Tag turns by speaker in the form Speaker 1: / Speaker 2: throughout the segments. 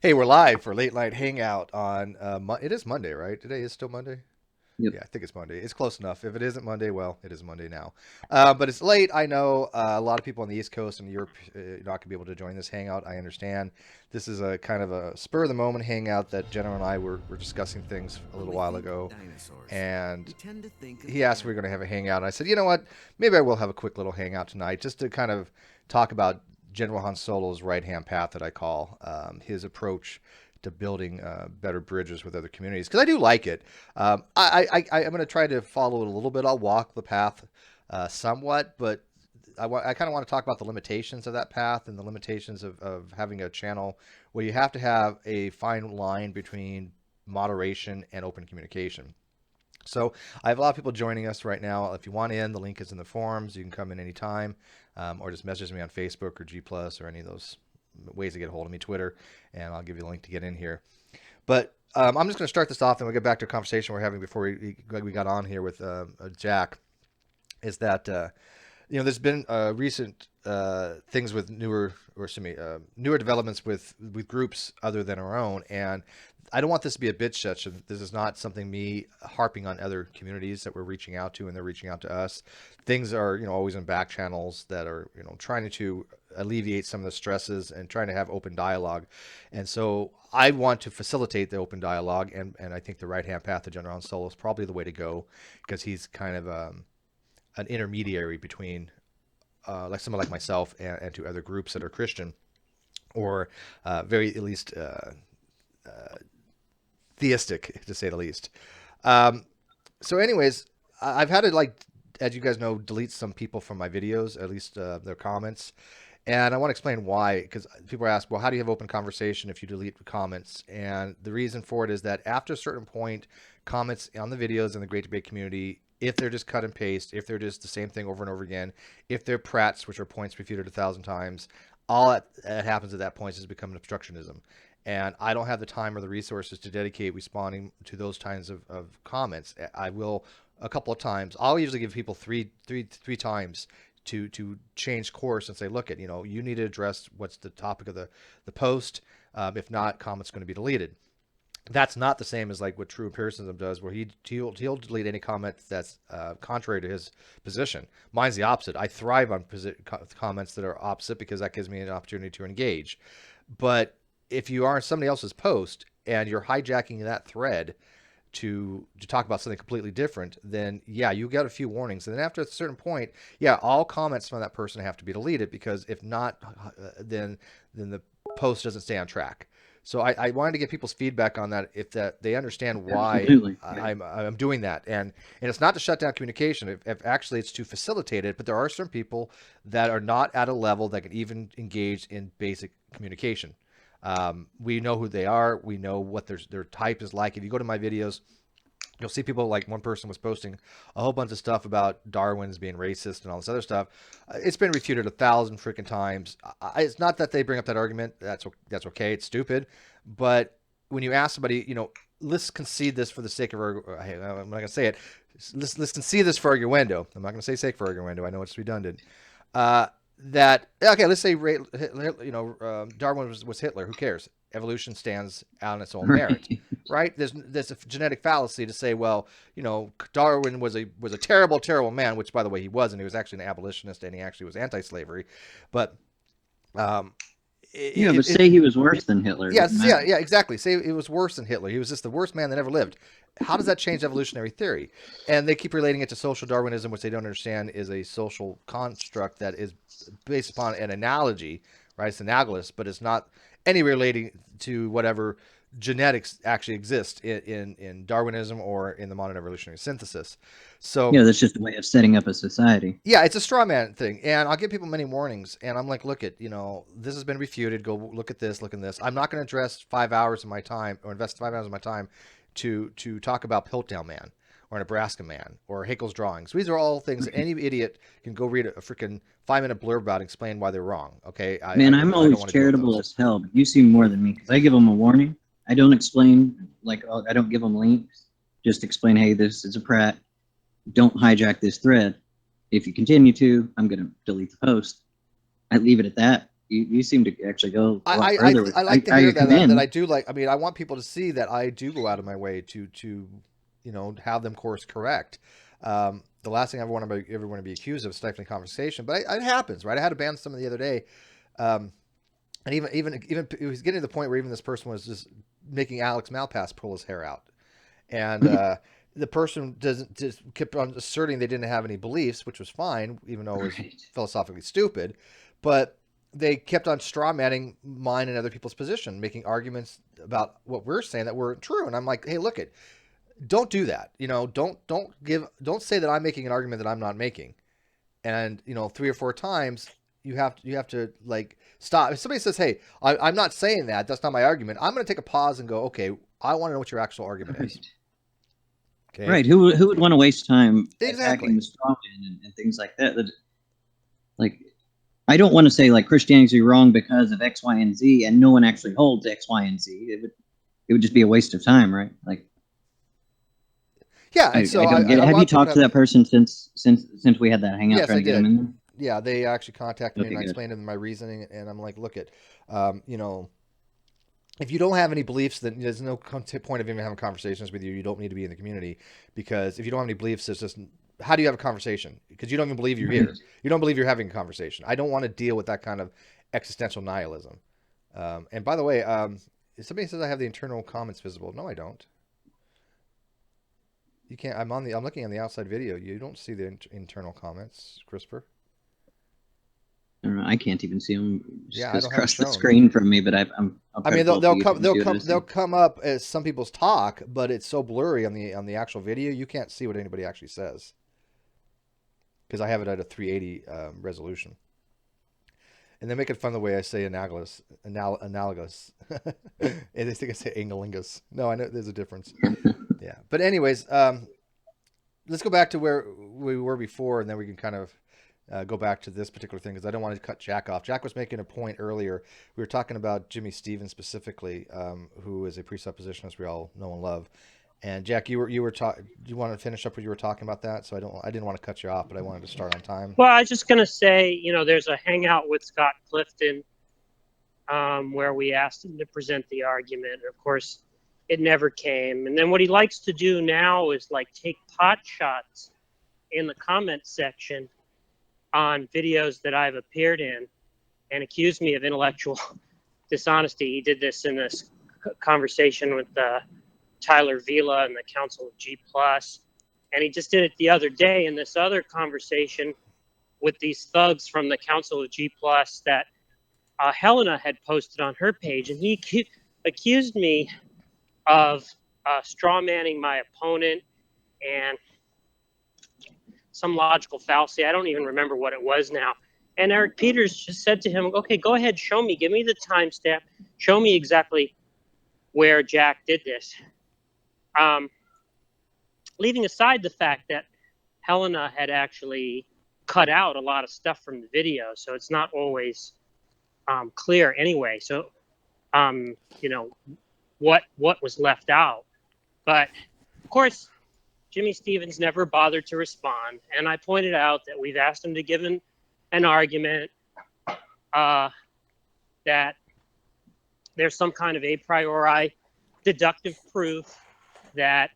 Speaker 1: Hey, we're live for late night hangout on it is Monday, right? Today is still Monday.
Speaker 2: Yep.
Speaker 1: Yeah, I think it's Monday. It's close enough. If it isn't Monday, well, it is Monday now. But it's late. I know a lot of people on the East Coast and Europe not going to be able to join this hangout. I understand. This is a kind of a spur of the moment hangout that Jenna and I were discussing things a
Speaker 3: When
Speaker 1: little
Speaker 3: we
Speaker 1: while
Speaker 3: think
Speaker 1: ago,
Speaker 3: dinosaurs, we
Speaker 1: and
Speaker 3: tend to think of
Speaker 1: he asked if we were going to have a hangout. And I said, you know what? Maybe I will have a quick little hangout tonight just to kind of talk about General Han Solo's right hand path that I call his approach to building better bridges with other communities because I do like it. I'm going to try to follow it a little bit. I'll walk the path somewhat, but I kind of want to talk about the limitations of that path and the limitations of having a channel where you have to have a fine line between moderation and open communication. So I have a lot of people joining us right now. If you want in, the link is in the forums. You can come in anytime, or just message me on Facebook or G Plus or any of those ways to get a hold of me, Twitter, and I'll give you the link to get in here. But I'm just going to start this off, and we'll get back to a conversation we're having before we got on here with Jack. Is that there's been recent things with newer developments with groups other than our own, and I don't want this to be a bitch session. This is not something me harping on other communities that we're reaching out to, and they're reaching out to us. Things are always in back channels that are trying to alleviate some of the stresses and trying to have open dialogue, and so I want to facilitate the open dialogue, and I think the right hand path to General Solo is probably the way to go because he's kind of an intermediary between like someone like myself and to other groups that are Christian or very at least theistic to say the least. Um, so, anyways, I've had to as you guys know, delete some people from my videos, at least their comments. And I want to explain why, because people ask, well, how do you have open conversation if you delete comments? And the reason for it is that after a certain point, comments on the videos in the Great Debate community, if they're just cut and paste, if they're just the same thing over and over again, if they're prats, which are points refuted 1,000 times, all that happens at that point is become an obstructionism. And I don't have the time or the resources to dedicate responding to those kinds of comments. I will a couple of times. I'll usually give people three times to change course and say, look, you need to address what's the topic of the post. If not, comment's going to be deleted. That's not the same as like what true empiricism does, where he'll delete any comment that's contrary to his position. Mine's the opposite. I thrive on comments that are opposite because that gives me an opportunity to engage. But if you are in somebody else's post and you're hijacking that thread to talk about something completely different, then yeah, you get a few warnings. And then after a certain point, yeah, all comments from that person have to be deleted because if not, then the post doesn't stay on track. So I wanted to get people's feedback on that, if that they understand why
Speaker 2: Absolutely.
Speaker 1: I'm doing that, and it's not to shut down communication. If actually it's to facilitate it, but there are some people that are not at a level that can even engage in basic communication. We know who they are. We know what their type is like. If you go to my videos, you'll see people like one person was posting a whole bunch of stuff about Darwin's being racist and all this other stuff. It's been refuted 1,000 freaking times. It's not that they bring up that argument. That's okay. It's stupid. But when you ask somebody, let's concede this for the sake of hey, I'm not going to say it. Let's concede this for arguendo. I'm not going to say sake for arguendo. I know it's redundant. Uh, that okay, let's say Darwin was Hitler. Who cares? Evolution stands on its own merit,
Speaker 2: Right.
Speaker 1: right? There's a genetic fallacy to say, well, Darwin was a terrible man, which by the way he was, and he was actually an abolitionist, and he actually was anti-slavery, but um,
Speaker 2: Yeah, but
Speaker 1: it
Speaker 2: say he was worse than Hitler. It wouldn't
Speaker 1: yes, yeah,
Speaker 2: matter.
Speaker 1: yeah, exactly. Say it was worse than Hitler. He was just the worst man that ever lived. How does that change evolutionary theory? And they keep relating it to social Darwinism, which they don't understand is a social construct that is based upon an analogy, right? It's analogous, but it's not any relating to whatever genetics actually exist in Darwinism or in the modern evolutionary synthesis. So
Speaker 2: Yeah, that's just a way of setting up a society.
Speaker 1: yeah, it's a straw man thing, and I'll give people many warnings. And I'm like, look at this has been refuted. Go look at this, look at this. I'm not going to address 5 hours of my time or invest 5 hours of my time to talk about Piltdown Man or Nebraska Man or Haeckel's drawings. These are all things that
Speaker 2: Right.
Speaker 1: any idiot can go read a freaking 5 minute blurb about and explain why they're wrong. Okay,
Speaker 2: Man, I'm
Speaker 1: I don't
Speaker 2: always
Speaker 1: want to deal with
Speaker 2: charitable
Speaker 1: those.
Speaker 2: as hell, but you see more than me because I give them a warning. I don't explain, like, I don't give them links. Just explain, hey, this is a prat. Don't hijack this thread. If you continue to, I'm going to delete the post. I leave it at that. You seem to actually go a lot
Speaker 1: I
Speaker 2: further with.
Speaker 1: I like to
Speaker 2: I
Speaker 1: hear that, that I
Speaker 2: commend.
Speaker 1: do like. I mean, I want people to see that I do go out of my way to have them course correct. The last thing I ever want to be accused of is stifling conversation, but it happens, right? I had to ban someone the other day, um, and even it was getting to the point where even this person was just making Alex Malpass pull his hair out, and the person doesn't just kept on asserting they didn't have any beliefs, which was fine, even though it was
Speaker 2: Right.
Speaker 1: philosophically stupid, but they kept on straw manning mine and other people's position, making arguments about what we're saying that weren't true. And I'm like, hey, look it, don't do that. Don't say that I'm making an argument that I'm not making. And 3 or 4 times you have to like stop. If somebody says, hey, I'm not saying that, that's not my argument, I'm going to take a pause and go, okay, I want to know what your actual argument is.
Speaker 2: Right.
Speaker 1: Okay.
Speaker 2: Right. Who would want to waste time attacking
Speaker 1: Exactly.
Speaker 2: the straw man and things like that? Like, I don't want to say like Christianity's wrong because of X, Y, and Z, and no one actually holds X, Y, and Z. It would just be a waste of time, right? Like,
Speaker 1: Yeah.
Speaker 2: I,
Speaker 1: And
Speaker 2: I
Speaker 1: so
Speaker 2: don't get it.
Speaker 1: I
Speaker 2: Have you
Speaker 1: want people
Speaker 2: talked
Speaker 1: to
Speaker 2: to
Speaker 1: have.
Speaker 2: that person since we had that hangout
Speaker 1: Yes,
Speaker 2: trying
Speaker 1: I
Speaker 2: to get him
Speaker 1: did.
Speaker 2: in there?
Speaker 1: Yeah, they actually contacted me
Speaker 2: Okay,
Speaker 1: and I
Speaker 2: good.
Speaker 1: explained to them my reasoning. And I'm like, look, um, you know, if you don't have any beliefs, then there's no point of even having conversations with you. You don't need to be in the community, because if you don't have any beliefs, it's just, how do you have a conversation? Because you don't even believe you're
Speaker 2: Right.
Speaker 1: here. You don't believe you're having a conversation. I don't want to deal with that kind of existential nihilism. And by the way, somebody says I have the internal comments visible. No, I don't. You can't. I'm looking on the outside video. You don't see the internal comments, CRISPR.
Speaker 2: I don't know. I can't even see them just
Speaker 1: Yeah, I
Speaker 2: because
Speaker 1: don't have it
Speaker 2: across the
Speaker 1: shown.
Speaker 2: screen from me. But I'll
Speaker 1: I
Speaker 2: try to
Speaker 1: mean,
Speaker 2: pull up the YouTube and see what I
Speaker 1: they'll
Speaker 2: see.
Speaker 1: come up as some people's talk, but it's so blurry on the actual video, you can't see what anybody actually says, because I have it at a 380 resolution. And they're making fun of the way I say analogous. And they think I say angalingus. No, I know there's a difference. Yeah, but anyways, let's go back to where we were before, and then we can kind of go back to this particular thing, because I don't want to cut Jack off. Jack was making a point earlier. We were talking about Jimmy Stevens specifically, who is a presuppositionist we all know and love. And Jack, you were talking. Do you want to finish up what you were talking about that? So I didn't want to cut you off, but I wanted to start on time.
Speaker 3: Well, I was just going to say, there's a hangout with Scott Clifton where we asked him to present the argument. And of course, it never came. And then what he likes to do now is like take pot shots in the comment section on videos that I've appeared in and accuse me of intellectual dishonesty. He did this in this conversation with Tyler Vila and the Council of G+. And he just did it the other day in this other conversation with these thugs from the Council of G+, that Helena had posted on her page. And he accused me of straw manning my opponent and some logical fallacy. I don't even remember what it was now. And Eric Peters just said to him, okay, go ahead, show me, give me the timestamp, show me exactly where Jack did this. Leaving aside the fact that Helena had actually cut out a lot of stuff from the video, so it's not always clear anyway. So, what was left out. But of course, Jimmy Stevens never bothered to respond, and I pointed out that we've asked him to give an argument that there's some kind of a priori deductive proof that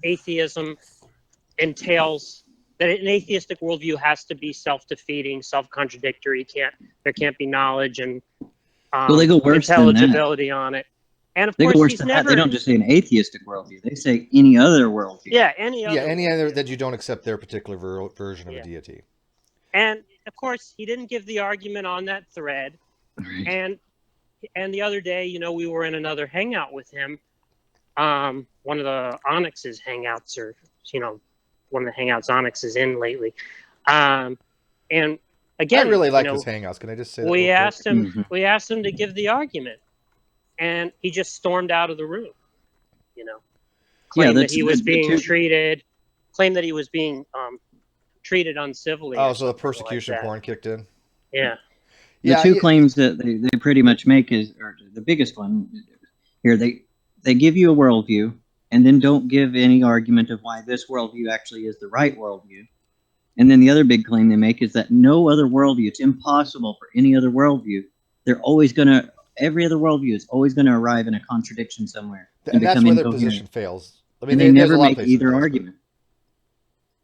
Speaker 3: atheism entails, that an atheistic worldview has to be self-defeating, self-contradictory. There can't be knowledge and
Speaker 2: Well, they go worse than that.
Speaker 3: intelligibility on it. And of
Speaker 2: They go
Speaker 3: course,
Speaker 2: worse
Speaker 3: he's
Speaker 2: than
Speaker 3: never.
Speaker 2: that. They don't just say an atheistic worldview. They say any other worldview.
Speaker 3: Yeah, any other.
Speaker 1: Yeah, any
Speaker 3: worldview.
Speaker 1: other that you don't accept their particular version of a deity.
Speaker 3: And of course, he didn't give the argument on that thread.
Speaker 2: Right.
Speaker 3: And the other day, we were in another hangout with him. One of the Onyx's hangouts, or one of the hangouts Onyx is in lately. And again,
Speaker 1: I really like his hangouts. Can I just say that?
Speaker 3: We asked him.
Speaker 2: Mm-hmm.
Speaker 3: We asked him to give the argument, and he just stormed out of the room. Claimed that he was being treated. Claimed that he was being treated uncivilly.
Speaker 1: Oh, so the persecution porn kicked in.
Speaker 3: Yeah.
Speaker 2: The two claims that they pretty much make is, or the biggest one here, they give you a worldview and then don't give any argument of why this worldview actually is the right worldview. And then the other big claim they make is that no other worldview, it's impossible for any other worldview. Every other worldview is always going to arrive in a contradiction somewhere.
Speaker 1: And that's where their position fails. I mean,
Speaker 2: and they
Speaker 1: there's
Speaker 2: never
Speaker 1: a lot of
Speaker 2: make
Speaker 1: places
Speaker 2: either
Speaker 1: it does,
Speaker 2: argument.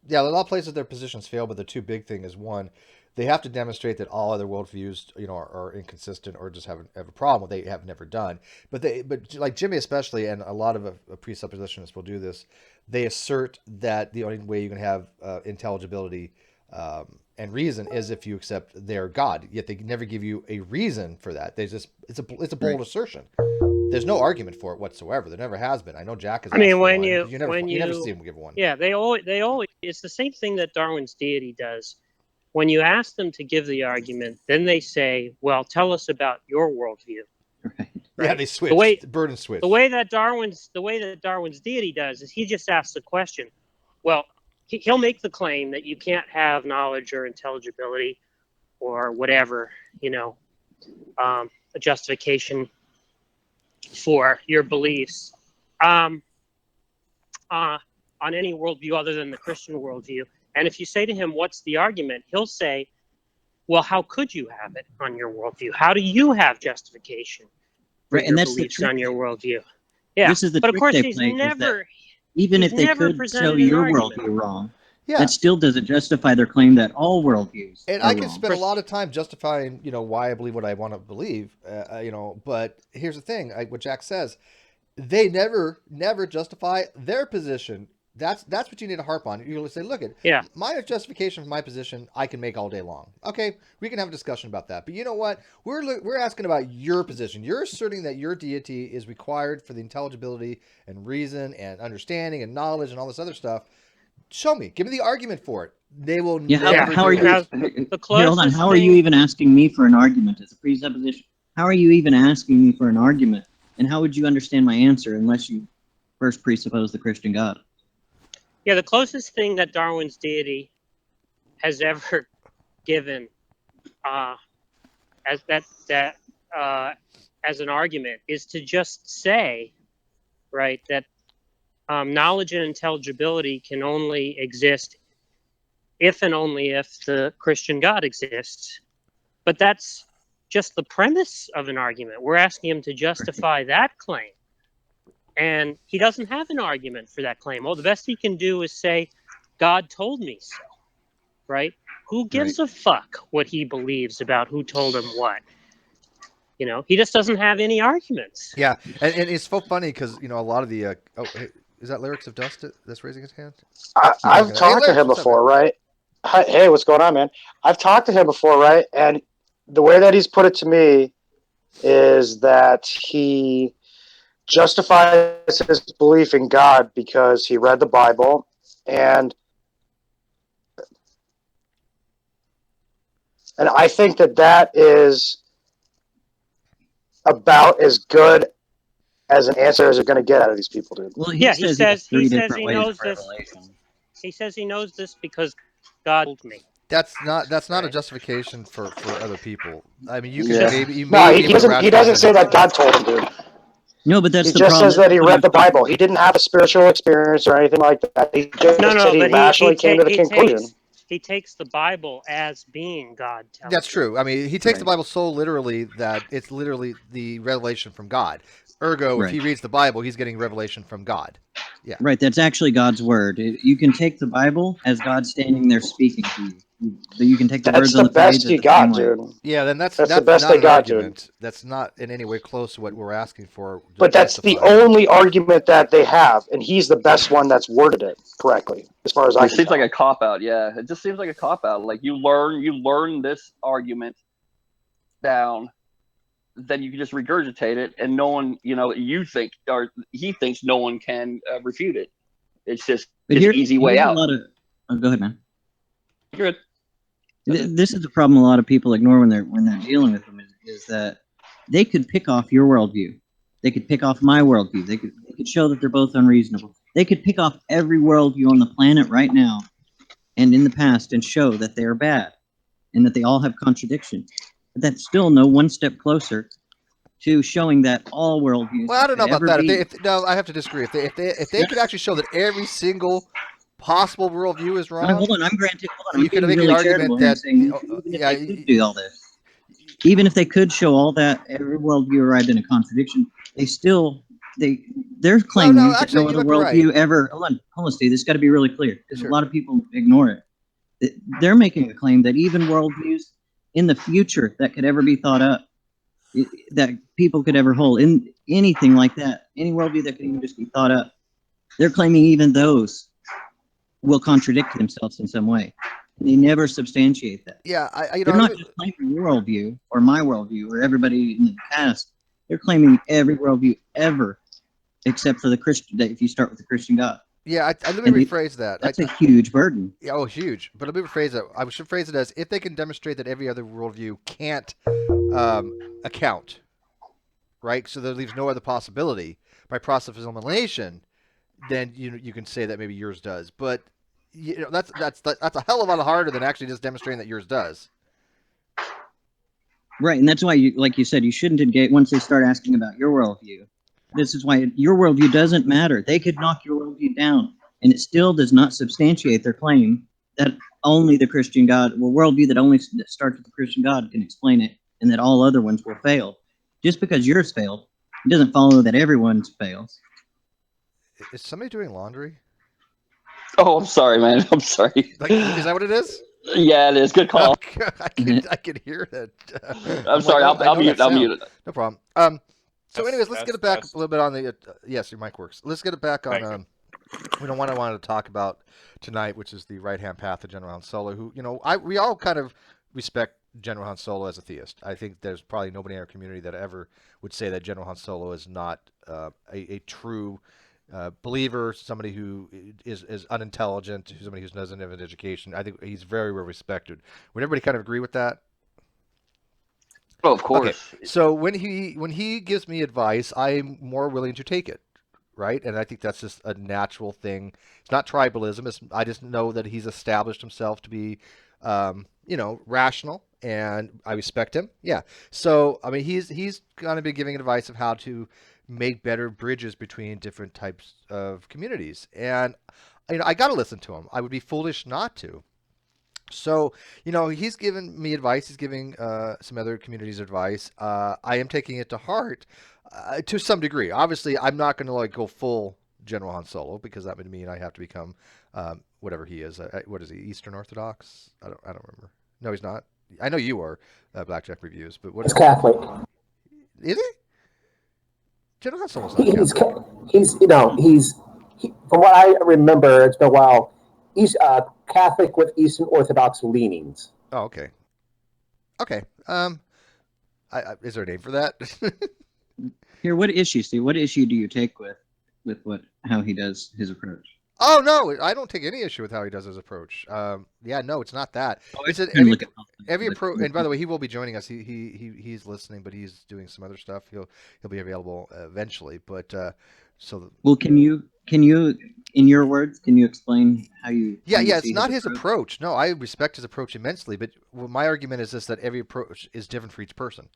Speaker 1: Yeah, a lot of places their positions fail, but the two big thing is one, they have to demonstrate that all other worldviews, are inconsistent or just have a problem, what they have never done. But like Jimmy especially, and a lot of presuppositionists will do this. They assert that the only way you can have intelligibility and reason is if you accept their God. Yet they never give you a reason for that. It's a bold assertion. There's no argument for it whatsoever. There never has been. I know Jack has.
Speaker 3: I mean,
Speaker 1: asked for
Speaker 3: when
Speaker 1: one,
Speaker 3: you
Speaker 1: but you never see him give one.
Speaker 3: Yeah, they always. It's the same thing that Darwin's deity does. When you ask them to give the argument, then they say, "Well, tell us about your worldview."
Speaker 2: Right.
Speaker 1: Yeah, they switch. The burden switch.
Speaker 3: The way that Darwin's deity does is he just asks the question. Well, he'll make the claim that you can't have knowledge or intelligibility or whatever, a justification for your beliefs on any worldview other than the Christian worldview. And if you say to him, "What's the argument?" he'll say, "Well, how could you have it on your worldview? How do you have justification for your beliefs on your worldview?" Yeah,
Speaker 2: this is the
Speaker 3: but of
Speaker 2: trick
Speaker 3: course
Speaker 2: they
Speaker 3: he's
Speaker 2: play,
Speaker 3: never.
Speaker 2: Even if they could show your worldview wrong, that still doesn't justify their claim that all worldviews
Speaker 1: and
Speaker 2: are
Speaker 1: I can
Speaker 2: wrong.
Speaker 1: spend a lot of time justifying, why I believe what I want to believe, but here's the thing, what Jack says, they never justify their position. That's what you need to harp on. You're going to say, look, my justification for my position, I can make all day long. Okay, we can have a discussion about that. But you know what? We're asking about your position. You're asserting that your deity is required for the intelligibility and reason and understanding and knowledge and all this other stuff. Show me. Give me the argument for it. They will never
Speaker 2: how are
Speaker 1: do
Speaker 2: you?
Speaker 1: it.
Speaker 2: Hold on. How are you even asking me for an argument as a presupposition? How are you even asking me for an argument? And how would you understand my answer unless you first presuppose the Christian God?
Speaker 3: Yeah, the closest thing that Darwin's deity has ever given as an argument is to just say, right, that knowledge and intelligibility can only exist if and only if the Christian God exists. But that's just the premise of an argument. We're asking him to justify that claim. And he doesn't have an argument for that claim. Well, the best he can do is say, "God told me so," right? Who gives a fuck what he believes about who told him what? He just doesn't have any arguments.
Speaker 1: Yeah, and it's so funny because, a lot of the... hey, is that Lyrics of Dust that's raising his hand?
Speaker 4: I've talked to him before, right? Hey, what's going on, man? I've talked to him before, right? And the way that he's put it to me is that he justifies his belief in God because he read the Bible, and I think that is about as good as an answer as you're going to get out of these people, dude.
Speaker 2: Well,
Speaker 3: he says he knows this. He says he knows this because God told me.
Speaker 1: That's not a justification for other people. I mean, you can maybe
Speaker 4: he doesn't say that God told him, dude.
Speaker 2: No, but that's
Speaker 4: he just says that he read the Bible. He didn't have a spiritual experience or anything like that. He just said he rationally came to the conclusion.
Speaker 3: He takes the Bible as being God telling.
Speaker 1: That's true. I mean, he takes the Bible so literally that it's literally the revelation from God. Ergo, if he reads the Bible, he's getting revelation from God. Yeah.
Speaker 2: Right. That's actually God's word. You can take the Bible as God standing there speaking to you. You can take the words on the page.
Speaker 4: That's the best you got, dude.
Speaker 1: Yeah, then that's
Speaker 4: the best they got, dude.
Speaker 1: That's not in any way close to what we're asking for.
Speaker 4: But that's the only argument that they have, and he's the best one that's worded it correctly, as far as I can tell.
Speaker 5: It seems like a cop-out, yeah. It just seems like a cop-out. Like, you learn this argument down, then you can just regurgitate it, and no one, you think, or he thinks no one can refute it. It's just an easy way out.
Speaker 2: Go ahead, man.
Speaker 5: You're good.
Speaker 2: This is the problem a lot of people ignore when they're dealing with them is that they could pick off your worldview. They could pick off my worldview. They could show that they're both unreasonable. They could pick off every worldview on the planet right now and in the past and show that they are bad and that they all have contradictions. But that's still one step closer to showing that all worldviews.
Speaker 1: Well, I don't know about that. No, I have to disagree. If they could actually show that every single possible worldview is wrong.
Speaker 2: Hold on, I'm granted. Hold on,
Speaker 1: You
Speaker 2: I'm
Speaker 1: could
Speaker 2: being
Speaker 1: make
Speaker 2: really
Speaker 1: the argument
Speaker 2: charitable here and
Speaker 1: that,
Speaker 2: saying even if they could do all this, even if they could show all that, every worldview arrived in a contradiction, they still they're
Speaker 1: well,
Speaker 2: claiming
Speaker 1: no,
Speaker 2: that no
Speaker 1: actually, you
Speaker 2: other
Speaker 1: might be right.
Speaker 2: worldview ever. Hold on, Steve. This got to be really clear because
Speaker 1: Sure.
Speaker 2: a lot of people ignore it. They're making a claim that even worldviews in the future that could ever be thought up, that people could ever hold in anything like that, any worldview that could even just be thought up, they're claiming even those will contradict themselves in some way. They never substantiate that.
Speaker 1: Yeah,
Speaker 2: They're not just claiming your worldview or my worldview or everybody in the past. They're claiming every worldview ever, except for the Christian. If you start with the Christian God,
Speaker 1: yeah. Let me rephrase that.
Speaker 2: That's a huge burden.
Speaker 1: Yeah, oh, huge. But let me rephrase it. I should phrase it as if they can demonstrate that every other worldview can't account, right? So there leaves no other possibility by process of elimination. Then you can say that maybe yours does. But that's a hell of a lot harder than actually just demonstrating that yours does.
Speaker 2: Right, and that's why you, like you said, you shouldn't engage once they start asking about your worldview. This is why your worldview doesn't matter. They could knock your worldview down, and it still does not substantiate their claim that only the Christian God, worldview that starts with the Christian God can explain it, and that all other ones will fail. Just because yours failed, it doesn't follow that everyone's fails.
Speaker 1: Is somebody doing laundry?
Speaker 5: Oh, I'm sorry, man. I'm sorry.
Speaker 1: Like, is that what it is?
Speaker 5: Yeah, it is. Good call.
Speaker 1: I could hear that.
Speaker 5: I'm sorry.
Speaker 1: Like,
Speaker 5: I'll mute. I'll mute it.
Speaker 1: No problem. So, anyways, let's get it back a little bit on the. Yes, your mic works. Let's get it back on. We don't want to talk about tonight, which is the right-hand path of General Han Solo. Who, we all kind of respect General Han Solo as a theist. I think there's probably nobody in our community that ever would say that General Han Solo is not a true believer, somebody who is unintelligent, somebody who doesn't have an education. I think he's very well respected. Would everybody kind of agree with that?
Speaker 5: Oh, of course.
Speaker 1: Okay. So when he gives me advice, I'm more willing to take it, right? And I think that's just a natural thing. It's not tribalism. I just know that he's established himself to be, rational, and I respect him. Yeah. So I mean, he's gonna be giving advice of how to make better bridges between different types of communities, and I got to listen to him. I would be foolish not to. So, he's given me advice. He's giving some other communities advice. I am taking it to heart to some degree. Obviously, I'm not going to go full General Han Solo because that would mean I have to become whatever he is. What is he? Eastern Orthodox? I don't remember. No, he's not. I know you are Blackjack Reviews, but what
Speaker 6: He's Catholic.
Speaker 1: Is he? General Han Solo's not
Speaker 6: He's from what I remember, it's been a while. He's Catholic with Eastern Orthodox leanings.
Speaker 1: Oh, okay. Okay. Is there a name for that?
Speaker 2: Here, what issue, Steve? What issue do you take with how he does his approach?
Speaker 1: Oh no, I don't take any issue with how he does his approach. No, it's not that. It's every approach. And by the way, he will be joining us. He's listening, but he's doing some other stuff. He'll be available eventually. But
Speaker 2: well, can you in your words, can you explain how you?
Speaker 1: Yeah, it's not his approach. No, I respect his approach immensely. But my argument is this: that every approach is different for each person.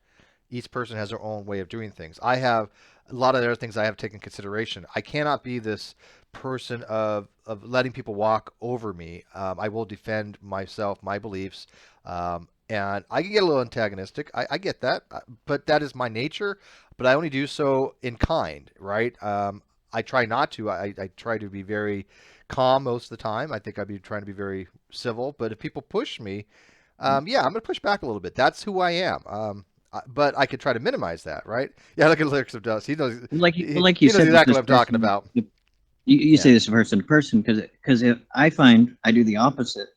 Speaker 1: Each person has their own way of doing things. I have a lot of other things I have taken consideration. I cannot be this person of letting people walk over me. I will defend myself, my beliefs, and I can get a little antagonistic. I get that, but that is my nature. But I only do so in kind, right? I try not to. I try to be very calm most of the time. I think I'd be trying to be very civil. But if people push me, I'm going to push back a little bit. That's who I am. But I could try to minimize that, right? Yeah, look at Lyrics of Dust. He knows.
Speaker 2: Like you
Speaker 1: he
Speaker 2: said,
Speaker 1: knows exactly what I'm talking about.
Speaker 2: You say this person to person because if I find I do the opposite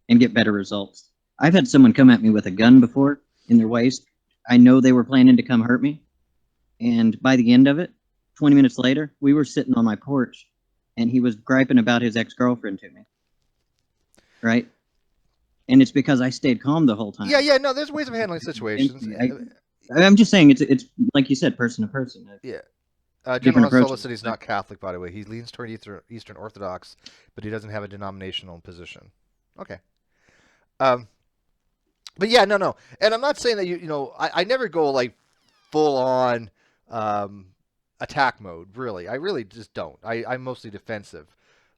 Speaker 2: and get better results. I've had someone come at me with a gun before in their waist. I know they were planning to come hurt me, and by the end of it, 20 minutes later, we were sitting on my porch, and he was griping about his ex-girlfriend to me. Right. And it's because I stayed calm the whole time.
Speaker 1: Yeah. No, there's ways of handling situations.
Speaker 2: I'm just saying it's like you said, person to person.
Speaker 1: Yeah. General Han Solo said he's not Catholic, by the way. He leans toward Eastern Orthodox, but he doesn't have a denominational position. Okay. But yeah, no. And I'm not saying that I never go like full on attack mode. Really, I really just don't. I'm mostly defensive.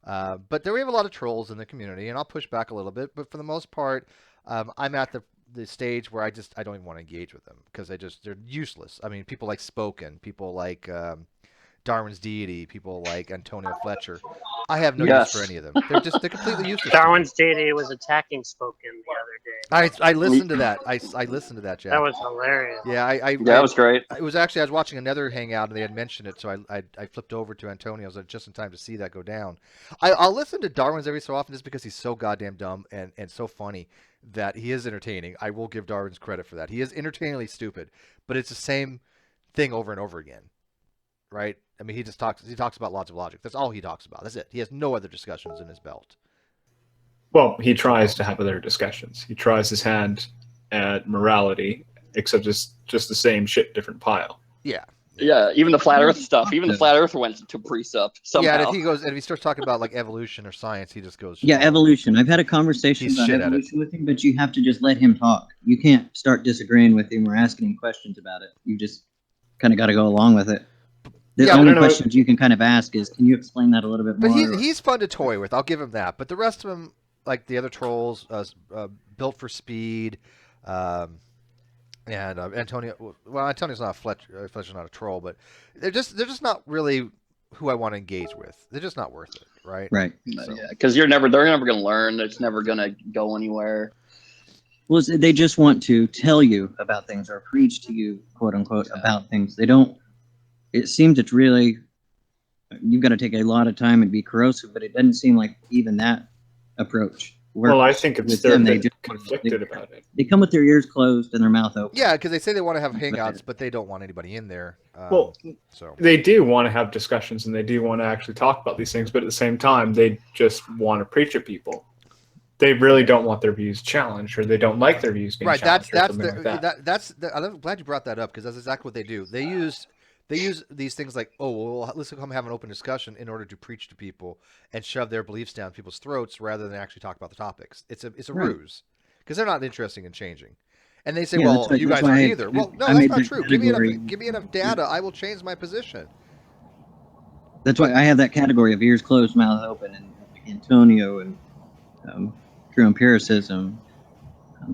Speaker 1: But there we have a lot of trolls in the community, and I'll push back a little bit. But for the most part, I'm at the stage where I don't even want to engage with them because they're useless. I mean, people like Spoken, people like Darwin's Deity, people like Antonio Fletcher. I have no use for
Speaker 5: Yes.
Speaker 1: any of them. They're completely useless. to me.
Speaker 3: Darwin's Deity was attacking Spoken the other day.
Speaker 1: I listened to that. I listened to that, Jack.
Speaker 3: That was hilarious.
Speaker 1: Yeah,
Speaker 5: That was great.
Speaker 1: It was actually I was watching another hangout and they had mentioned it, so I flipped over to Antonio's just in time to see that go down. I'll listen to Darwin's every so often just because he's so goddamn dumb and so funny that he is entertaining. I will give Darwin's credit for that. He is entertainingly stupid, but it's the same thing over and over again, right? I mean, he talks about lots of logic. That's all he talks about. That's it. He has no other discussions in his belt.
Speaker 7: Well, he tries to have other discussions. He tries his hand at morality, except it's just the same shit, different pile.
Speaker 1: Yeah.
Speaker 5: Yeah, even the flat Earth stuff. Even the flat Earth went to precept somehow.
Speaker 1: Yeah, and if he starts talking about like evolution or science, he just goes.
Speaker 2: Yeah, evolution. I've had a conversation
Speaker 1: He's
Speaker 2: about
Speaker 1: shit at
Speaker 2: evolution with him, but you have to just let him talk. You can't start disagreeing with him or asking him questions about it. You just kind of got to go along with it. The
Speaker 1: Yeah,
Speaker 2: only
Speaker 7: but-
Speaker 2: questions you can kind of ask is, can you explain that a little bit
Speaker 1: But
Speaker 2: more?
Speaker 1: he's fun to toy with. I'll give him that. But the rest of them, like the other trolls, Built for Speed, and Antonio. Well, Antonio's not a Fletcher's not a troll, but they're just not really who I want to engage with. They're just not worth it, right?
Speaker 2: Right.
Speaker 1: So-
Speaker 5: Yeah, because they're never going to learn. It's never going to go anywhere.
Speaker 2: Well, they just want to tell you about things or preach to you, quote unquote, about things. They don't. It seems it's really, you've got to take a lot of time and be corrosive, but it doesn't seem like even that approach works.
Speaker 7: Well, I think it's
Speaker 2: with
Speaker 7: they're
Speaker 2: them.
Speaker 7: a
Speaker 2: They
Speaker 7: bit
Speaker 2: just
Speaker 7: conflicted about it.
Speaker 2: they come with their ears closed and their mouth open.
Speaker 1: Yeah, because they say they want to have hangouts, but they don't want anybody in there.
Speaker 7: Well,
Speaker 1: so
Speaker 7: they do want to have discussions and they do want to actually talk about these things, but at the same time, they just want to preach at people. They really don't want their views challenged, or they don't like their views being
Speaker 1: right,
Speaker 7: challenged.
Speaker 1: I'm glad you brought that up because that's exactly what they do. They use these things like, oh, well, let's come have an open discussion in order to preach to people and shove their beliefs down people's throats rather than actually talk about the topics. It's a
Speaker 2: Right.
Speaker 1: ruse because they're not interested in changing. And they say,
Speaker 2: Yeah,
Speaker 1: well,
Speaker 2: that's why-
Speaker 1: you
Speaker 2: that's
Speaker 1: guys aren't
Speaker 2: why
Speaker 1: either. Well, no,
Speaker 2: I
Speaker 1: that's
Speaker 2: made
Speaker 1: not
Speaker 2: that
Speaker 1: true.
Speaker 2: category.
Speaker 1: Give me enough data, I will change my position.
Speaker 2: That's why I have that category of ears closed, mouth open, and like Antonio and true empiricism.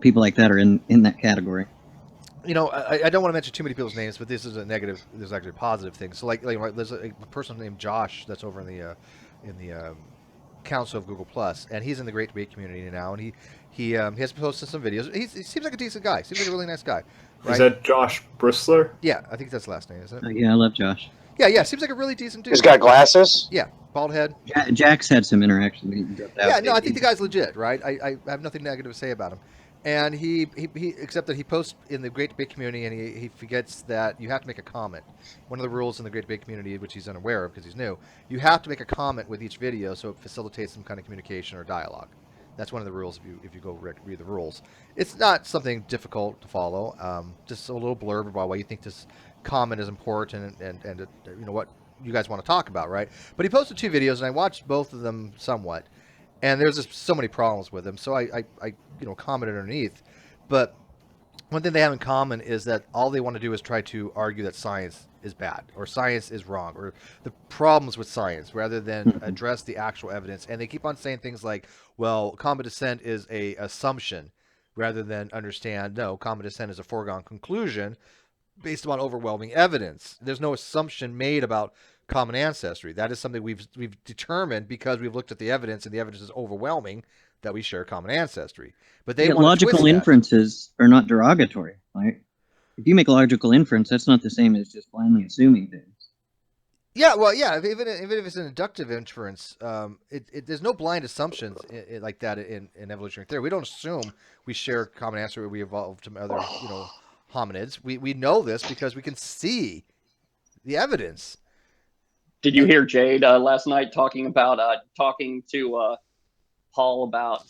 Speaker 2: People like that are in that category.
Speaker 1: You know, I don't want to mention too many people's names, but this is a negative. There's actually a positive thing. So, like there's a person named Josh that's over in the Council of Google Plus, and he's in the Great Debate community now, and he has posted some videos. He seems like a decent guy. Seems like a really nice guy. Right?
Speaker 7: Is that Josh Bristler?
Speaker 1: Yeah, I think that's the last name, isn't it?
Speaker 2: Yeah, I love Josh.
Speaker 1: Yeah. Seems like a really decent dude.
Speaker 4: He's got glasses.
Speaker 1: Yeah, bald head.
Speaker 2: Jack's had some interaction. He dropped out.
Speaker 1: Yeah, no, I think the guy's legit, right? I have nothing negative to say about him. And he except that he posts in the Great Debate community, and he forgets that you have to make a comment. One of the rules in the Great Debate community, which he's unaware of because he's new, you have to make a comment with each video so it facilitates some kind of communication or dialogue. That's one of the rules if you go read the rules. It's not something difficult to follow. Just a little blurb about why you think this comment is important and you know what you guys want to talk about, right? But he posted 2 videos, and I watched both of them somewhat. And there's just so many problems with them, so I commented underneath. But one thing they have in common is that all they want to do is try to argue that science is bad, or science is wrong, or the problems with science, rather than address the actual evidence. And they keep on saying things like, well, common descent is a assumption, rather than understand, no, common descent is a foregone conclusion based on overwhelming evidence. There's no assumption made about common ancestry. That is something we've determined because we've looked at the evidence, and the evidence is overwhelming that we share common ancestry. But they want to
Speaker 2: logical
Speaker 1: twist that.
Speaker 2: inferences are not derogatory. Right? If you make a logical inference, that's not the same as just blindly assuming things.
Speaker 1: Yeah, well, yeah. Even if it's an inductive inference, there's no blind assumptions like that in evolutionary theory. We don't assume we share common ancestry. We evolved from other hominids. We know this because we can see the evidence.
Speaker 5: Did you hear Jade last night talking to Paul about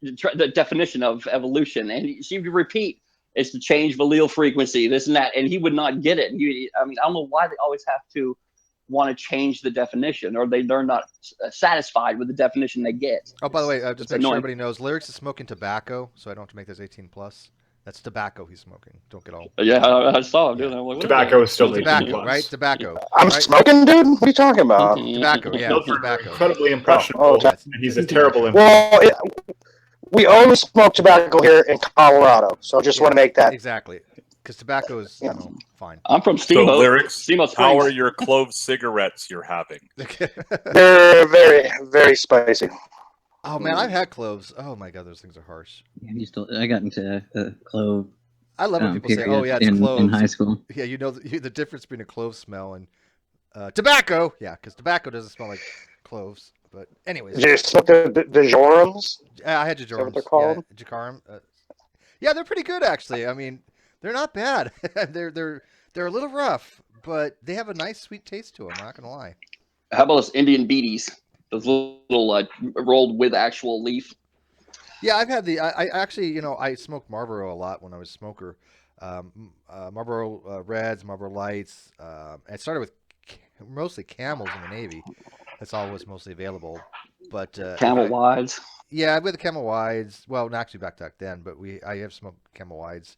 Speaker 5: the definition of evolution? And she would repeat, it's to change allele frequency, this and that, and he would not get it. I don't know why they always have to want to change the definition, or they're not satisfied with the definition they get.
Speaker 1: Oh, by the way, just
Speaker 5: it's
Speaker 1: make sure
Speaker 5: annoying.
Speaker 1: everybody knows, lyrics is smoking tobacco, so I don't have to make this 18 plus. That's tobacco he's smoking. Don't get all.
Speaker 5: Yeah, I saw him doing
Speaker 1: Yeah.
Speaker 5: that. I'm like, what
Speaker 7: Tobacco is still
Speaker 5: the-
Speaker 7: legal.
Speaker 1: Tobacco, right? Tobacco.
Speaker 4: I'm
Speaker 1: right?
Speaker 4: smoking, dude. What are you talking about?
Speaker 1: Tobacco, yeah,
Speaker 7: Children are
Speaker 1: tobacco.
Speaker 7: incredibly
Speaker 4: Oh,
Speaker 7: impressionable,
Speaker 4: okay.
Speaker 7: and he's a terrible influence.
Speaker 4: Well, we only smoke tobacco here in Colorado, so just want to make that.
Speaker 1: Exactly. Because tobacco is, you know, fine.
Speaker 5: I'm from
Speaker 8: So
Speaker 5: Steamboat.
Speaker 8: lyrics,
Speaker 5: Steamboat
Speaker 8: how
Speaker 5: Springs.
Speaker 8: are your clove cigarettes you're having?
Speaker 4: They're very, very spicy.
Speaker 1: Oh man, I've had cloves. Oh my god, those things are harsh.
Speaker 2: I got into clove
Speaker 1: I love when people say,
Speaker 2: period
Speaker 1: "Oh yeah, it's
Speaker 2: in
Speaker 1: cloves."
Speaker 2: high school.
Speaker 1: Yeah, you know the difference between a clove smell and tobacco. Yeah, because tobacco doesn't smell like cloves. But anyways,
Speaker 4: Did you smoke the Vijorums?
Speaker 1: I had
Speaker 4: Is that what
Speaker 1: Jajarums.
Speaker 4: they're called?
Speaker 1: Yeah, Jakaram. Yeah, they're pretty good actually. I mean, they're not bad. they're a little rough, but they have a nice sweet taste to them. I'm not gonna lie.
Speaker 5: How about those Indian beaties? Those little rolled with actual leaf.
Speaker 1: Yeah, I've had I actually, you know, I smoked Marlboro a lot when I was a smoker. Marlboro Reds, Marlboro Lights. I started with mostly Camels in the Navy. That's all was mostly available. But
Speaker 5: Camel Wides.
Speaker 1: Yeah, with the Camel Wides. Well, not actually back then, but I have smoked Camel Wides.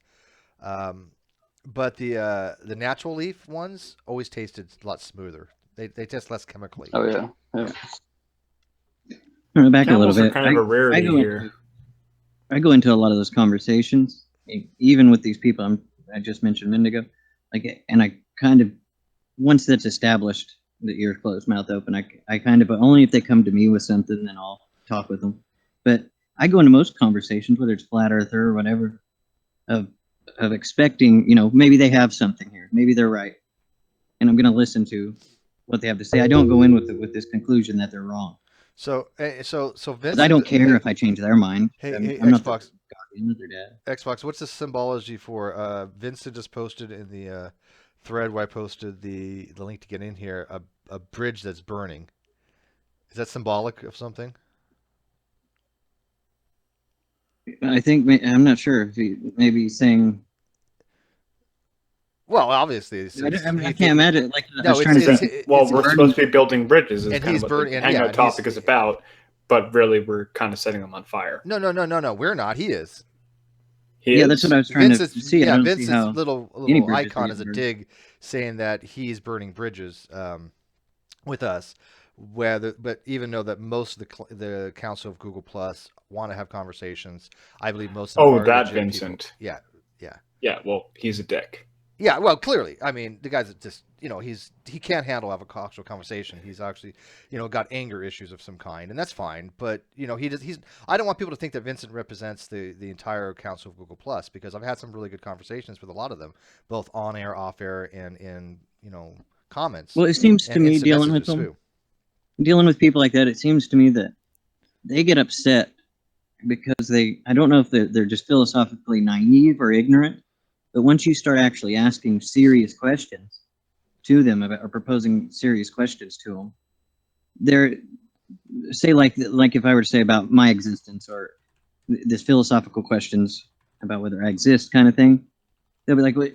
Speaker 1: But the natural leaf ones always tasted a lot smoother. They taste less chemically.
Speaker 5: Oh yeah.
Speaker 2: Back a little
Speaker 7: Camels are
Speaker 2: bit.
Speaker 7: kind of a rarity here.
Speaker 2: I go into a lot of those conversations, even with these people I just mentioned a minute ago. And I kind of, once that's established, the ears closed, mouth open, I kind of, only if they come to me with something, then I'll talk with them. But I go into most conversations, whether it's flat earther or whatever, of expecting, you know, maybe they have something here, maybe they're right, and I'm going to listen to what they have to say. I don't go in with this conclusion that they're wrong.
Speaker 1: So Vince,
Speaker 2: I don't care if I change their mind.
Speaker 1: Hey,
Speaker 2: I'm not
Speaker 1: Xbox.
Speaker 2: the guardian of their dad.
Speaker 1: Xbox, what's the symbology for Vincent just posted in the thread where I posted the link to get in here, a bridge that's burning. Is that symbolic of something?
Speaker 2: I think I'm not sure if he maybe saying.
Speaker 1: Well, obviously,
Speaker 2: I can't imagine. Like I was trying to say.
Speaker 7: Well, we're supposed to be building bridges, is
Speaker 1: and
Speaker 7: kind
Speaker 1: he's
Speaker 7: of what
Speaker 1: burning.
Speaker 7: the hangout topic is about. But really, we're kind of setting them on fire.
Speaker 1: No, we're not. He is.
Speaker 2: That's what I was trying to see.
Speaker 1: Yeah,
Speaker 2: I don't
Speaker 1: Vince's
Speaker 2: see how
Speaker 1: little icon is a dig saying that he's burning bridges with us. But even though that most of the Council of Google Plus want to have conversations, I believe most of them are
Speaker 7: that
Speaker 1: legit
Speaker 7: Vincent.
Speaker 1: People. Yeah.
Speaker 7: Yeah, well, he's a dick.
Speaker 1: Yeah, well, clearly. I mean, the guy's just, you know, he can't handle have a actual conversation. He's actually, you know, got anger issues of some kind, and that's fine. But, you know, I don't want people to think that Vincent represents the entire Council of Google Plus, because I've had some really good conversations with a lot of them, both on air, off air, and in, you know, comments.
Speaker 2: Well, it seems to me dealing with them, dealing with people like that, it seems to me that they get upset because I don't know if they're just philosophically naive or ignorant. But once you start actually asking serious questions to them or proposing serious questions to them, they're say like if I were to say about my existence or this philosophical questions about whether I exist kind of thing, they'll be like, well,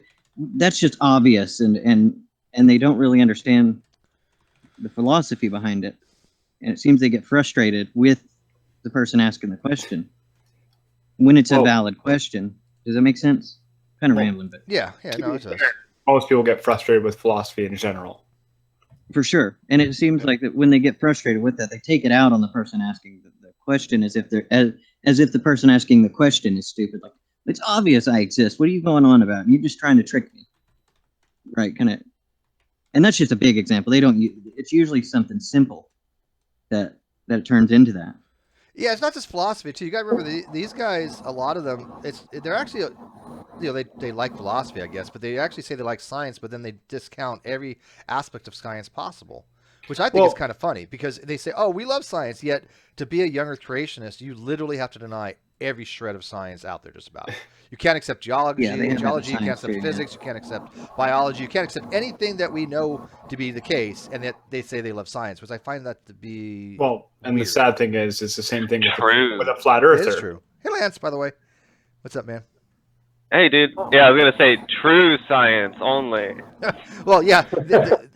Speaker 2: that's just obvious, and they don't really understand the philosophy behind it, and it seems they get frustrated with the person asking the question when it's a valid question. Does that make sense? Kind of rambling, but
Speaker 1: yeah, no, it does.
Speaker 7: Most people get frustrated with philosophy in general,
Speaker 2: for sure. And it seems like that when they get frustrated with that, they take it out on the person asking the question, as if the person asking the question is stupid. Like, it's obvious I exist. What are you going on about? You're just trying to trick me, right? Kind of. And that's just a big example. It's usually something simple that it turns into that.
Speaker 1: Yeah, it's not just philosophy too. You got to remember these guys. A lot of them, they're actually, you know, they like philosophy, I guess, but they actually say they like science, but then they discount every aspect of science possible, which I think is kind of funny, because they say, "Oh, we love science," yet to be a young Earth creationist, you literally have to deny every shred of science out there, just about. You can't accept geology, you can't accept physics, you can't accept biology, you can't accept anything that we know to be the case, and that they say they love science, which I find that to be
Speaker 7: and
Speaker 1: weird.
Speaker 7: the sad thing is, it's the same thing with a flat earther.
Speaker 1: It is true. Hey, Lance, by the way, what's up, man?
Speaker 9: Hey, dude. Yeah, I was gonna say true science only.
Speaker 1: Well, yeah,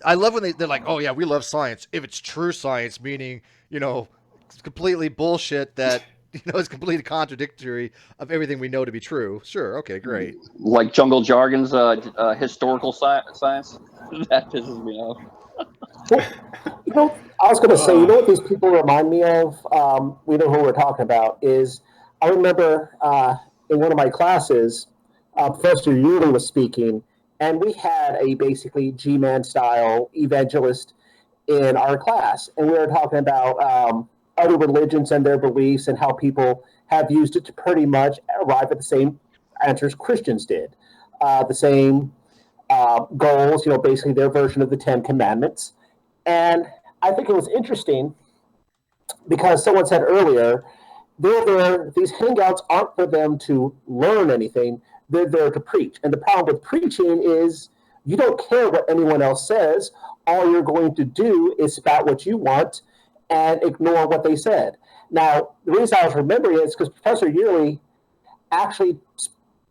Speaker 1: I love when they're like, "Oh yeah, we love science if it's true science," meaning, you know, it's completely bullshit that is completely contradictory of everything we know to be true. Sure, okay, great.
Speaker 5: Like Jungle Jargon's historical science. That pisses me off.
Speaker 6: Well, I was going to say, what these people remind me of? We know who we're talking about. Is I remember in one of my classes, Professor Yuli was speaking, and we had a basically G-Man style evangelist in our class, and we were talking about other religions and their beliefs and how people have used it to pretty much arrive at the same answers Christians did, the same goals. Basically their version of the Ten Commandments. And I think it was interesting because someone said earlier, these hangouts aren't for them to learn anything, they're there to preach. And the problem with preaching is you don't care what anyone else says. All you're going to do is spout what you want and ignore what they said. Now, the reason I was remembering it is because Professor Yearley actually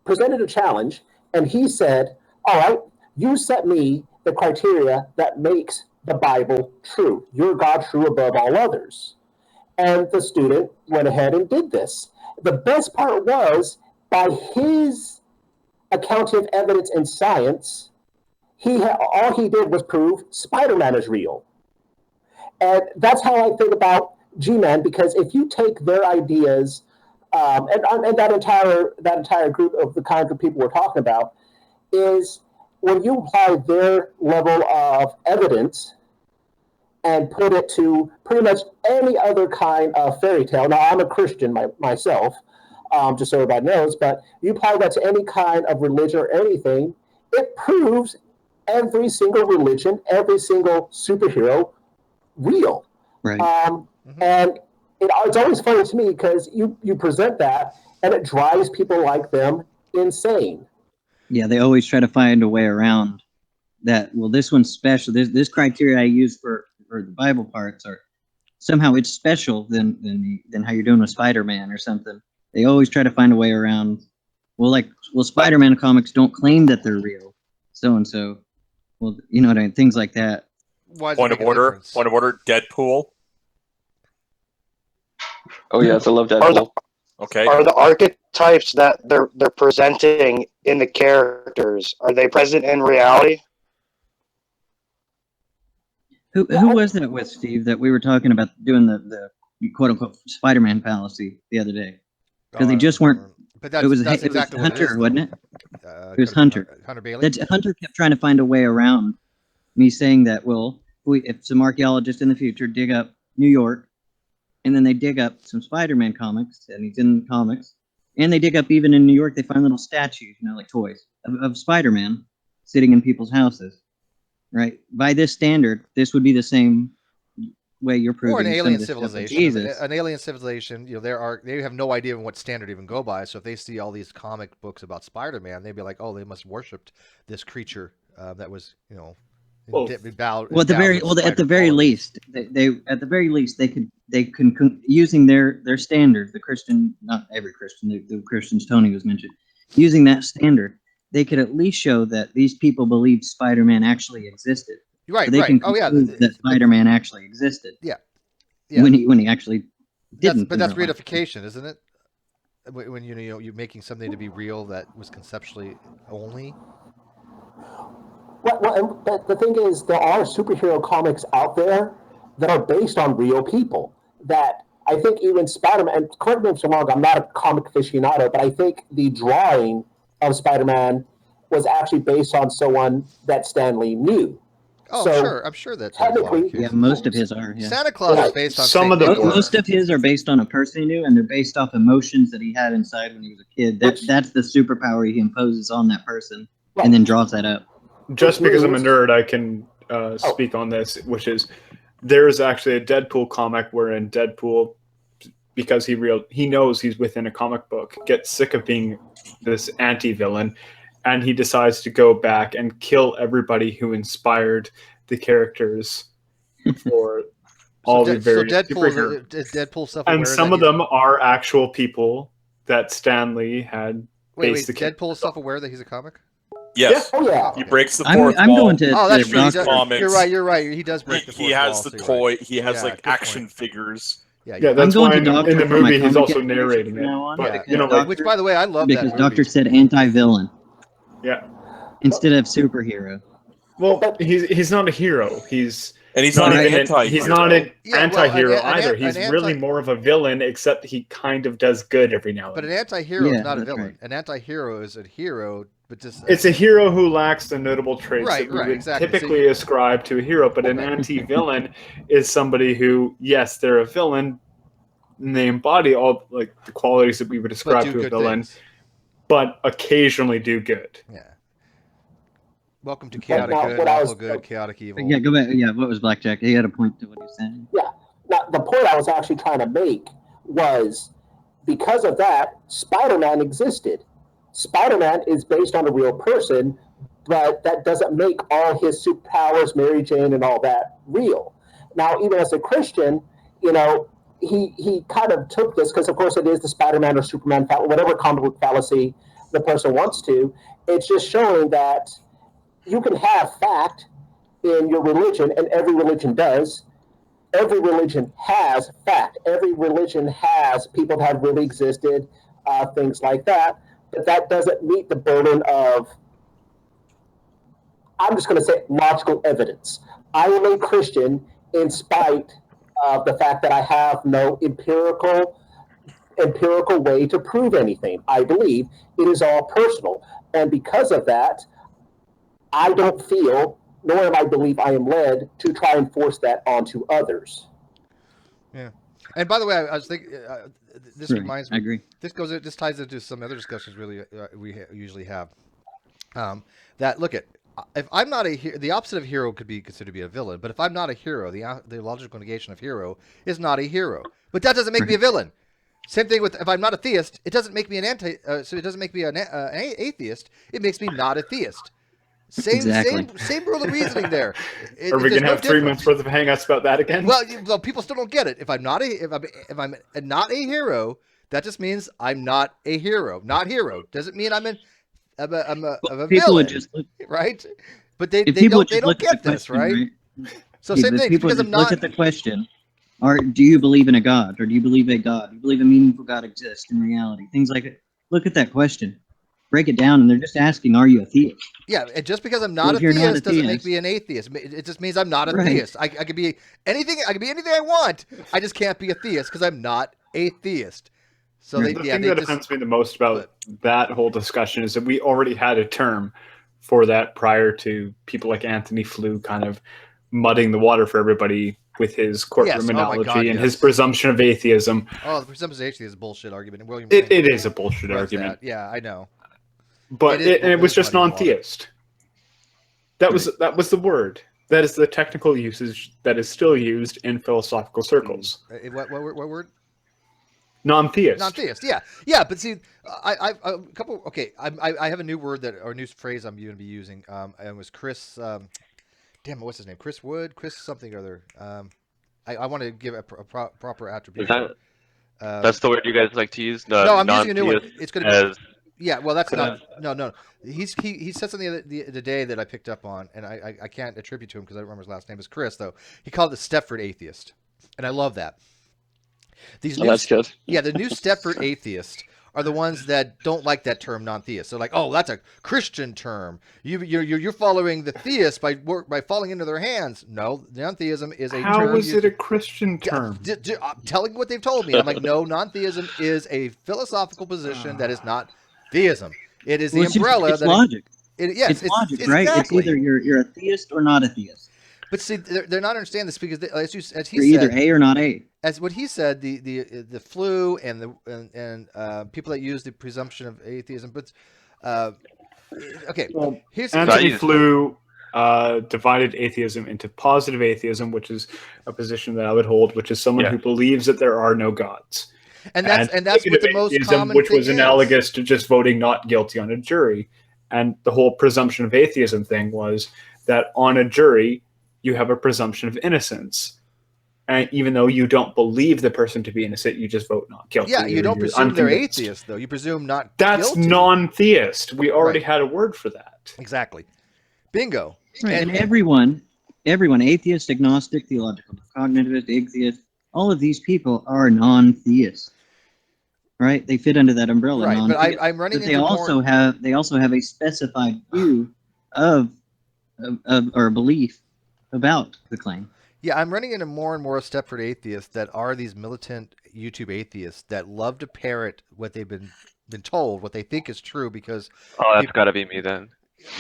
Speaker 6: presented a challenge, and he said, all right, you set me the criteria that makes the Bible true. Your God true above all others. And the student went ahead and did this. The best part was, by his account of evidence and science, all he did was prove Spider-Man is real. And that's how I think about G-Man, because if you take their ideas, and that entire group of the kinds of people we're talking about, is when you apply their level of evidence and put it to pretty much any other kind of fairy tale. Now, I'm a Christian myself, just so everybody knows, but you apply that to any kind of religion or anything, it proves every single religion, every single superhero real.
Speaker 2: Right.
Speaker 6: And it's always funny to me because you present that and it drives people like them insane.
Speaker 2: Yeah, they always try to find a way around that. Well, this one's special. This criteria I use for the Bible parts are somehow it's special than how you're doing with Spider-Man or something. They always try to find a way around. Well, Spider-Man comics don't claim that they're real. So and so. Well, you know what I mean? Things like that.
Speaker 8: Point of order. Deadpool.
Speaker 5: Oh yes, I love Deadpool.
Speaker 8: Okay.
Speaker 4: Are the archetypes that they're presenting in the characters, are they present in reality?
Speaker 2: Who was that with, Steve, that we were talking about doing the quote unquote Spider-Man fallacy the other day? Because they just weren't.
Speaker 1: But
Speaker 2: it was
Speaker 1: exactly
Speaker 2: Hunter, wasn't it? It was
Speaker 1: Hunter Bailey.
Speaker 2: Hunter kept trying to find a way around me saying that. Well, if some archaeologists in the future dig up New York, and then they dig up some Spider-Man comics, and he's in comics, and they dig up even in New York, they find little statues, like toys of Spider-Man sitting in people's houses. Right. By this standard, this would be the same way you're proving.
Speaker 1: Or an alien
Speaker 2: some of this
Speaker 1: civilization.
Speaker 2: Jesus.
Speaker 1: An alien civilization. They have no idea what standard to even go by. So if they see all these comic books about Spider-Man, they'd be like, oh, they must have worshipped this creature that was,
Speaker 2: at the very least, they can using their standard, the Christian, not every Christian, the Christians Tony was mentioned, using that standard, they could at least show that these people believed Spider-Man actually existed.
Speaker 1: Right,
Speaker 2: so they can conclude that Spider-Man actually existed.
Speaker 1: Yeah.
Speaker 2: When he actually didn't.
Speaker 1: But that's reification, isn't it? When you're making something to be real that was conceptually only.
Speaker 6: But the thing is, there are superhero comics out there that are based on real people. That I think even Spider-Man, and correct me if I'm wrong, I'm not a comic aficionado, but I think the drawing of Spider-Man was actually based on someone that Stan Lee knew.
Speaker 1: Oh,
Speaker 6: so
Speaker 1: sure. I'm sure that
Speaker 6: technically,
Speaker 2: most of his are. Yeah.
Speaker 1: Santa Claus is based on
Speaker 7: some of the
Speaker 2: most of his are based on a person he knew, and they're based off emotions that he had inside when he was a kid. That's the superpower he imposes on that person, and then draws that up.
Speaker 7: Just because I'm a nerd, I can speak on this, which is there is actually a Deadpool comic wherein Deadpool, because he knows he's within a comic book, gets sick of being this anti-villain, and he decides to go back and kill everybody who inspired the characters for all the various superheroes.
Speaker 1: Deadpool self-aware,
Speaker 7: and some of them are actual people that Stan Lee had based the
Speaker 1: Deadpool self-aware that he's a comic?
Speaker 8: Yes.
Speaker 6: Yeah. Oh, yeah.
Speaker 8: He breaks the fourth wall.
Speaker 2: Going to
Speaker 1: that's true.
Speaker 8: Comics.
Speaker 1: You're right. He does break the fourth wall.
Speaker 8: He has the toy. He has action
Speaker 1: point.
Speaker 8: figures.
Speaker 1: Yeah,
Speaker 7: Yeah, that's
Speaker 2: going
Speaker 7: why
Speaker 2: to doctor
Speaker 7: in the
Speaker 2: for my
Speaker 7: movie he's
Speaker 2: comic
Speaker 7: also
Speaker 2: animation
Speaker 7: narrating
Speaker 2: from
Speaker 7: it.
Speaker 2: now on,
Speaker 7: But
Speaker 1: Yeah,
Speaker 7: you know,
Speaker 2: doctor-
Speaker 1: which by the way, I love that
Speaker 2: because
Speaker 1: movie.
Speaker 2: Doctor said anti-villain
Speaker 7: yeah.
Speaker 2: instead of superhero.
Speaker 7: Well, he's not a hero.
Speaker 8: And he's not an anti-hero.
Speaker 7: He's not an
Speaker 1: Yeah, well,
Speaker 7: anti-hero
Speaker 1: an
Speaker 7: either.
Speaker 1: an
Speaker 7: He's
Speaker 1: anti-
Speaker 7: really more of a villain, except he kind of does good every now and
Speaker 1: But an
Speaker 7: then.
Speaker 1: anti-hero
Speaker 2: Yeah,
Speaker 1: is not a
Speaker 2: that's
Speaker 1: villain.
Speaker 2: right.
Speaker 1: An anti-hero is a hero, but just
Speaker 7: It's a hero who lacks the notable traits
Speaker 1: Right,
Speaker 7: that we
Speaker 1: right,
Speaker 7: would
Speaker 1: exactly.
Speaker 7: typically ascribe to a hero. But an anti-villain is somebody who, yes, they're a villain, and they embody all like the qualities that we would
Speaker 1: but
Speaker 7: ascribe
Speaker 1: do
Speaker 7: to a
Speaker 1: good
Speaker 7: villain,
Speaker 1: things.
Speaker 7: but occasionally do good.
Speaker 1: Yeah. Welcome to chaotic
Speaker 6: now,
Speaker 1: good,
Speaker 6: what I
Speaker 1: lawful
Speaker 6: was-
Speaker 1: good, chaotic evil.
Speaker 2: Yeah, go back. Yeah, what was Blackjack? He had a point to what he was saying.
Speaker 6: Yeah. Now, the point I was actually trying to make was because of that, Spider-Man existed. Spider-Man is based on a real person, but that doesn't make all his superpowers, Mary Jane, and all that real. Now, even as a Christian, he kind of took this because, of course, it is the Spider-Man or Superman, whatever comic book fallacy the person wants to. It's just showing that you can have fact in your religion, and every religion does. Every religion has fact. Every religion has people that have really existed, things like that. But that doesn't meet the burden of, I'm just going to say, logical evidence. I am a Christian in spite of the fact that I have no empirical way to prove anything. I believe it is all personal. And because of that, I don't feel, nor am I believe I am led to try and force that onto others.
Speaker 1: Yeah. And by the way, I was thinking, this
Speaker 2: Right,
Speaker 1: reminds
Speaker 2: I
Speaker 1: me.
Speaker 2: agree.
Speaker 1: This ties into some other discussions really we usually have. That look at if I'm not the opposite of hero could be considered to be a villain, but if I'm not a hero, the logical negation of hero is not a hero. But that doesn't make me a villain. Same thing with if I'm not a theist, it doesn't make me an so it doesn't make me an atheist. It makes me not a theist. Same rule of reasoning there.
Speaker 7: Are we going to have 3 months worth of hangouts about that again?
Speaker 1: Well, people still don't get it. If I'm not not a hero, that just means I'm not a hero. Not hero doesn't mean I'm a
Speaker 2: People
Speaker 1: villain,
Speaker 2: would just look,
Speaker 1: right? But they
Speaker 2: if people
Speaker 1: don't
Speaker 2: look
Speaker 1: get
Speaker 2: at the
Speaker 1: this,
Speaker 2: question,
Speaker 1: right? So
Speaker 2: Yeah,
Speaker 1: same
Speaker 2: but
Speaker 1: thing.
Speaker 2: people
Speaker 1: Because
Speaker 2: just
Speaker 1: I'm
Speaker 2: look
Speaker 1: not.
Speaker 2: at the question, or do you believe in a God, or do you believe a God? Do you believe a meaningful God exists in reality? Things like that. Look at that question, break it down, and they're just asking, are you a theist?
Speaker 1: Yeah, and just because I'm not
Speaker 2: Well,
Speaker 1: a
Speaker 2: if you're not
Speaker 1: theist
Speaker 2: a
Speaker 1: doesn't make
Speaker 2: theist-
Speaker 1: me an atheist. It just means I'm not a
Speaker 2: Right.
Speaker 1: theist. I could be anything. I could be anything I want. I just can't be a theist because I'm not a theist. So
Speaker 2: Right.
Speaker 7: The thing that offends me the most about that whole discussion is that we already had a term for that prior to people like Anthony Flew kind of mudding the water for everybody with his courtroom analogy and his presumption of atheism.
Speaker 1: Oh, the presumption of atheism is a bullshit argument. William
Speaker 7: it is a bullshit argument.
Speaker 1: That. Yeah, I know.
Speaker 7: But it was just non-theist. That was the word. That is the technical usage that is still used in philosophical circles.
Speaker 1: What word?
Speaker 7: Non-theist.
Speaker 1: Non-theist. Yeah. But see, I have a new word or a new phrase I'm going to be using. And it was Chris. What's his name? Chris Wood. Chris something or other. I want to give a proper attribution.
Speaker 9: That's the word you guys like to use.
Speaker 1: No, I'm using a new one. It's going to be.
Speaker 9: As,
Speaker 1: Yeah, well, that's not. No. He said something the day that I picked up on, and I can't attribute to him because I don't remember his last name. Is Chris though? He called it the Stepford atheist, and I love that.
Speaker 5: That's good.
Speaker 1: Yeah, the new Stepford atheists are the ones that don't like that term non-theist. So like, oh, that's a Christian term. You're following the theists by falling into their hands. No, non-theism is a term.
Speaker 7: How is it a Christian term?
Speaker 1: I'm telling you what they've told me. I'm like, no, non-theism is a philosophical position that is not theism. It is the umbrella.
Speaker 2: It's logic.
Speaker 1: It's
Speaker 2: logic, right?
Speaker 1: Exactly.
Speaker 2: It's either you're a theist or not a theist.
Speaker 1: But see, they're not understanding this because as he
Speaker 2: You're
Speaker 1: said,
Speaker 2: either A or not A.
Speaker 1: as what he said, the flu and people that use the presumption of atheism. But okay,
Speaker 6: Well,
Speaker 1: here's
Speaker 7: Anthony Flew divided atheism into positive atheism, which is a position that I would hold, which is someone who believes that there are no gods.
Speaker 1: And that's what the most
Speaker 7: atheism,
Speaker 1: common
Speaker 7: which
Speaker 1: thing
Speaker 7: was
Speaker 1: is.
Speaker 7: analogous to just voting not guilty on a jury. And the whole presumption of atheism thing was that on a jury, you have a presumption of innocence. And even though you don't believe the person to be innocent, you just vote not guilty.
Speaker 1: Yeah, you don't
Speaker 7: you're
Speaker 1: presume they're
Speaker 7: unconvinced.
Speaker 1: atheists, though. You presume not
Speaker 7: That's
Speaker 1: guilty.
Speaker 7: non-theist. We already had a word for that.
Speaker 1: Exactly. Bingo.
Speaker 2: Right, and everyone, atheist, agnostic, theological, cognitivist, atheist, all of these people are non-theists, right? They fit under that umbrella.
Speaker 1: Right, but
Speaker 2: non-theist.
Speaker 1: I'm running
Speaker 2: But they
Speaker 1: into
Speaker 2: also
Speaker 1: more.
Speaker 2: have a specified view of or belief about the claim.
Speaker 1: Yeah, I'm running into more and more Stepford atheists that are these militant YouTube atheists that love to parrot what they've been told, what they think is true, because
Speaker 9: Oh, that's
Speaker 1: people,
Speaker 9: got to be me then.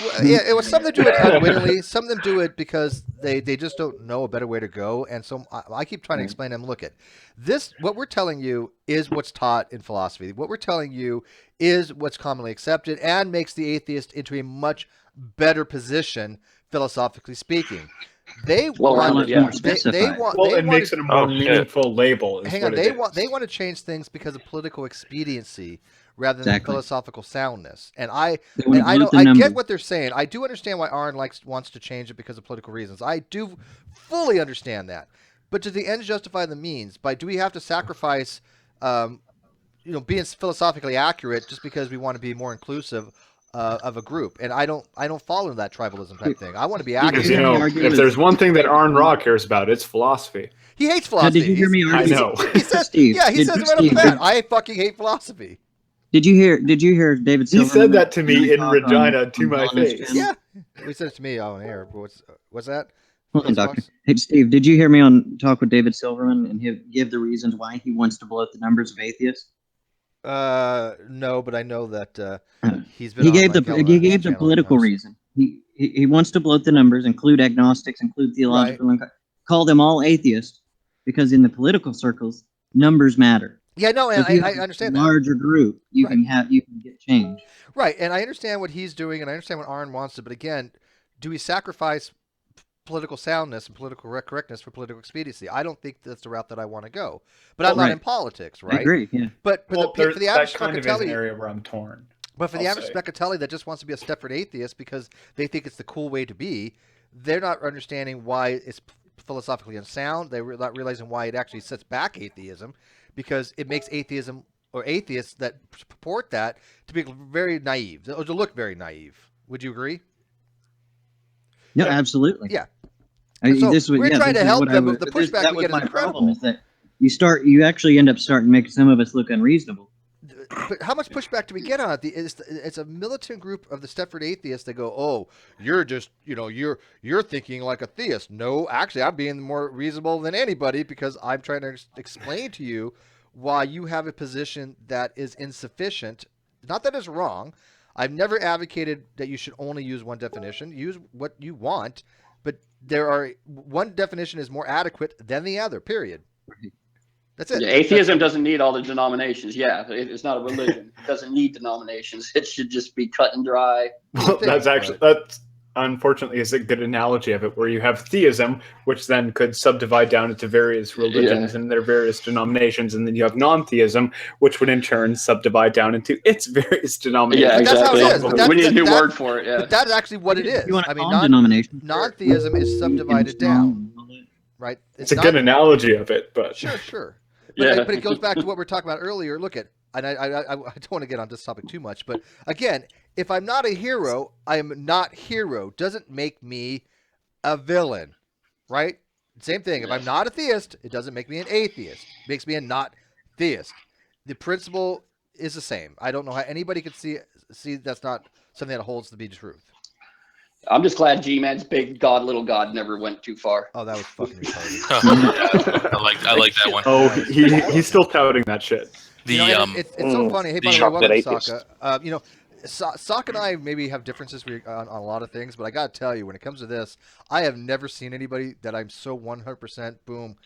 Speaker 1: well, yeah, it was some of them do it unwittingly, some of them do it because they just don't know a better way to go, and so I keep trying to explain to them, look at this, what we're telling you is what's taught in philosophy. What we're telling you is what's commonly accepted and makes the atheist into a much better position, philosophically speaking. They want,
Speaker 5: yeah.
Speaker 1: they want,
Speaker 7: Well,
Speaker 1: they
Speaker 7: it
Speaker 1: want
Speaker 7: makes
Speaker 1: to,
Speaker 7: it a more
Speaker 9: Oh, shit.
Speaker 7: meaningful label. Is
Speaker 1: hang
Speaker 7: what
Speaker 1: on,
Speaker 7: it
Speaker 1: they
Speaker 7: is.
Speaker 1: want to change things because of political expediency rather than
Speaker 2: Exactly.
Speaker 1: philosophical soundness. And
Speaker 2: They want to
Speaker 1: I
Speaker 2: bloat
Speaker 1: know
Speaker 2: the
Speaker 1: I
Speaker 2: numbers.
Speaker 1: get what they're saying. I do understand why Aaron wants to change it because of political reasons. I do fully understand that. But do the ends justify the means? Do we have to sacrifice, being philosophically accurate just because we want to be more inclusive of a group? And I don't follow that tribalism type thing. I want to be
Speaker 7: Because
Speaker 1: accurate.
Speaker 7: if there's one thing that Arn Ra cares about, it's philosophy.
Speaker 1: He hates
Speaker 2: Now,
Speaker 1: philosophy.
Speaker 2: did you hear me
Speaker 7: I
Speaker 2: argue?
Speaker 7: know.
Speaker 1: He says,
Speaker 2: Steve,
Speaker 1: he says right off the bat, I fucking hate philosophy.
Speaker 2: Did you hear David
Speaker 7: He
Speaker 2: Silverman?
Speaker 7: said that to me in
Speaker 2: talk
Speaker 7: Regina to
Speaker 2: on
Speaker 7: my
Speaker 2: Donald's
Speaker 7: face.
Speaker 2: channel?
Speaker 1: Yeah, he said it to me on air. What's that?
Speaker 2: Hold on, Doctor. Hey, Steve, did you hear me on talk with David Silverman and give the reasons why he wants to bloat the numbers of atheists?
Speaker 1: No, but I know that he's been.
Speaker 2: He
Speaker 1: on
Speaker 2: gave
Speaker 1: Mike
Speaker 2: the
Speaker 1: channel
Speaker 2: political
Speaker 1: times.
Speaker 2: reason. He wants to bloat the numbers, include agnostics, include theological, call them all atheists, because in the political circles, numbers matter.
Speaker 1: Yeah, no,
Speaker 2: So
Speaker 1: and
Speaker 2: if you
Speaker 1: I
Speaker 2: have
Speaker 1: understand
Speaker 2: a
Speaker 1: that.
Speaker 2: larger group, you can get change.
Speaker 1: Right, and I understand what he's doing, and I understand what Aaron wants to. But again, do we sacrifice political soundness and political correctness for political expediency? I don't think that's the route that I want to go. But I'm not in politics, right?
Speaker 2: I agree. Yeah.
Speaker 1: But for the average
Speaker 7: that kind of is an
Speaker 1: Specatelli,
Speaker 7: area where I'm torn.
Speaker 1: but for the
Speaker 7: I'll
Speaker 1: average
Speaker 7: say.
Speaker 1: Specatelli that just wants to be a Stepford atheist because they think it's the cool way to be, they're not understanding why it's philosophically unsound. They're not realizing why it actually sets back atheism, because it makes atheism or atheists that purport that to be very naive, or to look very naive. Would you agree?
Speaker 2: No, absolutely.
Speaker 1: Yeah.
Speaker 2: So
Speaker 1: we're trying to help them, but the pushback we get is
Speaker 2: my problem
Speaker 1: incredible.
Speaker 2: is that you actually end up starting making some of us look unreasonable.
Speaker 1: But how much pushback do we get on it? It's a militant group of the Stepford atheists that go, "Oh, you're just, you're thinking like a theist." No, actually, I'm being more reasonable than anybody because I'm trying to explain to you why you have a position that is insufficient. Not that it's wrong. I've never advocated that you should only use one definition. Use what you want, but one definition is more adequate than the other. Period. That's it.
Speaker 5: Yeah, atheism doesn't need all the denominations. Yeah, it's not a religion. It doesn't need denominations. It should just be cut and dry.
Speaker 7: Well, that's unfortunately is a good analogy of it, where you have theism, which then could subdivide down into various religions and their various denominations, and then you have non-theism, which would in turn subdivide down into its various denominations.
Speaker 5: Yeah, exactly.
Speaker 1: That's how it is.
Speaker 5: We need a new word for it. Yeah,
Speaker 1: but that's actually what it is.
Speaker 2: You want
Speaker 1: I mean,
Speaker 2: non-theism
Speaker 1: is subdivided down, right?
Speaker 7: It's a good analogy of it, but
Speaker 1: sure. But it goes back to what we were talking about earlier. Look at, and I don't want to get on this topic too much, but again, if I'm not a hero, I am not hero. Doesn't make me a villain, right? Same thing. If I'm not a theist, it doesn't make me an atheist. It makes me a not theist. The principle is the same. I don't know how anybody could see that's not something that holds to be truth.
Speaker 5: I'm just glad G-Man's big God, little God never went too far.
Speaker 1: Oh, that was fucking retarded.
Speaker 8: I like that one.
Speaker 7: Oh, he's still touting that shit.
Speaker 1: It's so funny. Hey, by the way, welcome, Sokka. Sokka and I maybe have differences on a lot of things, but I gotta tell you, when it comes to this, I have never seen anybody that I'm so 100% boom.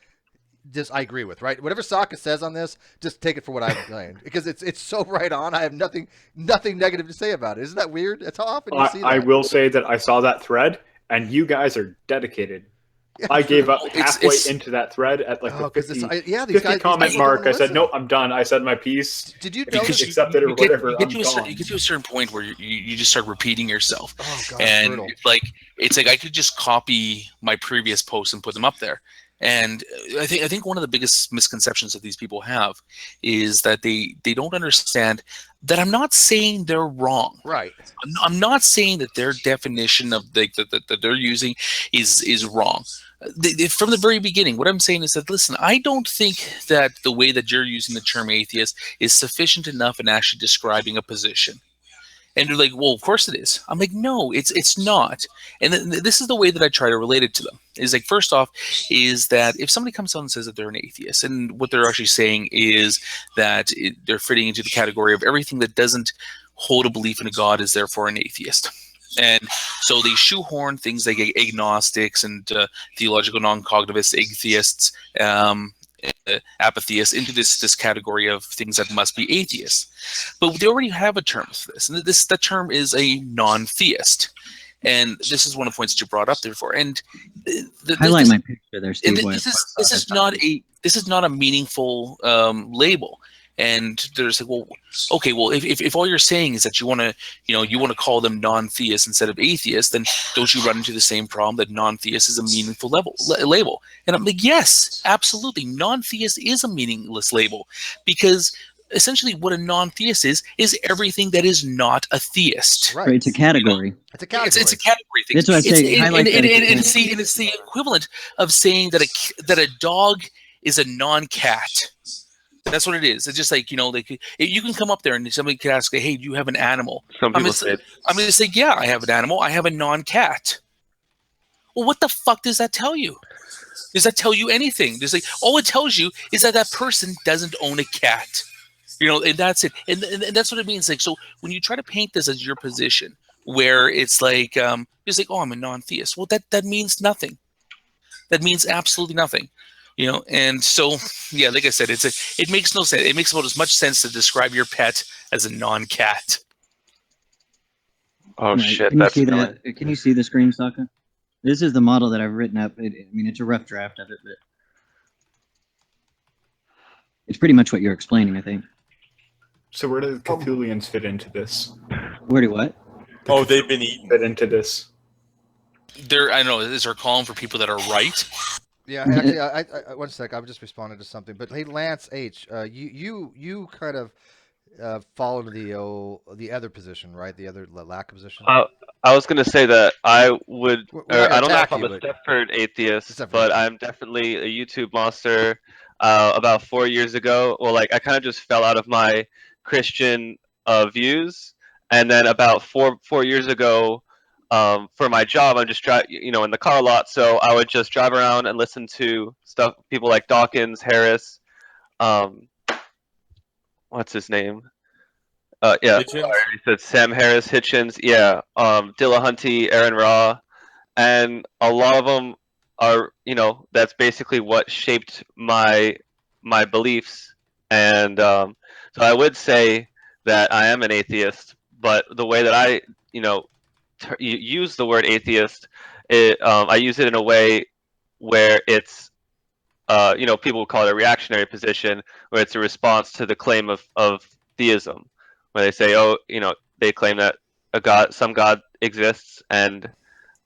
Speaker 1: Just I agree with, right? Whatever Sokka says on this, just take it for what I'm saying, because it's so right on. I have nothing negative to say about it. Isn't that weird? That's how often you see that.
Speaker 7: I will say that I saw that thread, and you guys are dedicated. Yeah, I gave up halfway into that thread at like the 50 comment mark. I said, "No, I'm done." I said my piece.
Speaker 1: Did you
Speaker 7: accept it or whatever?
Speaker 8: You get to a certain point where you just start repeating yourself,
Speaker 1: oh, God,
Speaker 8: and it's like I could just copy my previous posts and put them up there. And I think one of the biggest misconceptions that these people have is that they don't understand that I'm not saying they're wrong.
Speaker 1: Right.
Speaker 8: I'm not saying that their definition of that they're using is wrong. From the very beginning, what I'm saying is that, listen, I don't think that the way that you're using the term atheist is sufficient enough in actually describing a position. And they're like, well, of course it is. I'm like, no, it's not. And this is the way that I try to relate it to them. Is like, first off, is that if somebody comes out and says that they're an atheist, and what they're actually saying is that they're fitting into the category of everything that doesn't hold a belief in a God is therefore an atheist. And so they shoehorn things like agnostics and theological non-cognitivists, atheists, apatheists into this category of things that must be atheists. But they already have a term for this, and the term is a non-theist. And this is one of the points that you brought up there before. And
Speaker 2: highlight my picture there, Steve.
Speaker 8: This is not a meaningful label. And there's like, well, okay, well, if all you're saying is that you want to call them non-theists instead of atheists, then don't you run into the same problem that non-theist is a meaningful label? And I'm like, yes, absolutely, non-theist is a meaningless label, because essentially what a non-theist is everything that is not a theist.
Speaker 1: Right.
Speaker 2: It's a category.
Speaker 1: It's a category.
Speaker 8: It's a category thing.
Speaker 2: That's what I say.
Speaker 8: It's the equivalent of saying that a dog is a non-cat. That's what it is. It's just like, like you can come up there and somebody could ask, hey, do you have an animal?
Speaker 9: Some people say,
Speaker 8: I'm going to say, yeah, I have an animal. I have a non-cat. Well, what the fuck does that tell you? Does that tell you anything? There's like, all it tells you is that person doesn't own a cat. And that's it. And that's what it means. Like, so when you try to paint this as your position, where it's like, oh, I'm a non-theist. Well, that means nothing. That means absolutely nothing. And so, yeah, like I said, it makes no sense. It makes about as much sense to describe your pet as a non-cat.
Speaker 9: Oh, shit.
Speaker 2: Can you see that? Can you see the screen, Sokka? This is the model that I've written up. It's a rough draft of it, but it's pretty much what you're explaining, I think.
Speaker 7: So where do the Cthulhians fit into this?
Speaker 2: Where do what?
Speaker 10: Oh, they've been eaten.
Speaker 7: Fit into this.
Speaker 8: I know, is there a column for people that are right?
Speaker 1: Yeah, actually, I 1 sec. I'm just responding to something. But hey, Lance H, you kind of fall into the other position, right? The other lack of position.
Speaker 9: I was going to say that I would. I don't know if I'm
Speaker 1: you,
Speaker 9: a Stepford atheist,
Speaker 1: Stepford.
Speaker 9: but I'm definitely a YouTube monster. About 4 years ago, well, like I kind of just fell out of my Christian views, and then about four years ago. For my job, I'm just in the car a lot, so I would just drive around and listen to stuff, people like Dawkins, Harris, what's his name? Yeah,
Speaker 10: Hitchens?
Speaker 9: I already said Sam Harris, Hitchens, yeah, Dillahunty, Aaron Ra, and a lot of them are, that's basically what shaped my beliefs, and so I would say that I am an atheist, but the way that I, use the word atheist, I use it in a way where it's, people would call it a reactionary position, where it's a response to the claim of theism, where they say, they claim that some God exists, and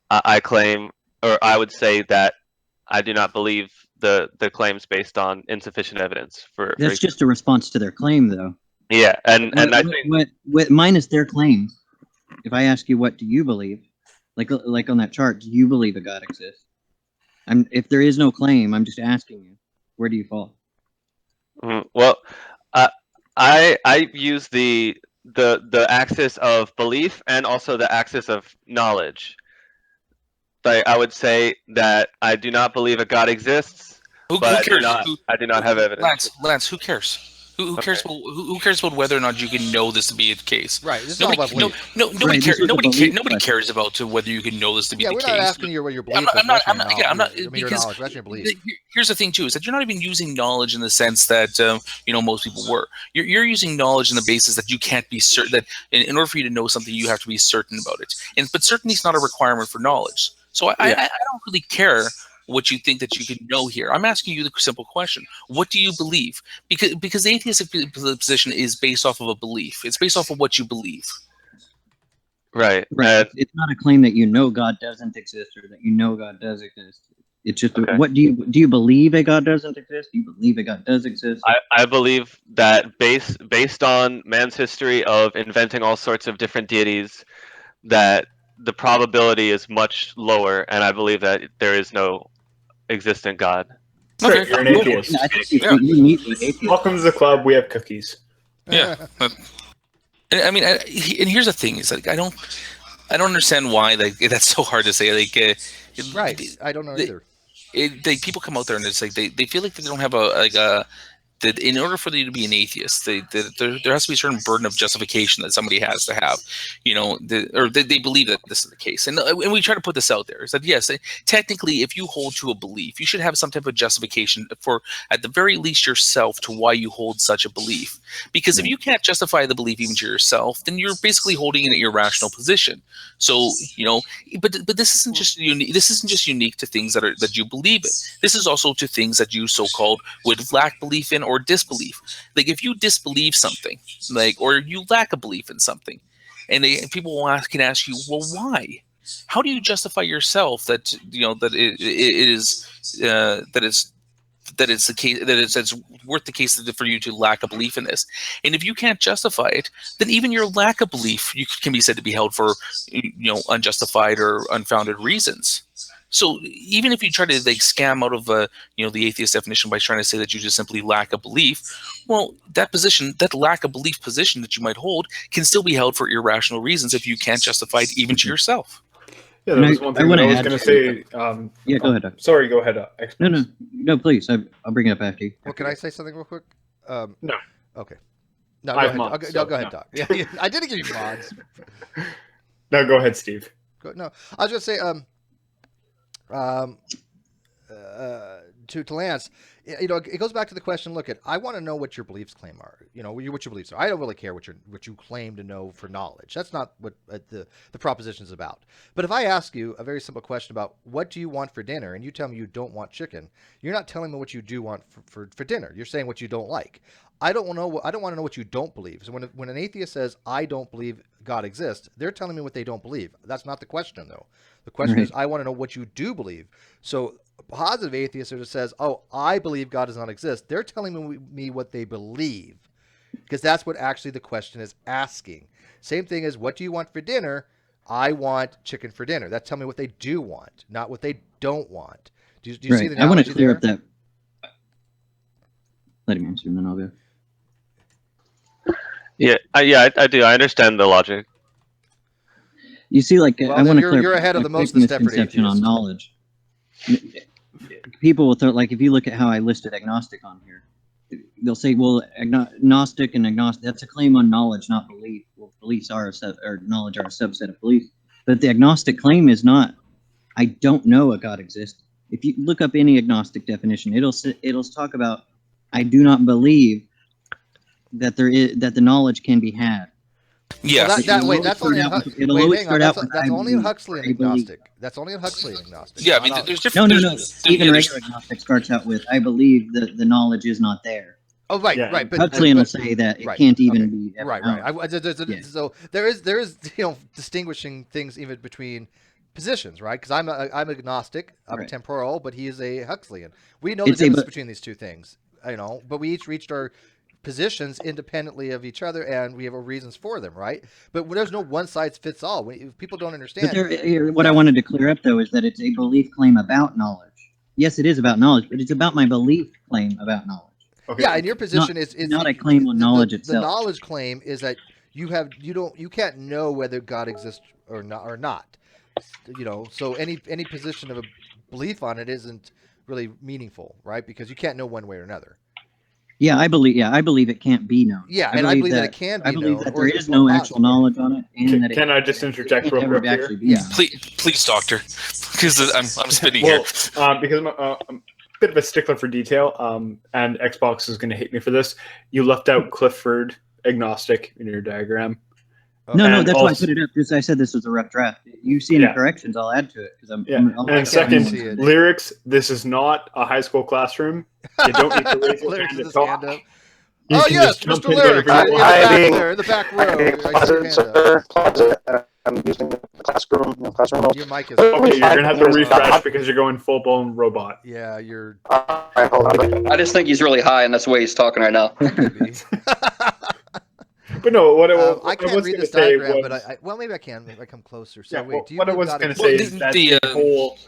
Speaker 9: I claim, or I would say that I do not believe the claims based on insufficient evidence.
Speaker 2: That's just a response to their claim, though.
Speaker 9: Yeah, and I think
Speaker 2: what minus their claims. If I ask you, what do you believe? Like on that chart, do you believe a God exists? If there is no claim, I'm just asking you, where do you fall?
Speaker 9: Well, I use the axis of belief and also the axis of knowledge. Like, I would say that I do not believe a God exists, but
Speaker 8: who cares?
Speaker 9: I do not have evidence.
Speaker 8: Lance, who cares? Who cares about who cares about whether or not you can know this to be the case?
Speaker 1: Right. This is
Speaker 8: Nobody,
Speaker 1: all about belief.
Speaker 8: nobody cares. Nobody
Speaker 1: question.
Speaker 8: cares about whether you can know this to be the case.
Speaker 1: Yeah, we're not asking you what your belief is.
Speaker 8: I'm not.
Speaker 1: Because that's your belief.
Speaker 8: Here's the thing too: is that you're not even using knowledge in the sense that most people were. You're using knowledge in the basis that you can't be certain that in order for you to know something, you have to be certain about it. But certainty is not a requirement for knowledge. So I don't really care what you think that you can know here. I'm asking you the simple question: what do you believe? Because the atheistic position is based off of a belief. It's based off of what you believe.
Speaker 9: Right.
Speaker 2: It's not a claim that God doesn't exist or that God does exist. It's just
Speaker 9: Okay.
Speaker 2: what do you believe a God doesn't exist? Do you believe a God does exist?
Speaker 9: I believe that based on man's history of inventing all sorts of different deities, that the probability is much lower, and I believe that there is no existent God.
Speaker 7: Great,
Speaker 8: Okay.
Speaker 7: you're an
Speaker 2: Yeah,
Speaker 7: atheist.
Speaker 2: I think
Speaker 8: Yeah.
Speaker 2: you meet the atheist.
Speaker 7: Welcome to the club. We have cookies.
Speaker 8: Yeah. And I mean, and here's the thing: is like I don't understand why like that's so hard to say. Like,
Speaker 1: Right. I don't know either.
Speaker 8: People come out there and it's like they feel like they don't have a that in order for you to be an atheist, there has to be a certain burden of justification that somebody has to have, or they believe that this is the case. And we try to put this out there is that, yes, technically, if you hold to a belief, you should have some type of justification for, at the very least, yourself to why you hold such a belief. Because if you can't justify the belief even to yourself, then you're basically holding an irrational position. So, but this isn't just unique. This isn't just unique to things that you believe in. This is also to things that you so-called would lack belief in or disbelief. Like if you disbelieve something, or you lack a belief in something, and people can ask you, well, why? How do you justify yourself that that it's the case that it's worth the case for you to lack a belief in this? And if you can't justify it, then even your lack of belief can be said to be held for unjustified or unfounded reasons. So even if you try to scam out of the atheist definition by trying to say that you just simply lack a belief, well, that lack of belief position that you might hold can still be held for irrational reasons if you can't justify it even to yourself.
Speaker 7: Yeah, that was one thing that I was going to say.
Speaker 2: Yeah, go ahead.
Speaker 7: Sorry, go ahead.
Speaker 2: No, please. I'll bring it up after you.
Speaker 1: Well, can I say something real quick?
Speaker 7: No.
Speaker 1: Okay. No,
Speaker 7: I
Speaker 1: go
Speaker 7: have
Speaker 1: ahead.
Speaker 7: mods,
Speaker 1: Go
Speaker 7: so
Speaker 1: ahead,
Speaker 7: no.
Speaker 1: Doc. Yeah, I didn't give you mods.
Speaker 7: No, go ahead, Steve.
Speaker 1: No, I was going to say, to Lance, it goes back to the question. Look, I want to know what your beliefs claim are. What your beliefs are. I don't really care what you claim to know for knowledge. That's not what the proposition is about. But if I ask you a very simple question about what do you want for dinner, and you tell me you don't want chicken, you're not telling me what you do want for dinner. You're saying what you don't like. I don't want to know what you don't believe. So when an atheist says I don't believe God exists, they're telling me what they don't believe. That's not the question, though. The question is I want to know what you do believe. So a positive atheist who says, "Oh, I believe God does not exist," they're telling me what they believe, because that's what actually the question is asking. Same thing as what do you want for dinner? I want chicken for dinner. That's telling me what they do want, not what they don't want. Do you see the analogy?
Speaker 2: I want to clear
Speaker 1: there?
Speaker 2: up that. Let him answer, and then I'll go.
Speaker 9: Yeah, I do. I understand the logic.
Speaker 2: You see, I want to clear.
Speaker 1: You're ahead of the most
Speaker 2: big
Speaker 1: Stefford
Speaker 2: misconception on
Speaker 1: atheists.
Speaker 2: knowledge. People will throw, if you look at how I listed agnostic on here, they'll say, well, agnostic and agnostic, that's a claim on knowledge, not belief. Well, beliefs are knowledge are a subset of belief. But the agnostic claim is not, I don't know a God exists. If you look up any agnostic definition, it'll talk about, I do not believe that the knowledge can be had.
Speaker 8: Yeah.
Speaker 1: Well, that's only in Huxley and agnostic. That's only in Huxley and agnostic.
Speaker 8: Yeah, I mean, there's different.
Speaker 2: No. Even regular agnostic starts out with, I believe that the knowledge is not there.
Speaker 1: Oh, right. But
Speaker 2: Huxley will say that it can't even be.
Speaker 1: Right. So there is distinguishing things even between positions, right? Because I'm agnostic, I'm temporal, but he is a Huxleyan. We know the difference between these two things, but we each reached our positions independently of each other, and we have reasons for them, right? But there's no one size fits all. People don't understand.
Speaker 2: What I wanted to clear up, though, is that it's a belief claim about knowledge. Yes, it is about knowledge, but it's about my belief claim about knowledge.
Speaker 1: Okay. Yeah, and your position is
Speaker 2: not a claim on knowledge itself.
Speaker 1: The knowledge claim is that you can't know whether God exists or not. So any position of a belief on it isn't really meaningful, right? Because you can't know one way or another.
Speaker 2: Yeah, I believe it can't be known.
Speaker 1: Yeah, I believe that it can be known.
Speaker 2: I believe that there is no actual knowledge on it, and that
Speaker 7: can I just interject real quick here?
Speaker 2: Yeah,
Speaker 8: please, doctor, because I'm spinning here.
Speaker 7: Because I'm a bit of a stickler for detail, and Xbox is going to hate me for this. You left out Clifford agnostic in your diagram.
Speaker 2: No, that's why I put it up, because I said this was a rough draft. You see any corrections, I'll add to it.
Speaker 7: And second, lyrics, this is not a high school classroom. You don't need to raise your hand to talk.
Speaker 1: Oh, yes, Mr. Lyrics, in the back row.
Speaker 4: Closet. I'm using the classroom.
Speaker 1: Your mic is.
Speaker 7: Okay, you're gonna have to refresh because you're going full blown robot.
Speaker 1: Yeah, you're.
Speaker 4: All right, hold on.
Speaker 5: I just think he's really high, and that's the way he's talking right now.
Speaker 1: Maybe.
Speaker 7: But no, what
Speaker 1: I can't read this diagram, but well, maybe I can. Maybe I come closer. So
Speaker 7: yeah,
Speaker 1: wait, do you
Speaker 7: what I
Speaker 1: believe
Speaker 7: was
Speaker 1: God
Speaker 7: going to
Speaker 1: exists?
Speaker 7: say is that the whole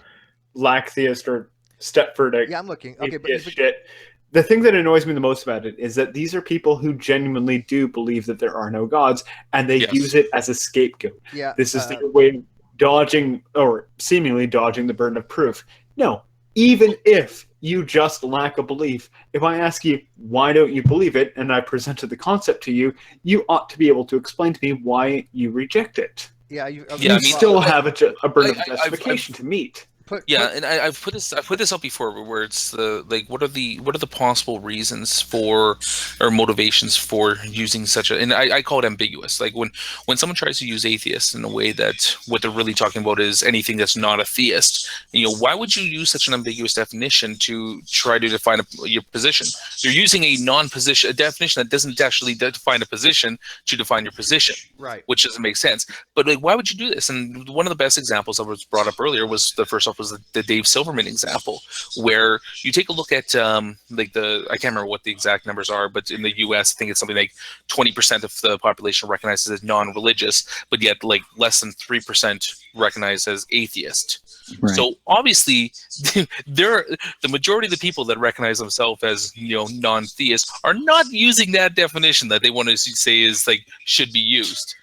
Speaker 7: lack theist or Stepford
Speaker 1: Yeah, I'm looking. Okay, but
Speaker 7: atheist shit. The thing that annoys me the most about it is that these are people who genuinely do believe that there are no gods, and they use it as a scapegoat.
Speaker 1: Yeah,
Speaker 7: This is their way of dodging, or seemingly dodging, the burden of proof. No, even if you just lack a belief, if I ask you, why don't you believe it, and I presented the concept to you, you ought to be able to explain to me why you reject it.
Speaker 1: Yeah,
Speaker 7: you still have a burden of justification to meet.
Speaker 8: And I've put this up before, where it's like, what are the possible reasons for or motivations for using such a, and I call it ambiguous. Like when someone tries to use atheist in a way that what they're really talking about is anything that's not a theist. Why would you use such an ambiguous definition to try to define your position? You're using a definition that doesn't actually define a position to define your position,
Speaker 1: right? Which
Speaker 8: doesn't make sense. But like, why would you do this? And one of the best examples that was brought up earlier was the first off was the Dave Silverman example, where you take a look at I can't remember what the exact numbers are, but in the U.S. I think it's something like 20% of the population recognizes as non-religious, but yet like less than 3% recognized as atheist. Right. So obviously, the majority of the people that recognize themselves as non-theists are not using that definition that they want to say is like should be used.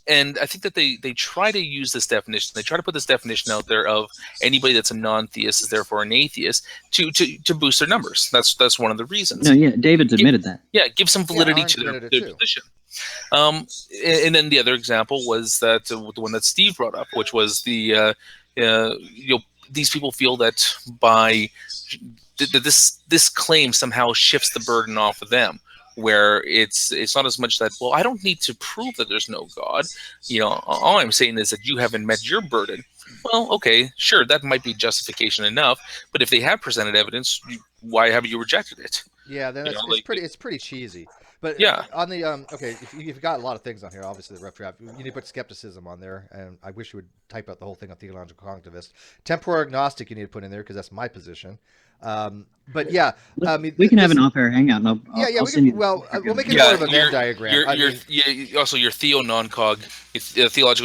Speaker 8: And I think that they try to use this definition. They try to put this definition out there of anybody that's a non-theist is therefore an atheist to boost their numbers. That's one of the reasons.
Speaker 2: No, yeah, David's admitted that.
Speaker 8: Yeah, give some validity to their position. And then the other example was that the one that Steve brought up, which was the these people feel that by this claim somehow shifts the burden off of them, where it's not as much that, well, I don't need to prove that there's no God. All I'm saying is that you haven't met your burden. Well, okay, sure, that might be justification enough, but if they have presented evidence, why haven't you rejected it?
Speaker 1: Yeah, then it's pretty cheesy. But
Speaker 8: yeah,
Speaker 1: on the okay, if you've got a lot of things on here, obviously the rough draft, you need to put skepticism on there, and I wish you would type out the whole thing on theological cognitivist. Temporal agnostic you need to put in there because that's my position. But yeah, I mean,
Speaker 2: we can have an off-air hangout. And I'll send you.
Speaker 1: We'll make it more of a Venn diagram.
Speaker 8: Also, your theological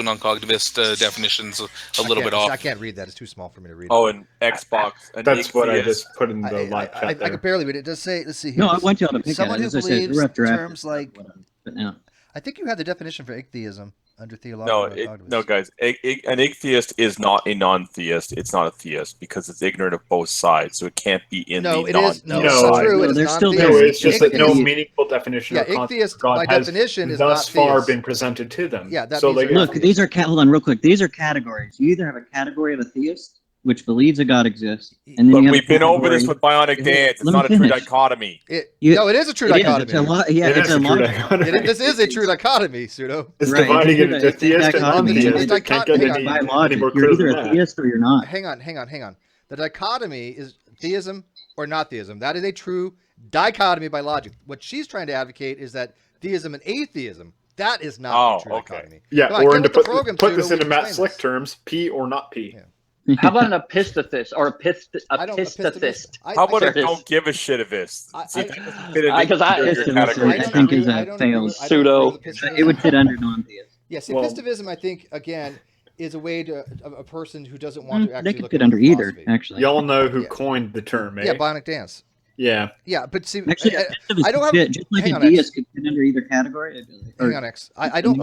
Speaker 8: non-cognitivist definition's a little bit off.
Speaker 1: I can't read that; it's too small for me to read.
Speaker 10: Oh, and Xbox.
Speaker 7: That's what I just put in the live chat.
Speaker 1: I could barely read it. It does say, let's see here.
Speaker 2: No, I want y'all to pick
Speaker 1: someone
Speaker 2: it.
Speaker 1: who believes terms like.
Speaker 2: But now,
Speaker 1: I think you had the definition for atheism under theological.
Speaker 10: No, guys. An atheist is not a non-theist. It's not a theist because it's ignorant of both sides, so it can't be in the non-theist
Speaker 1: side. No, true. It is non-theist.
Speaker 7: It's just that no meaningful definition of
Speaker 1: atheist by definition is
Speaker 7: thus far been presented to them.
Speaker 1: Yeah,
Speaker 2: so look, these are hold on real quick. These are categories. You either have a category of a theist, which believes a God exists, and then
Speaker 10: we've been over this with Bionic Dance. It's not a true dichotomy.
Speaker 1: No, it is a true dichotomy.
Speaker 2: This
Speaker 1: is a true dichotomy, Pseudo.
Speaker 7: It's dividing it into theist and non-theist.
Speaker 2: You're either a theist or you're not.
Speaker 1: Hang on. The dichotomy is theism or not theism. That is a true dichotomy by logic. What she's trying to advocate is that theism and atheism, that is not a true dichotomy.
Speaker 7: Yeah, or to put this into Matt Slick terms, P or not P.
Speaker 1: Yeah.
Speaker 5: How about an epistathist or a pistathist?
Speaker 10: How about a don't give a shit of this?
Speaker 5: Because I
Speaker 2: think is a failed
Speaker 5: pseudo.
Speaker 2: It would fit under non-theist.
Speaker 1: Yes, epistemivism, I think, again, is a way to a person who doesn't want to actually
Speaker 2: they could fit under either. Actually,
Speaker 7: y'all know who coined the term, eh?
Speaker 1: Yeah, Bionic Dance.
Speaker 7: Yeah,
Speaker 1: but see,
Speaker 2: actually, I don't have just like a deist could fit under either category.
Speaker 1: Hang on, X. I don't.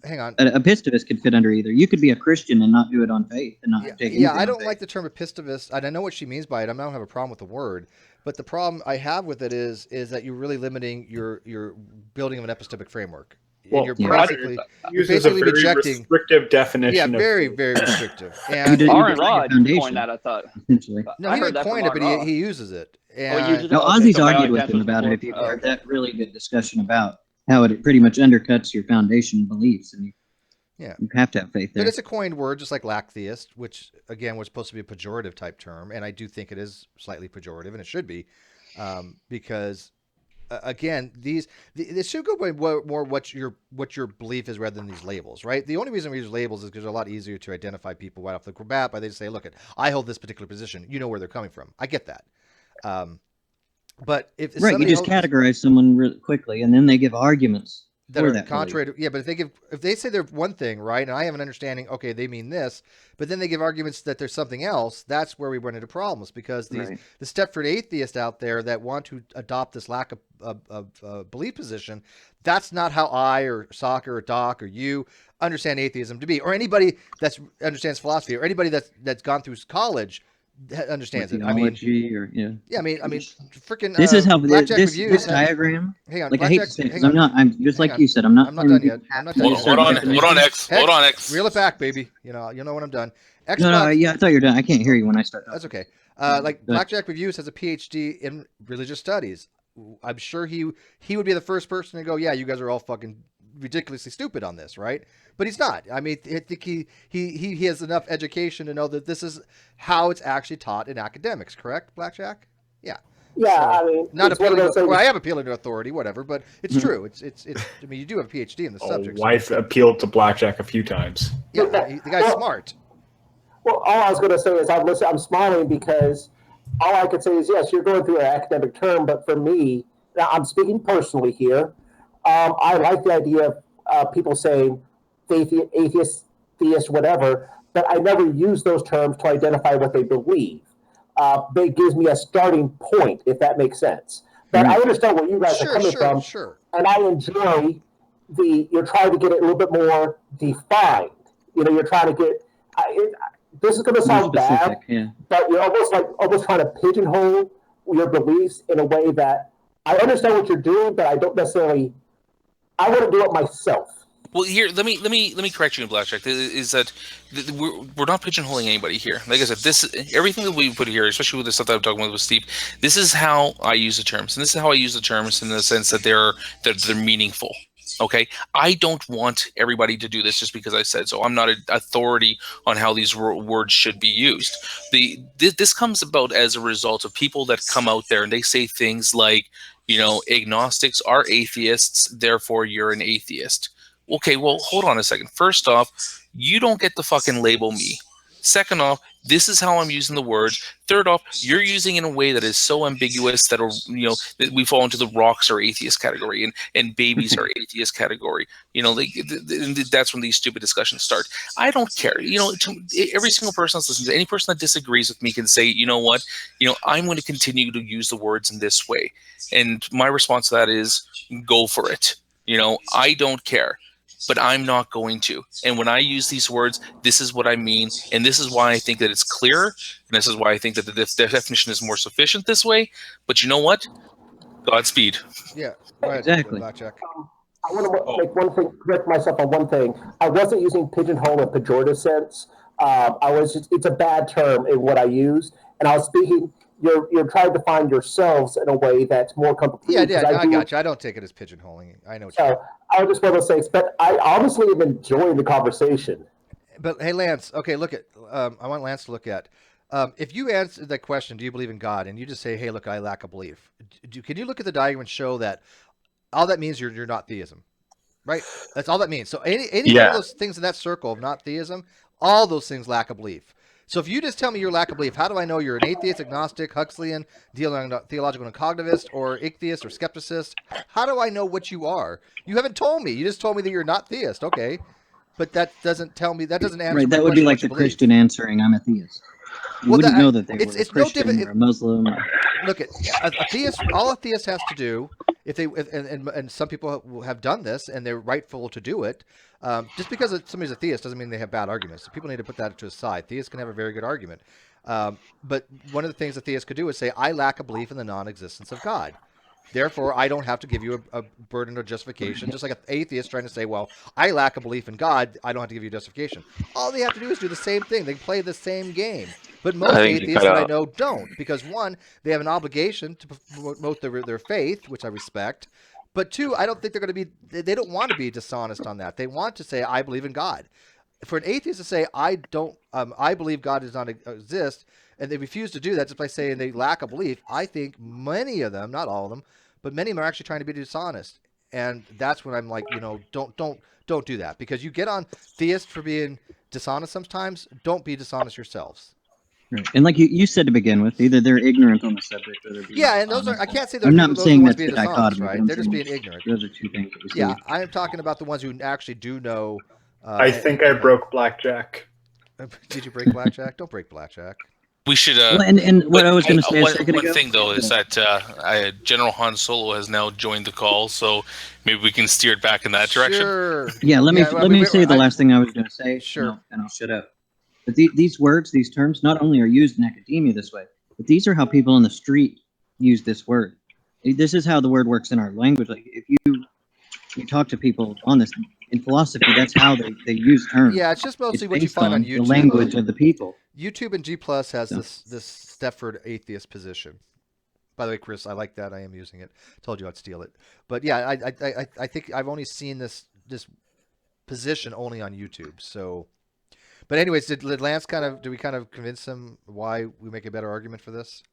Speaker 1: Hang on.
Speaker 2: A pistivist could fit under either. You could be a Christian and not do it on faith and not take.
Speaker 1: Yeah, I don't like the term epistivist. I know what she means by it. I don't have a problem with the word, but the problem I have with it is that you're really limiting your building of an epistemic framework.
Speaker 7: Well,
Speaker 1: you're basically rejecting
Speaker 7: restrictive definition.
Speaker 1: Yeah, very, very restrictive. And
Speaker 5: Aaron Rod coined that, I thought.
Speaker 1: No, he didn't coin it, but he uses it.
Speaker 2: And Ozzy's argued with him about it. If you've heard that really good discussion about how it pretty much undercuts your foundation beliefs, and you have to have faith there.
Speaker 1: But it's a coined word, just like lacktheist, which again was supposed to be a pejorative type term, and I do think it is slightly pejorative, and it should be, because again, this should go by more what your belief is rather than these labels, right? The only reason we use labels is because they're a lot easier to identify people right off the bat. By they just say, look, I hold this particular position. You know where they're coming from. I get that. But if
Speaker 2: right, you just categorize someone really quickly, and then they give arguments
Speaker 1: that are contrary to, yeah, but if they say they're one thing, right, and I have an understanding, okay, they mean this, but then they give arguments that there's something else, that's where we run into problems, because the Stepford atheists out there that want to adopt this lack of belief position, that's not how I or Soccer or Doc or you understand atheism to be, or anybody that understands philosophy, or anybody that's gone through college understands it. I mean, freaking.
Speaker 2: This is how
Speaker 1: this
Speaker 2: diagram.
Speaker 1: Hang on,
Speaker 2: like I hate to say, because I'm just like you said. I'm not
Speaker 1: done yet.
Speaker 8: Hold on, X.
Speaker 1: Reel it back, baby. You know when I'm done. Xbox,
Speaker 2: no, yeah, I thought you were done. I can't hear you when I start.
Speaker 1: That's okay. Like Blackjack Reviews has a PhD in religious studies. I'm sure he would be the first person to go, yeah, you guys are all fucking ridiculously stupid on this, right? But he's not. I mean, I think he has enough education to know that this is how it's actually taught in academics, correct, Blackjack? Yeah.
Speaker 6: Yeah, so, I mean,
Speaker 1: not appealing to, well, I am appealing to authority, whatever, but it's true. It's. I mean, you do have a PhD in the subject.
Speaker 7: Wife appealed to Blackjack a few times.
Speaker 1: Yeah, the guy's smart.
Speaker 6: Well, all I was going to say is I'm smiling because all I could say is, yes, you're going through an academic term, but for me, now I'm speaking personally here, I like the idea of people saying atheist, theist, whatever, but I never use those terms to identify what they believe. It gives me a starting point, if that makes sense. But I understand where you guys are coming from, and I enjoy you're trying to get it a little bit more defined. You know, you're trying to get, this is going to sound bad, but you're almost trying to pigeonhole your beliefs in a way that I understand what you're doing, but I don't necessarily, I want to do it myself.
Speaker 8: Well, here, let me correct you, Blackjack. Is that we're not pigeonholing anybody here. Like I said, everything that we put here, especially with the stuff that I'm talking about with Steve, this is how I use the terms, and this is how I use the terms in the sense that they're meaningful. Okay, I don't want everybody to do this just because I said so. I'm not an authority on how these words should be used. This comes about as a result of people that come out there and they say things like, you know, agnostics are atheists, therefore you're an atheist. Okay, well, hold on a second. First off, you don't get to fucking label me. Second off, this is how I'm using the words. Third off, you're using it in a way that is so ambiguous that, you know, that we fall into the rocks or atheist category and babies are atheist category. You know, that's when these stupid discussions start. I don't care. You know, every single person that's listening to any person that disagrees with me can say, you know what, you know, I'm going to continue to use the words in this way. And my response to that is go for it. You know, I don't care. But I'm not going to. And when I use these words, this is what I mean. And this is why I think that it's clearer. And this is why I think that the definition is more sufficient this way. But you know what? Godspeed.
Speaker 1: Yeah, right.
Speaker 2: Exactly.
Speaker 6: I want to make one thing, correct myself on one thing. I wasn't using pigeonhole in a pejorative sense. It's a bad term in what I use. And I was speaking, you're trying to find yourselves in a way that's more complicated.
Speaker 1: Yeah, I got you. I don't take it as pigeonholing. I know what you're saying.
Speaker 6: I just want to say, but I honestly am enjoying the conversation.
Speaker 1: But hey, Lance, okay, look at, I want Lance to look at, if you answer that question, do you believe in God? And you just say, hey, look, I lack a belief. Can you look at the diagram and show that all that means you're not theism, right? That's all that means. So any of those things in that circle of not theism, all those things lack a belief. So if you just tell me your lack of belief, how do I know you're an atheist, agnostic, Huxleyan, theological cognitivist, or ichtheist, or skepticist? How do I know what you are? You haven't told me. You just told me that you're not theist. Okay. But that doesn't tell me, that doesn't answer
Speaker 2: right, that would be like the Christian answering, I'm a theist. You wouldn't know that they were a Christian or a Muslim.
Speaker 1: Look, a theist, all a theist has to do, and some people have done this, and they're rightful to do it, just because somebody's a theist doesn't mean they have bad arguments. So people need to put that to the side. Theists can have a very good argument. But one of the things a theist could do is say, I lack a belief in the non-existence of God. Therefore, I don't have to give you a burden of justification. Just like an atheist trying to say, well, I lack a belief in God, I don't have to give you justification. All they have to do is do the same thing. They play the same game. But most atheists that I know don't. Because one, they have an obligation to promote their faith, which I respect. But two, I don't think they're going to be, they don't want to be dishonest on that. They want to say, I believe in God. For an atheist to say, I believe God does not exist, and they refuse to do that just by saying they lack a belief, I think many of them, not all of them, but many of them are actually trying to be dishonest. And that's when I'm like, don't do that, because you get on theists for being dishonest sometimes. Don't be dishonest yourselves.
Speaker 2: Right. And like you said to begin with, either they're ignorant on the subject or they're being
Speaker 1: and
Speaker 2: dishonest.
Speaker 1: those are, I can't say those
Speaker 2: I'm
Speaker 1: people,
Speaker 2: not
Speaker 1: those
Speaker 2: saying
Speaker 1: are the ones
Speaker 2: that's
Speaker 1: being
Speaker 2: the
Speaker 1: dishonest,
Speaker 2: dichotomy,
Speaker 1: right?
Speaker 2: but I'm
Speaker 1: They're just
Speaker 2: saying
Speaker 1: being ignorant.
Speaker 2: those are two things that we see.
Speaker 1: Yeah, I'm talking about the ones who actually do know.
Speaker 7: I think I broke blackjack.
Speaker 1: Did you break blackjack? Don't break blackjack.
Speaker 8: We should.
Speaker 2: Well, and what I was going to say a second
Speaker 8: one
Speaker 2: ago.
Speaker 8: thing though is that General Han Solo has now joined the call, so maybe we can steer it back in that direction.
Speaker 1: Sure.
Speaker 2: Yeah, let me say the last thing I was going to say.
Speaker 1: Sure.
Speaker 2: And I'll shut up. But these words, these terms, not only are used in academia this way, but these are how people in the street use this word. This is how the word works in our language. Like if you talk to people on this in philosophy, that's how they use terms.
Speaker 1: Yeah, it's just mostly
Speaker 2: It's
Speaker 1: what you
Speaker 2: based
Speaker 1: find on
Speaker 2: the
Speaker 1: YouTube.
Speaker 2: language of the people.
Speaker 1: YouTube and G Plus has this Stepford atheist position. By the way, Chris, I like that. I am using it. Told you I'd steal it. But yeah, I think I've only seen this position only on YouTube. So, but anyways, did Lance do we kind of convince him why we make a better argument for this?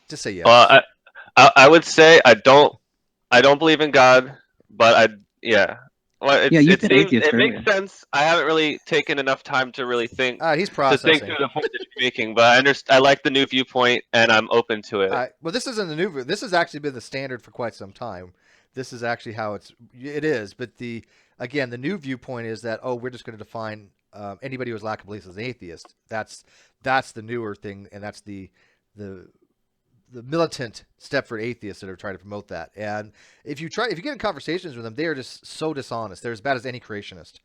Speaker 1: Just say yes.
Speaker 9: Well, I would say I don't believe in God, but Well, it makes sense. I haven't really taken enough time to really think.
Speaker 1: He's processing.
Speaker 9: To think through the point that you're making, but I like the new viewpoint, and I'm open to it.
Speaker 1: Well, this isn't the new. This has actually been the standard for quite some time. This is actually how it is. But the new viewpoint is that we're just going to define anybody who has lack of beliefs as an atheist. That's the newer thing, and that's the militant Stepford atheists that are trying to promote that. And if you get in conversations with them, they are just so dishonest. They're as bad as any creationist.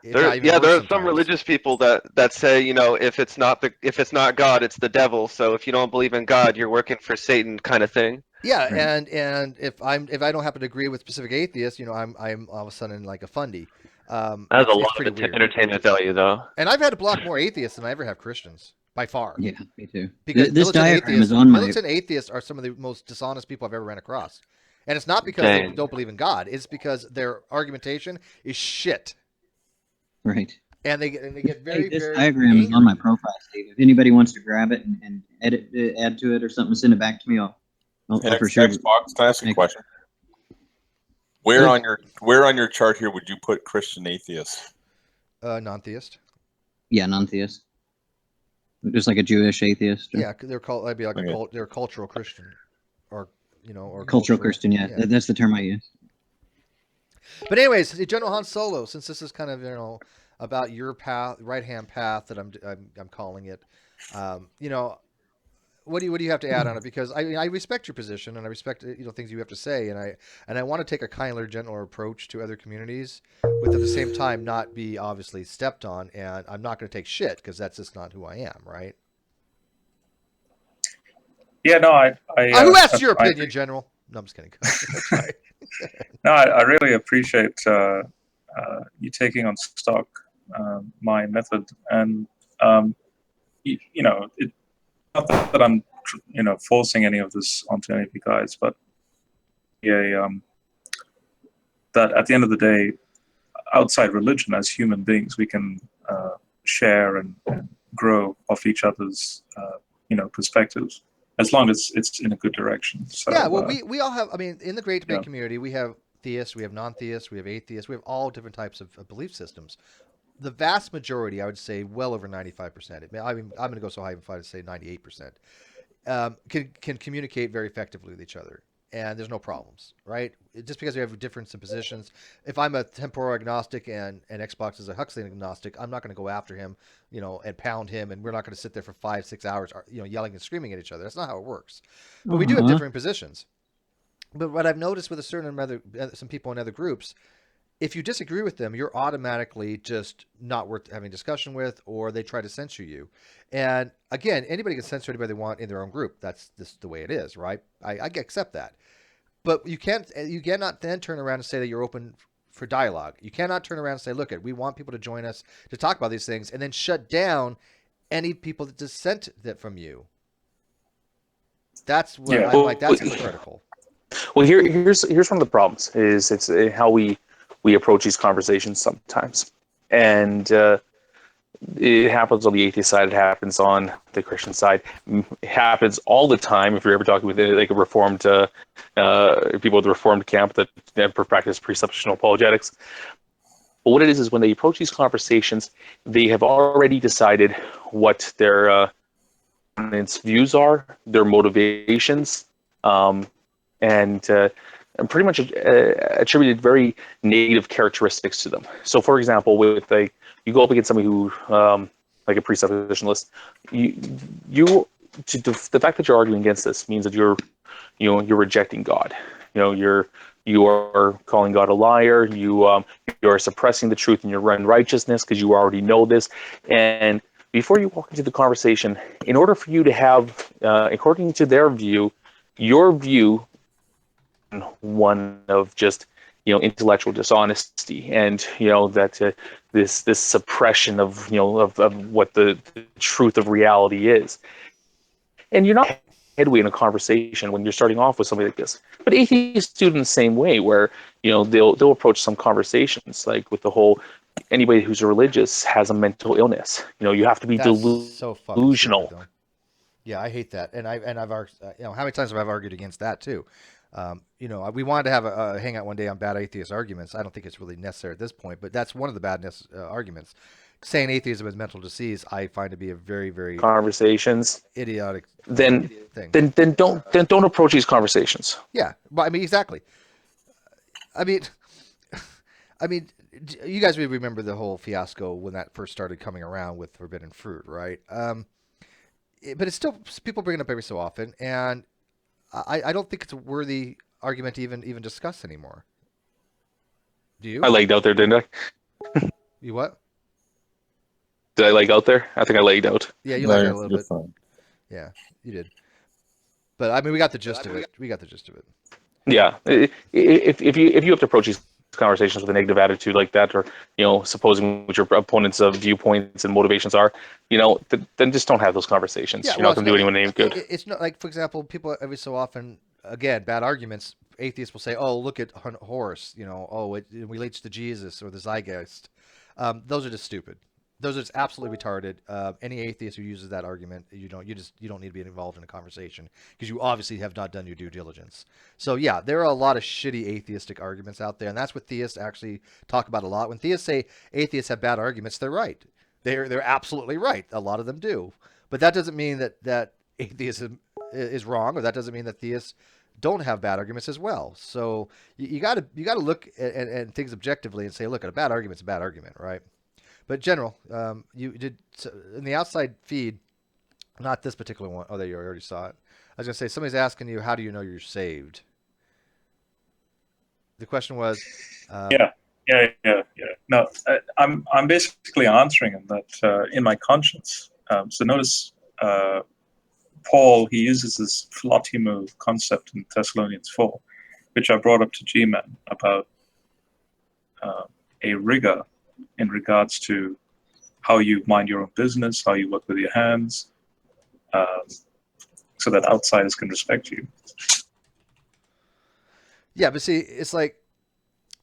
Speaker 9: There are some religious people that say, if it's not God, it's the devil. So if you don't believe in God, you're working for Satan, kind of thing.
Speaker 1: Yeah, right. and if I don't happen to agree with specific atheists, I'm all of a sudden like a fundy.
Speaker 9: That has a lot of entertainment value, though.
Speaker 1: And I've had to block more atheists than I ever have Christians. By far.
Speaker 2: Yeah, me too.
Speaker 1: Because
Speaker 2: this diagram is on
Speaker 1: militant atheists are some of the most dishonest people I've ever ran across. And it's not because they don't believe in God. It's because their argumentation is shit.
Speaker 2: Right.
Speaker 1: And they get very,
Speaker 2: this
Speaker 1: very
Speaker 2: diagram
Speaker 1: angry.
Speaker 2: is on my profile, Steve. If anybody wants to grab it and add to it or something, send it back to me. I'll for sure.
Speaker 10: Xbox, can I ask you a question? Where on your chart here would you put Christian atheist?
Speaker 1: Non-theist.
Speaker 2: Yeah, non-theist. Just like a Jewish atheist.
Speaker 1: Yeah, they're called. I'd be like they're a cultural Christian, or
Speaker 2: cultural Christian. Yeah, that's the term I use.
Speaker 1: But anyways, General Han Solo, since this is kind of about your path, right-hand path that I'm calling it, what do you have to add on it? Because I respect your position and I respect things you have to say, and I want to take a kinder, gentler approach to other communities, with at the same time not be obviously stepped on, and I'm not going to take shit because that's just not who I am, right?
Speaker 11: Yeah, no,
Speaker 1: who asked your opinion, General? No, I'm just kidding.
Speaker 11: No, I really appreciate you taking on stock my method, and it. Not that I'm, forcing any of this onto any of you guys, but that at the end of the day, outside religion, as human beings, we can share and grow off each other's, perspectives, as long as it's in a good direction. So,
Speaker 1: yeah, well, we all have. I mean, in the Great Debate community, we have theists, we have non-theists, we have atheists, we have all different types of belief systems. The vast majority, I would say, well over 95%. I mean, I'm going to go so high if I say 98%. Can communicate very effectively with each other, and there's no problems, right? Just because we have a difference in positions. If I'm a temporal agnostic and Xbox is a Huxley agnostic, I'm not going to go after him, and pound him, and we're not going to sit there for 5-6 hours, yelling and screaming at each other. That's not how it works. But we do have different positions. But what I've noticed with some people in other groups, if you disagree with them, you're automatically just not worth having a discussion with, or they try to censor you. And again, anybody can censor anybody they want in their own group. That's just the way it is, right? I accept that. But you cannot then turn around and say that you're open for dialogue. You cannot turn around and say, look, we want people to join us to talk about these things, and then shut down any people that dissent from you. That's what I'm like. That's hypocritical.
Speaker 12: Well, here's one of the problems is it's how we approach these conversations sometimes. And It happens on the atheist side. It happens on the Christian side. It happens all the time. If you're ever talking with like a reformed people with the reformed camp that practice presuppositional apologetics. But what it is when they approach these conversations, they have already decided what their opponent's views are, their motivations, and pretty much attributed very negative characteristics to them. So, for example, with you go up against somebody who, like a presuppositionalist, the fact that you're arguing against this means that you're rejecting God. You are calling God a liar. You are suppressing the truth in your unrighteousness because you already know this. And before you walk into the conversation, in order for you to have, according to their view, your view, one of just intellectual dishonesty, and that this suppression of of what the truth of reality is, and you're not headway in a conversation when you're starting off with somebody like this. But atheists do it in the same way, where they'll approach some conversations like with the whole anybody who's religious has a mental illness. You have to be
Speaker 1: so fucking
Speaker 12: delusional.
Speaker 1: stupid, though. Yeah, I hate that, and I've how many times have I argued against that too? We wanted to have a hangout one day on bad atheist arguments. I don't think it's really necessary at this point, but that's one of the bad arguments. Saying atheism is mental disease, I find to be a very, very
Speaker 12: conversations
Speaker 1: idiotic
Speaker 12: then
Speaker 1: thing.
Speaker 12: Then don't approach these conversations.
Speaker 1: Yeah, but I mean exactly. I mean, you guys would remember the whole fiasco when that first started coming around with forbidden fruit, right? But it's still people bring it up every so often, and I don't think it's a worthy argument to even discuss anymore. Do you?
Speaker 12: I lagged out there, didn't I?
Speaker 1: You what?
Speaker 12: Did I lag out there? I think I lagged out.
Speaker 1: Yeah, you lagged out a little bit. Fine. Yeah, you did. But I mean, we got the gist of it.
Speaker 12: Yeah, if you have to approach these conversations with a negative attitude like that, or supposing what your opponent's viewpoints and motivations are, then just don't have those conversations. You're not going to do anyone any good.
Speaker 1: It's not like, for example, people every so often, again, bad arguments. Atheists will say, "Oh, look at Horus," it relates to Jesus or the Zeitgeist. Those are just stupid. Those are just absolutely retarded. Any atheist who uses that argument, you don't need to be involved in a conversation because you obviously have not done your due diligence. So yeah, there are a lot of shitty atheistic arguments out there, and that's what theists actually talk about a lot. When theists say atheists have bad arguments, they're right. They're absolutely right. A lot of them do, but that doesn't mean that atheism is wrong, or that doesn't mean that theists don't have bad arguments as well. So you got to look at things objectively and say, look, a bad argument's a bad argument, right? But General, you did in the outside feed, not this particular one. Oh, there, you already saw it. I was gonna say somebody's asking you, how do you know you're saved? The question was.
Speaker 11: Yeah. No, I'm basically answering in that in my conscience. So notice Paul, he uses this philotimo concept in Thessalonians 4, which I brought up to G-Man about a rigor in regards to how you mind your own business, how you work with your hands, so that outsiders can respect you.
Speaker 1: Yeah, but see, it's like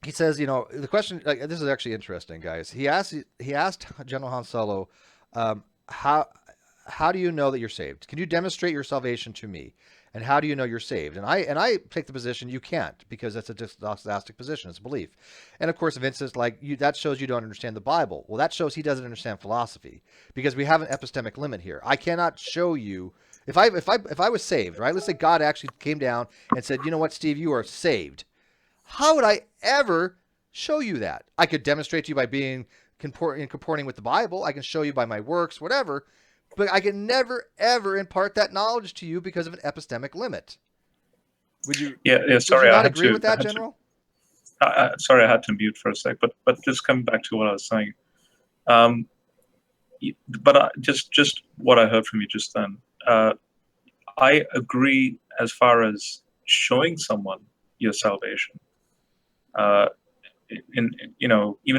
Speaker 1: he says, the question. Like, this is actually interesting, guys. He asked General Han Solo, how do you know that you're saved? Can you demonstrate your salvation to me? And how do you know you're saved? And I take the position you can't, because that's a dysnostic position. It's a belief. And of course, Vince is like, that shows you don't understand the Bible. Well, that shows he doesn't understand philosophy, because we have an epistemic limit here. I cannot show you if I was saved, right? Let's say God actually came down and said, you know what, Steve, you are saved. How would I ever show you that? I could demonstrate to you by being comporting with the Bible. I can show you by my works, whatever. But I can never, ever impart that knowledge to you because of an epistemic limit. Would you?
Speaker 11: Yeah. Sorry,
Speaker 1: would you not agree with that, General?
Speaker 11: Sorry, I had to mute for a sec. But just coming back to what I was saying, but just what I heard from you just then. I agree as far as showing someone your salvation. Even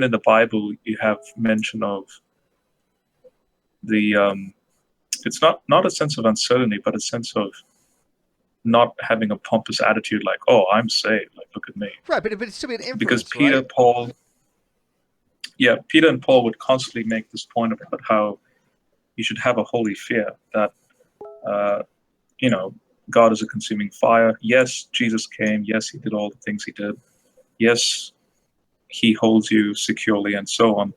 Speaker 11: in the Bible, you have mention of the. It's not a sense of uncertainty, but a sense of not having a pompous attitude like, "Oh, I'm saved. Like, look at me."
Speaker 1: Right, but it's still an inference,
Speaker 11: because Peter,
Speaker 1: right?
Speaker 11: Paul. yeah, Peter and Paul would constantly make this point about how you should have a holy fear that, you know, God is a consuming fire. Yes, Jesus came. Yes, he did all the things he did. Yes, he holds you securely and so on.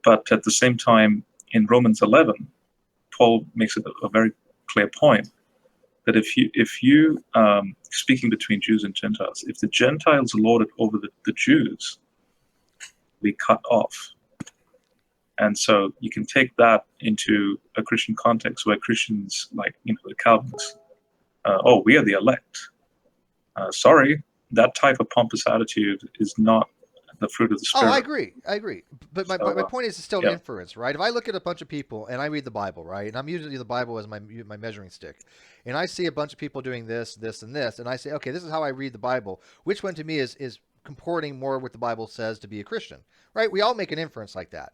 Speaker 11: But at the same time, in Romans 11, Paul makes it a very clear point that if you speaking between Jews and Gentiles, if the Gentiles lord it over the Jews, be cut off. And so you can take that into a Christian context where Christians, like, you know, the Calvinists, oh, we are the elect. Sorry, that type of pompous attitude is not the fruit of the Spirit.
Speaker 1: Oh, I agree. But my point is, it's still an inference, right? If I look at a bunch of people and I read the Bible, right, and I'm using the Bible as my measuring stick, and I see a bunch of people doing this, and this, and I say, okay, this is how I read the Bible. Which one to me is comporting more with what the Bible says to be a Christian, right? We all make an inference like that.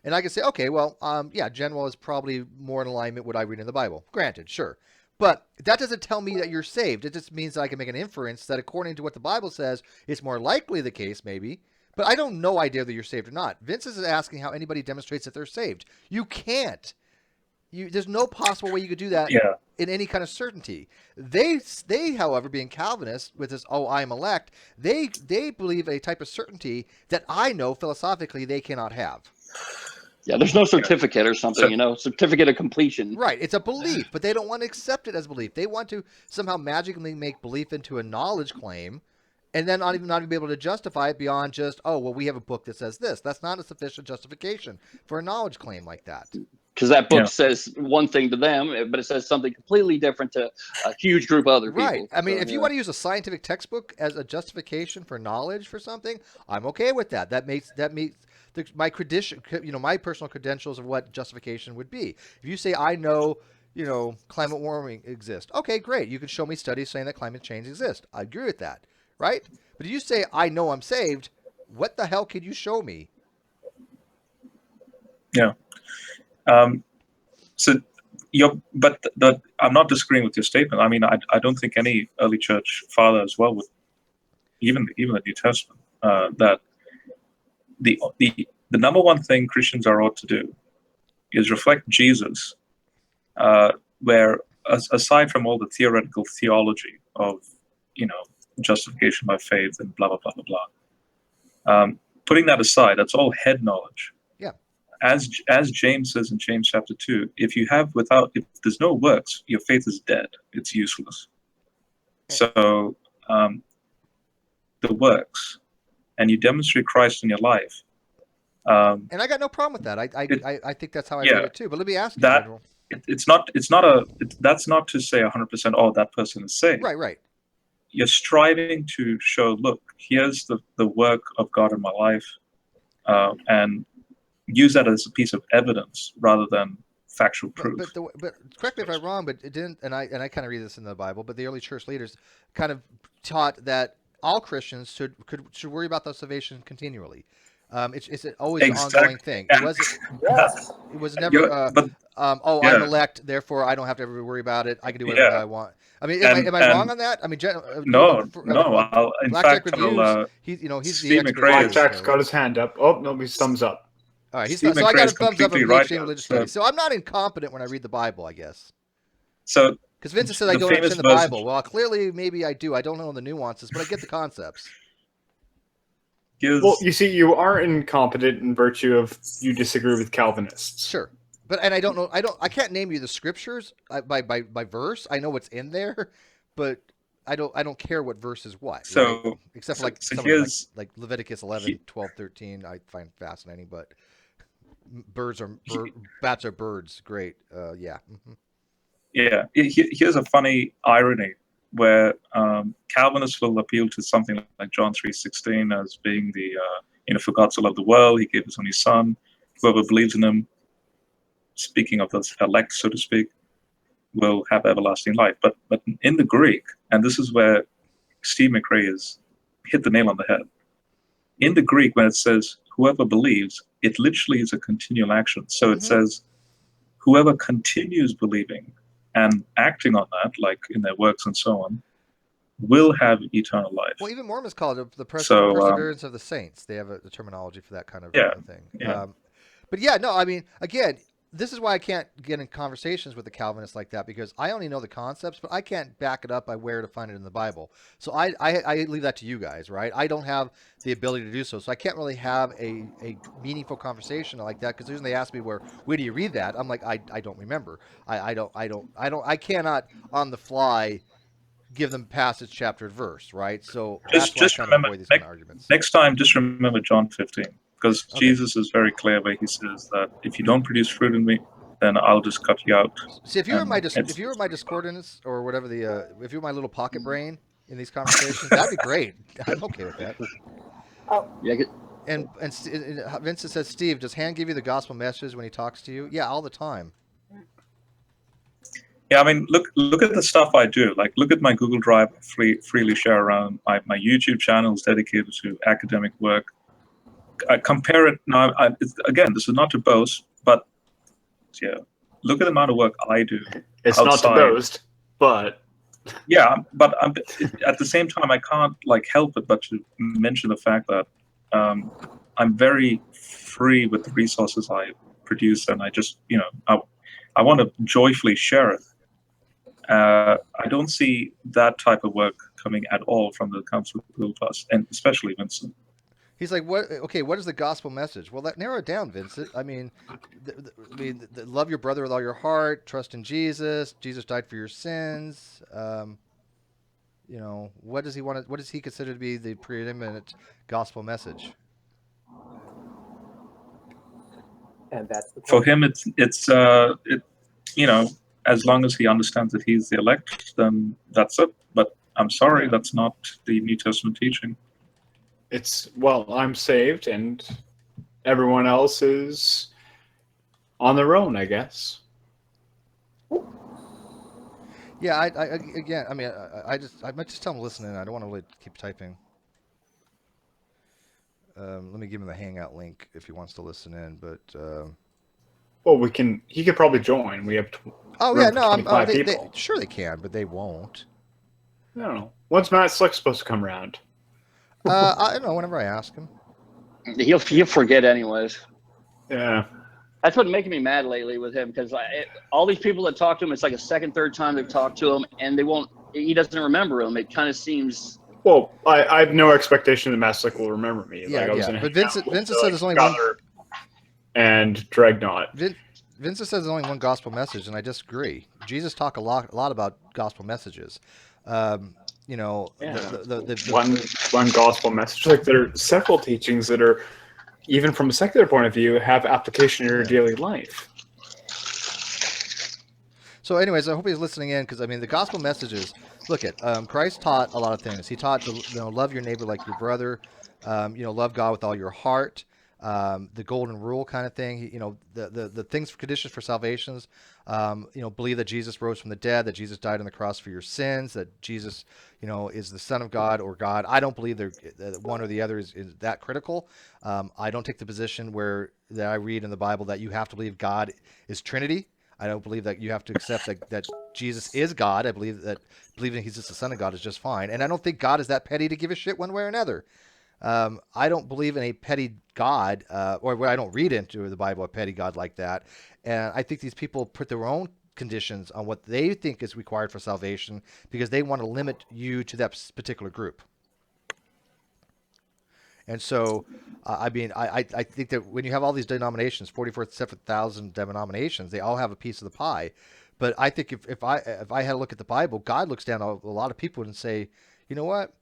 Speaker 1: And I can say, okay, well, yeah, general is probably more in alignment with what I read in the Bible. Granted, sure. But that doesn't tell me that you're saved. It just means that I can make an inference that according to what the Bible says, it's more likely the case, maybe. But I don't know idea that you're saved or not. Vince is asking how anybody demonstrates that they're saved. You can't. There's no possible way you could do that in any kind of certainty. They, however, being Calvinists with this, oh, I'm elect, they believe a type of certainty that I know philosophically they cannot have.
Speaker 5: Yeah, there's no certificate or something, you know, certificate of completion.
Speaker 1: Right, it's a belief, but they don't want to accept it as belief. They want to somehow magically make belief into a knowledge claim, and then not even be able to justify it beyond just, oh, well, we have a book that says this. That's not a sufficient justification for a knowledge claim like that.
Speaker 5: Because that book says one thing to them, but it says something completely different to a huge group of other people.
Speaker 1: Right. I mean, if you want to use a scientific textbook as a justification for knowledge for something, I'm okay with that. That meets my credential, you know, my personal credentials of what justification would be. If you say I know, you know, climate warming exists, okay, great. You can show me studies saying that climate change exists. I agree with that, right? But if you say I know I'm saved, what the hell could you show me?
Speaker 11: Yeah. So but I'm not disagreeing with your statement. I mean, I don't think any early church father as well would, even the New Testament, that the number one thing Christians are ought to do is reflect Jesus, where aside from all the theoretical theology of, you know, justification by faith and blah blah blah blah blah, putting that aside, that's all head knowledge.
Speaker 1: Yeah.
Speaker 11: As James says in James chapter 2, if there's no works, your faith is dead. It's useless. So the works, and you demonstrate Christ in your life.
Speaker 1: And I got no problem with that. I think that's how I read it too. But let me ask you,
Speaker 11: that that's not to say 100%. Oh, that person is saved.
Speaker 1: Right.
Speaker 11: You're striving to show, look, here's the work of God in my life, and use that as a piece of evidence rather than factual proof.
Speaker 1: But correct me if I'm wrong, but it didn't. And I kind of read this in the Bible. But the early church leaders kind of taught that all Christians should worry about their salvation continually. It's always an ongoing thing. It was never. I'm elect, therefore I don't have to ever worry about it. I can do whatever I want. I mean, am I wrong on that? I mean,
Speaker 11: no. In fact,
Speaker 1: he's
Speaker 7: Steve McRae. Blackjack's got his hand up. Oh no, he's thumbs up.
Speaker 1: All right, so I got a thumbs up from right religious studies. So I'm not incompetent when I read the Bible, I guess.
Speaker 11: So
Speaker 1: because Vincent said I don't understand the Bible. Well, clearly maybe I do. I don't know the nuances, but I get the concepts.
Speaker 7: Well, you see, you are incompetent in virtue of you disagree with Calvinists.
Speaker 1: Sure, and I don't know. I can't name you the scriptures by verse. I know what's in there, but I don't care what verse is what.
Speaker 11: So
Speaker 1: right? Except for something like Leviticus 11, 12, 13, I find fascinating. But bats are birds. Great. Yeah. Mm-hmm.
Speaker 11: Yeah. Here's a funny irony where Calvinists will appeal to something like John 3:16 as being the, for God so loved the world, he gave his only son. Whoever believes in him, speaking of the elect, so to speak, will have everlasting life. But in the Greek, and this is where Steve McRae has hit the nail on the head. In the Greek, when it says whoever believes, it literally is a continual action. So it says whoever continues believing and acting on that, like in their works and so on, will have eternal life.
Speaker 1: Well, even Mormons call it the perseverance of the saints. They have a terminology for that kind of thing.
Speaker 11: Yeah.
Speaker 1: But yeah, no, I mean, again, this is why I can't get in conversations with the Calvinists like that, because I only know the concepts, but I can't back it up by where to find it in the Bible. So I leave that to you guys, right? I don't have the ability to do so. So I can't really have a meaningful conversation like that, because usually they ask me where do you read that? I'm like, I don't remember. I cannot on the fly give them passage, chapter, verse, right? So that's why I kind of avoid these kind of arguments.
Speaker 11: Next time, just remember John 15, because Jesus is very clear where he says that if you don't produce fruit in me, then I'll just cut you out.
Speaker 1: See, if you were my discordance or whatever if you were my little pocket brain in these conversations, that'd be great. I'm okay with that. And Vincent says, Steve, does Han give you the gospel message when he talks to you? Yeah, all the time.
Speaker 11: Yeah, I mean, look at the stuff I do. Like, look at my Google Drive. Freely share around. My YouTube channel is dedicated to academic work. I compare it now. Again, this is not to boast, but yeah, look at the amount of work I do.
Speaker 7: It's
Speaker 11: outside.
Speaker 7: not to boast, but
Speaker 11: yeah, but at the same time, I can't help it but to mention the fact that I'm very free with the resources I produce, and I just I want to joyfully share it. I don't see that type of work coming at all from the Council of Google Plus, and especially Vincent.
Speaker 1: He's like, what? Okay, what is the gospel message? Well, narrow it down, Vincent. I mean, love your brother with all your heart. Trust in Jesus. Jesus died for your sins. What does he want? What does he consider to be the preeminent gospel message?
Speaker 6: And that's the point.
Speaker 11: For him, it's as long as he understands that he's the elect, then that's it. But I'm sorry, that's not the New Testament teaching.
Speaker 7: I'm saved, and everyone else is on their own, I guess.
Speaker 1: Yeah, I might just tell him listening. I don't want to really keep typing. Let me give him the Hangout link if he wants to listen in, but.
Speaker 9: Well, he could probably join. We have.
Speaker 1: Sure they can, but they won't.
Speaker 9: I don't know. When's Matt Slick supposed to come around?
Speaker 1: I don't know. Whenever I ask him,
Speaker 5: he'll forget anyways.
Speaker 9: Yeah,
Speaker 5: that's what's making me mad lately with him, because all these people that talk to him, it's like a second, third time they've talked to him, and he doesn't remember them. It kind of seems.
Speaker 9: Well, I have no expectation that Matt Slick will remember me.
Speaker 1: Yeah, But Vincent said there's only one.
Speaker 9: And Dreadnought.
Speaker 1: Vincent says there's only one gospel message, and I disagree. Jesus talked a lot about gospel messages.
Speaker 9: One gospel message. Like, there are several teachings that are, even from a secular point of view, have application in your daily life.
Speaker 1: So, anyways, I hope he's listening in, because the gospel messages. Look at Christ taught a lot of things. He taught to love your neighbor like your brother. Love God with all your heart. The golden rule kind of thing. The things for conditions for salvations. Believe that Jesus rose from the dead, that Jesus died on the cross for your sins, that Jesus, is the Son of God or God. I don't believe that one or the other is that critical. I don't take the position that I read in the Bible that you have to believe God is Trinity. I don't believe that you have to accept that Jesus is God. I believe that believing he's just the Son of God is just fine. And I don't think God is that petty to give a shit one way or another. I don't believe in a petty God, or I don't read into the Bible a petty God like that. And I think these people put their own conditions on what they think is required for salvation because they want to limit you to that particular group. And so, I think that when you have all these denominations, 44,000 denominations, they all have a piece of the pie. But I think if I had a look at the Bible, God looks down on a lot of people and say, you know what?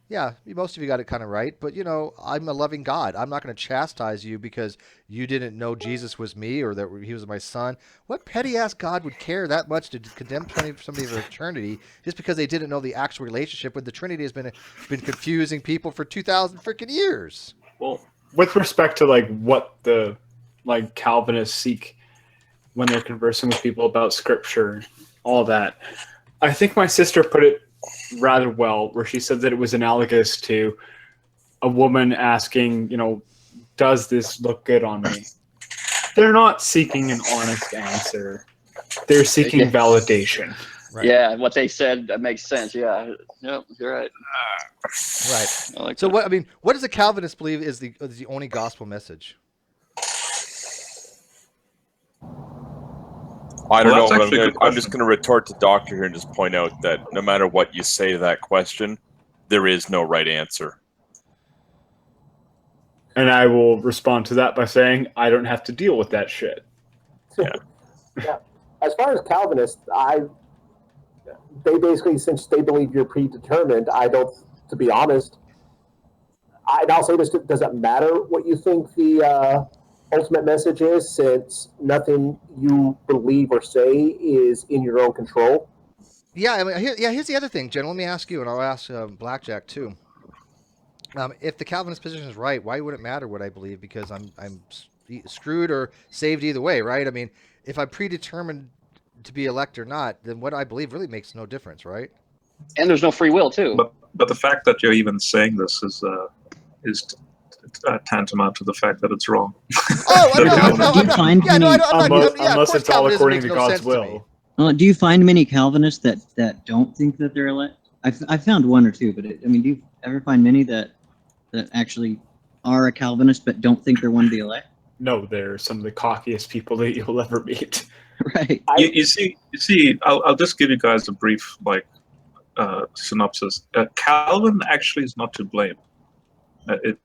Speaker 1: Yeah, most of you got it kind of right, but I'm a loving God. I'm not going to chastise you because you didn't know Jesus was me or that he was my son. What petty-ass God would care that much to condemn somebody for eternity just because they didn't know the actual relationship when the Trinity has been confusing people for 2,000 freaking years?
Speaker 9: Well, with respect to what the Calvinists seek when they're conversing with people about Scripture, all that, I think my sister put it rather well, where she said that it was analogous to a woman asking, does this look good on me? They're not seeking an honest answer. They're seeking validation.
Speaker 1: Right.
Speaker 5: Yeah, what they said that makes sense. Yeah, yep, you're right.
Speaker 1: Right.
Speaker 5: I like
Speaker 1: So
Speaker 5: that.
Speaker 1: what does a Calvinist believe is the only gospel message?
Speaker 10: I don't
Speaker 11: Well,
Speaker 10: know,
Speaker 11: that's
Speaker 10: but
Speaker 11: actually a good
Speaker 10: I'm just
Speaker 11: question.
Speaker 10: going to retort to Doctor here and just point out that no matter what you say to that question, there is no right answer.
Speaker 7: And I will respond to that by saying I don't have to deal with that shit.
Speaker 10: Yeah.
Speaker 6: Yeah. As far as Calvinists, they basically, since they believe you're predetermined, I don't, to be honest, and I'll say this, does it matter what you think the ultimate message is, since nothing you believe or say is in your own control?
Speaker 1: Yeah, I mean, here's the other thing, Jen. Let me ask you, and I'll ask Blackjack too. If the Calvinist position is right, why would it matter what I believe? Because I'm screwed or saved either way, right? I mean, if I'm predetermined to be elect or not, then what I believe really makes no difference, right?
Speaker 5: And there's no free will too.
Speaker 11: But the fact that you're even saying this is tantamount to the fact that it's wrong.
Speaker 1: Oh,
Speaker 2: Do you find
Speaker 1: yeah, no,
Speaker 2: many?
Speaker 1: I'm not. Yeah, of
Speaker 7: Unless
Speaker 1: course,
Speaker 7: it's all
Speaker 1: Calvinism
Speaker 7: according
Speaker 1: makes
Speaker 7: to
Speaker 1: no
Speaker 7: God's
Speaker 1: sense to me.
Speaker 7: will.
Speaker 2: Do you find many Calvinists that don't think that they're elect? I found one or two, but I mean, do you ever find many that actually are a Calvinist but don't think they're one of the elect?
Speaker 7: No, they're some of the cockiest people that you'll ever meet.
Speaker 2: Right.
Speaker 11: You see. I'll just give you guys a brief synopsis. Calvin actually is not to blame.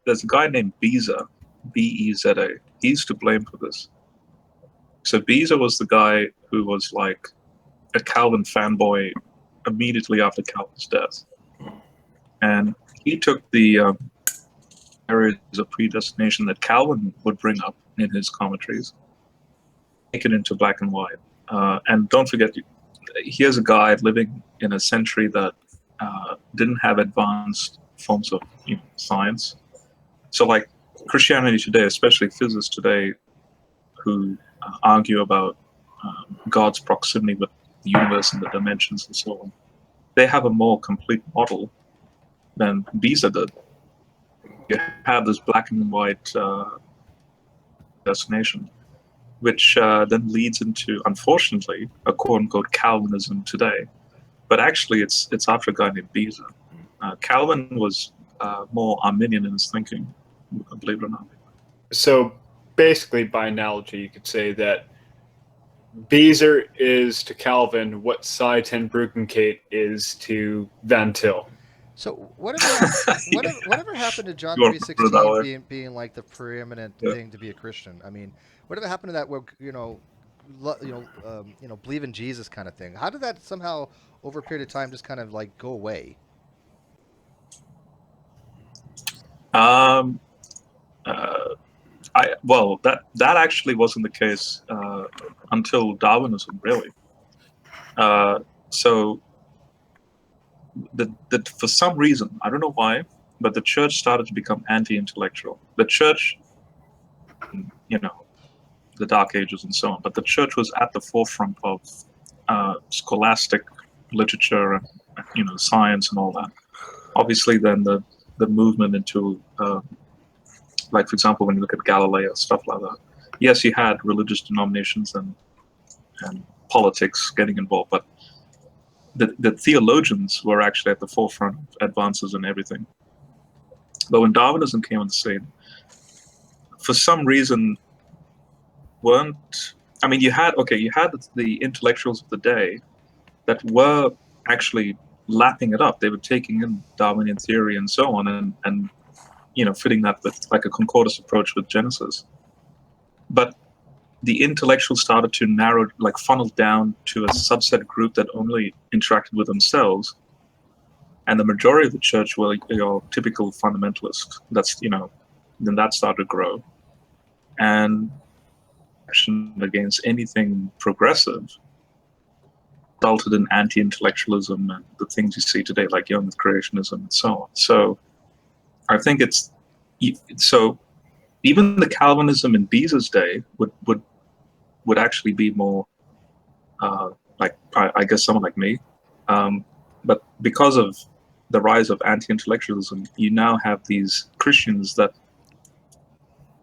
Speaker 11: There's a guy named Beza, Beza. He's to blame for this. So Beza was the guy who was like a Calvin fanboy immediately after Calvin's death, and he took the areas of predestination that Calvin would bring up in his commentaries, make it into black and white. And don't forget, here's a guy living in a century that didn't have advanced forms of science. So, like Christianity today, especially physicists today, who argue about God's proximity with the universe and the dimensions and so on, they have a more complete model than Beza did. You have this black and white destination, which then leads into, unfortunately, a quote-unquote Calvinism today. But actually, it's after a guy named Beza. Calvin was more Arminian in his thinking, believe it or not.
Speaker 7: So basically, by analogy, you could say that Bezer is to Calvin what Cy ten Bruggencate is to Van Til.
Speaker 1: So whatever happened to John 3:16 being like the preeminent thing to be a Christian? I mean, whatever happened to that? Believe in Jesus kind of thing. How did that somehow over a period of time just kind of like go away?
Speaker 11: That actually wasn't the case until Darwinism, really. So for some reason, I don't know why, but the church started to become anti-intellectual. The church, the Dark Ages and so on, but the church was at the forefront of scholastic literature and science and all that. Obviously, then the movement into like, for example, when you look at Galileo, stuff like that. Yes, you had religious denominations and politics getting involved, but the theologians were actually at the forefront of advances in everything. But when Darwinism came on the scene, for some reason, you had the intellectuals of the day that were actually lapping it up. They were taking in Darwinian theory and so on, and fitting that with like a concordance approach with Genesis. But the intellectuals started to narrow, like funnel down to a subset group that only interacted with themselves. And the majority of the church were your typical fundamentalist. Then that started to grow. And action against anything progressive resulted in anti-intellectualism and the things you see today, like young creationism and so on. So I think even the Calvinism in Beza's day would actually be more like I guess someone like me, but because of the rise of anti-intellectualism, you now have these Christians that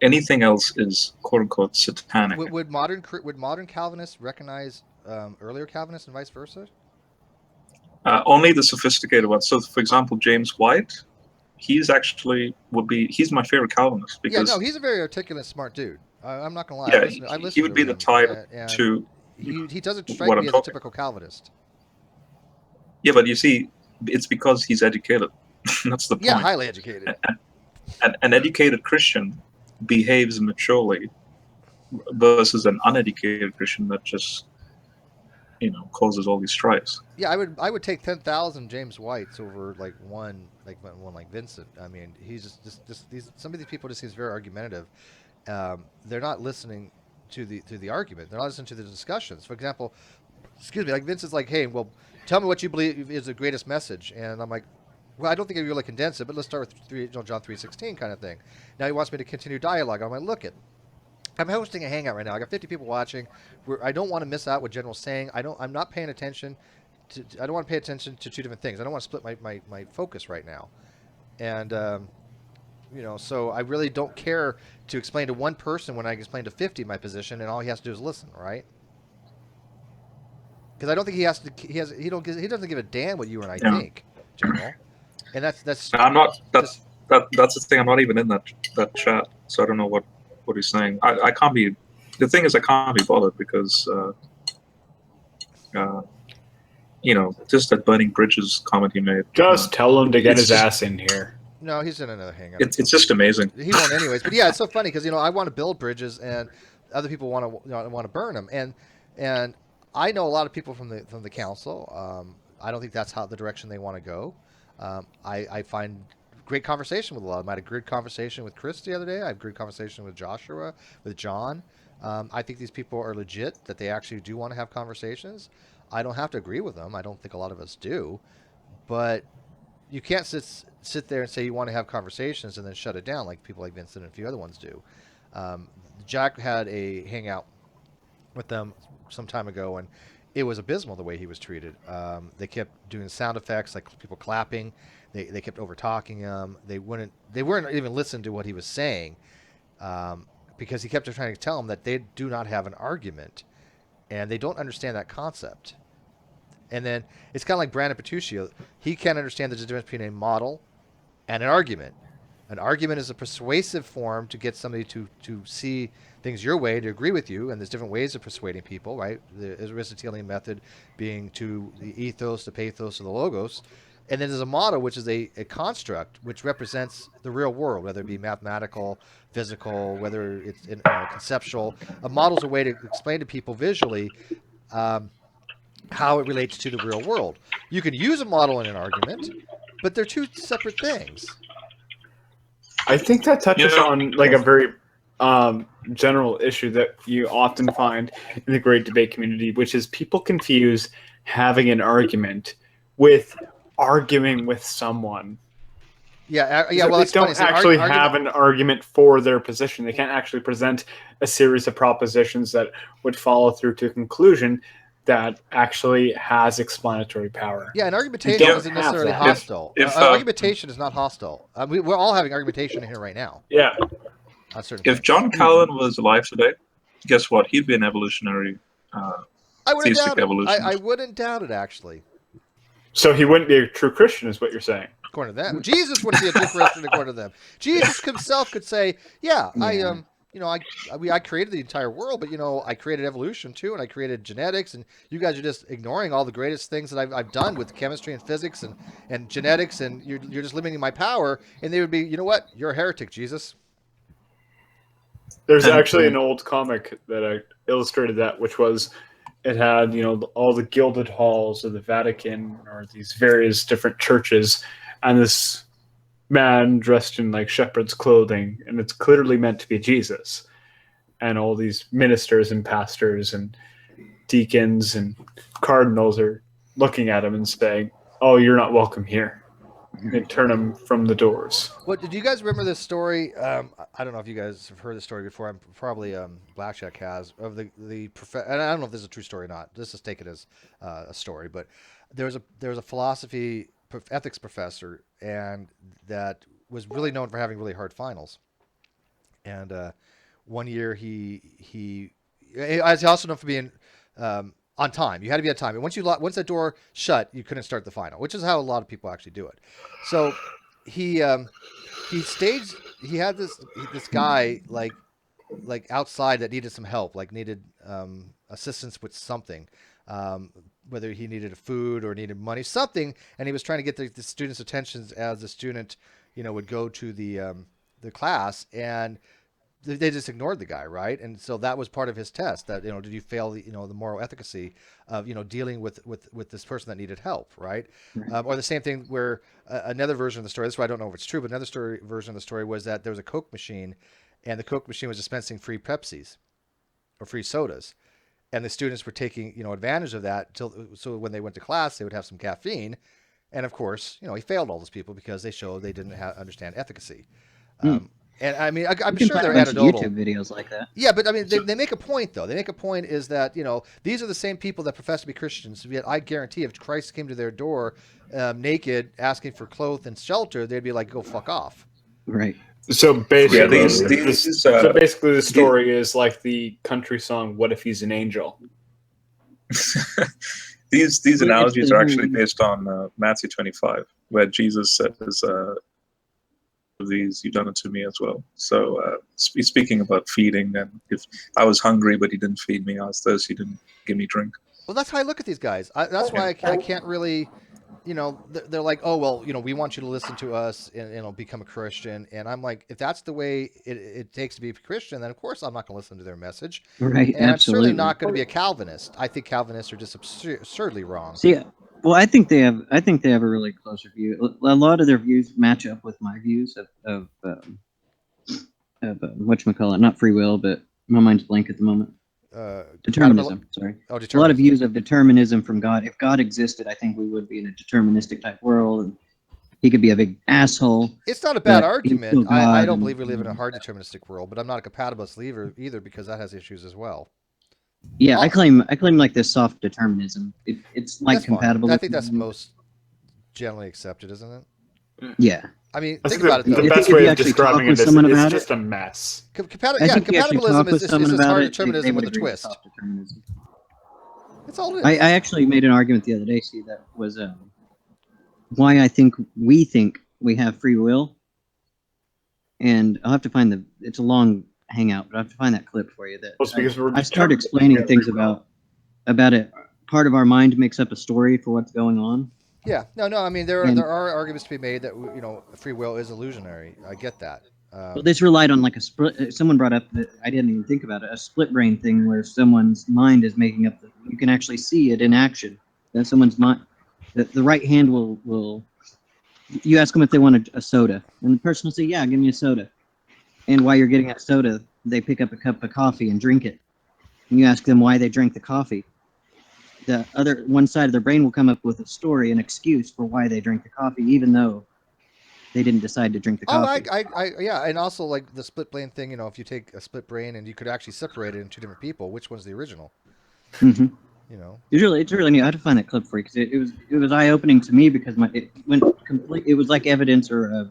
Speaker 11: anything else is quote unquote satanic.
Speaker 1: Would modern Calvinists recognize earlier Calvinists and vice versa?
Speaker 11: Only the sophisticated ones. So, for example, James White, he's my favorite Calvinist because
Speaker 1: Yeah, no, he's a very articulate, smart dude. I'm not gonna lie.
Speaker 11: yeah,
Speaker 1: I
Speaker 11: he
Speaker 1: listen
Speaker 11: would
Speaker 1: to
Speaker 11: be the
Speaker 1: him,
Speaker 11: type
Speaker 1: and
Speaker 11: to
Speaker 1: he doesn't strike
Speaker 11: what I'm
Speaker 1: me as a
Speaker 11: talking.
Speaker 1: typical Calvinist.
Speaker 11: Yeah, but you see, it's because he's educated. That's the point.
Speaker 1: Yeah, highly educated.
Speaker 11: An educated Christian behaves maturely versus an uneducated Christian that just causes all these strifes.
Speaker 1: Yeah, I would take 10,000 James Whites over one like Vincent. I mean, he's just these some of these people just seems very argumentative. They're not listening to the argument. They're not listening to the discussions. For example, excuse me, like Vincent's like, hey, well, tell me what you believe is the greatest message, and I'm like, well, I don't think I really condense it, but let's start with John 3:16 kind of thing. Now he wants me to continue dialogue. I'm like, look it. I'm hosting a hangout right now. I got 50 people watching. I don't want to miss out what General's saying. I'm not paying attention. I don't want to pay attention to two different things. I don't want to split my focus right now. And, so I really don't care to explain to one person when I explain to 50 my position, and all he has to do is listen, right? Because I don't think he doesn't give a damn what you and I think, General. And that's.
Speaker 11: I'm not. That's the thing. I'm not even in that chat, so I don't know what he's saying. I can't be. The thing is, I can't be bothered because, just that burning bridges comment he made.
Speaker 7: Just tell him to get his ass in here.
Speaker 1: No, he's in another hangout.
Speaker 11: It's just amazing.
Speaker 1: He won't anyways. But yeah, it's so funny because I want to build bridges and other people want to burn them. And I know a lot of people from the council. I don't think that's the direction they want to go. I find great conversation with a lot of them. I had a good conversation with Chris the other day. I had a good conversation with Joshua, with John. I think these people are legit, that they actually do want to have conversations. I don't have to agree with them. I don't think a lot of us do. But you can't sit there and say you want to have conversations and then shut it down like people like Vincent and a few other ones do. Jack had a hangout with them some time ago, and it was abysmal the way he was treated. They kept doing sound effects like people clapping. They kept over talking him. They weren't even listening to what he was saying, because he kept trying to tell them that they do not have an argument, and they don't understand that concept. And then it's kind of like Brandon Petruccio. He can't understand there's a difference between a model and an argument. An argument is a persuasive form to get somebody to see things your way, to agree with you, and there's different ways of persuading people, right? The Aristotelian method being to the ethos, the pathos, or the logos. And then there's a model, which is a construct, which represents the real world, whether it be mathematical, physical, whether it's conceptual. A model is a way to explain to people visually how it relates to the real world. You can use a model in an argument, but they're two separate things.
Speaker 7: I think that touches on a very general issue that you often find in the great debate community, which is people confuse having an argument with arguing with someone.
Speaker 1: Yeah.
Speaker 7: Well, they don't actually have an argument for their position. They can't actually present a series of propositions that would follow through to a conclusion that actually has explanatory power.
Speaker 1: Yeah, and argumentation isn't necessarily hostile. Argumentation is not hostile. We're all having argumentation here right now.
Speaker 7: Yeah.
Speaker 11: If John Calvin was alive today, guess what? He'd be an evolutionary.
Speaker 1: I wouldn't doubt it, actually.
Speaker 7: So he wouldn't be a true Christian, is what you're saying.
Speaker 1: According to them, Jesus wouldn't be a true Christian. According to them, Jesus himself could say, "Yeah, I created the entire world, but I created evolution too, and I created genetics, and you guys are just ignoring all the greatest things that I've done with chemistry and physics and genetics, and you're just limiting my power." And they would be, you know what? You're a heretic, Jesus.
Speaker 7: There's actually an old comic that I illustrated that, which was, it had all the gilded halls of the Vatican or these various different churches, and this man dressed in like shepherd's clothing, and it's clearly meant to be Jesus, and all these ministers and pastors and deacons and cardinals are looking at him and saying, "Oh, you're not welcome here," and turn him from the doors.
Speaker 1: Did you guys remember this story? I don't know if you guys have heard this story before. I'm probably Blackjack has, of the and I don't know if this is a true story or not. Let's just take it as a story. But there was a philosophy ethics professor, and that was really known for having really hard finals. And one year he is also known for being on time. You had to be on time. And once that door shut, you couldn't start the final, which is how a lot of people actually do it. So he staged. He had this guy like outside that needed some help, like needed assistance with something, whether he needed food or needed money, something, and he was trying to get the student's attention as the student, would go to the class, and they just ignored the guy, right? And so that was part of his test. That did you fail the the moral efficacy of dealing with this person that needed help, right? Or the same thing where another version of the story. This is why I don't know if it's true, but another version of the story was that there was a Coke machine, and the Coke machine was dispensing free Pepsis or free sodas, and the students were taking advantage of that so when they went to class they would have some caffeine, and of course he failed all those people because they showed they didn't understand efficacy. And I mean, I'm sure they're anecdotal.
Speaker 2: YouTube videos like that.
Speaker 1: Yeah, but I mean, they make a point though. They make a point is that these are the same people that profess to be Christians. Yet I guarantee, if Christ came to their door, naked, asking for clothes and shelter, they'd be like, "Go fuck off."
Speaker 2: Right.
Speaker 7: So basically,
Speaker 11: yeah,
Speaker 7: basically, the story is like the country song "What If He's an Angel."
Speaker 11: These analogies are actually based on Matthew 25, where Jesus says, "These you've done it to me as well." So speaking about feeding, and if I was hungry but he didn't feed me, I was thirsty, he didn't give me drink.
Speaker 1: Well, that's how I look at these guys. That's why I can't really. They're like, oh well, we want you to listen to us and become a Christian. And I'm like, if that's the way it takes to be a Christian, then of course I'm not going to listen to their message.
Speaker 2: Right.
Speaker 1: And
Speaker 2: absolutely.
Speaker 1: I'm certainly not going to be a Calvinist. I think Calvinists are just absurdly wrong.
Speaker 2: See, well, I think they have a really closer view. A lot of their views match up with my views of whatchamacallit, not free will, but my mind's blank at the moment. Determinism. Sorry.
Speaker 1: Oh, determinism.
Speaker 2: A lot of views of determinism from God. If God existed, I think we would be in a deterministic type world, and he could be a big asshole.
Speaker 1: It's not a bad argument. I don't believe we live in a hard deterministic world, but I'm not a compatibilist either because that has issues as well.
Speaker 2: Yeah, I claim like this soft determinism. It's like compatible.
Speaker 1: I think that's most generally accepted, isn't it?
Speaker 2: Yeah.
Speaker 1: I mean, think about it though.
Speaker 7: The best way of describing it is it's just a mess.
Speaker 1: Compatibilism is this hard determinism with a twist. That's all it is.
Speaker 2: I actually made an argument the other day, Steve, that was why I think we have free will. And I'll have to find it's a long hangout, but I have to find that clip for you. I started explaining things about it. Part of our mind makes up a story for what's going on.
Speaker 1: Yeah, no. I mean, there are arguments to be made that free will is illusionary. I get that.
Speaker 2: Well, this relied on like a split. Someone brought up that I didn't even think about it. A split brain thing where someone's mind is making up. You can actually see it in action. That someone's mind, the right hand will. You ask them if they want a soda, and the person will say, "Yeah, give me a soda." And while you're getting that soda, they pick up a cup of coffee and drink it. And you ask them why they drank the coffee. The other one side of their brain will come up with a story, an excuse for why they drink the coffee, even though they didn't decide to drink the coffee.
Speaker 1: Yeah, and also like the split brain thing. If you take a split brain and you could actually separate it into two different people, which one's the original?
Speaker 2: Mm-hmm. It's really neat. I had to find that clip for you because it was eye opening to me because it went complete. It was like evidence or a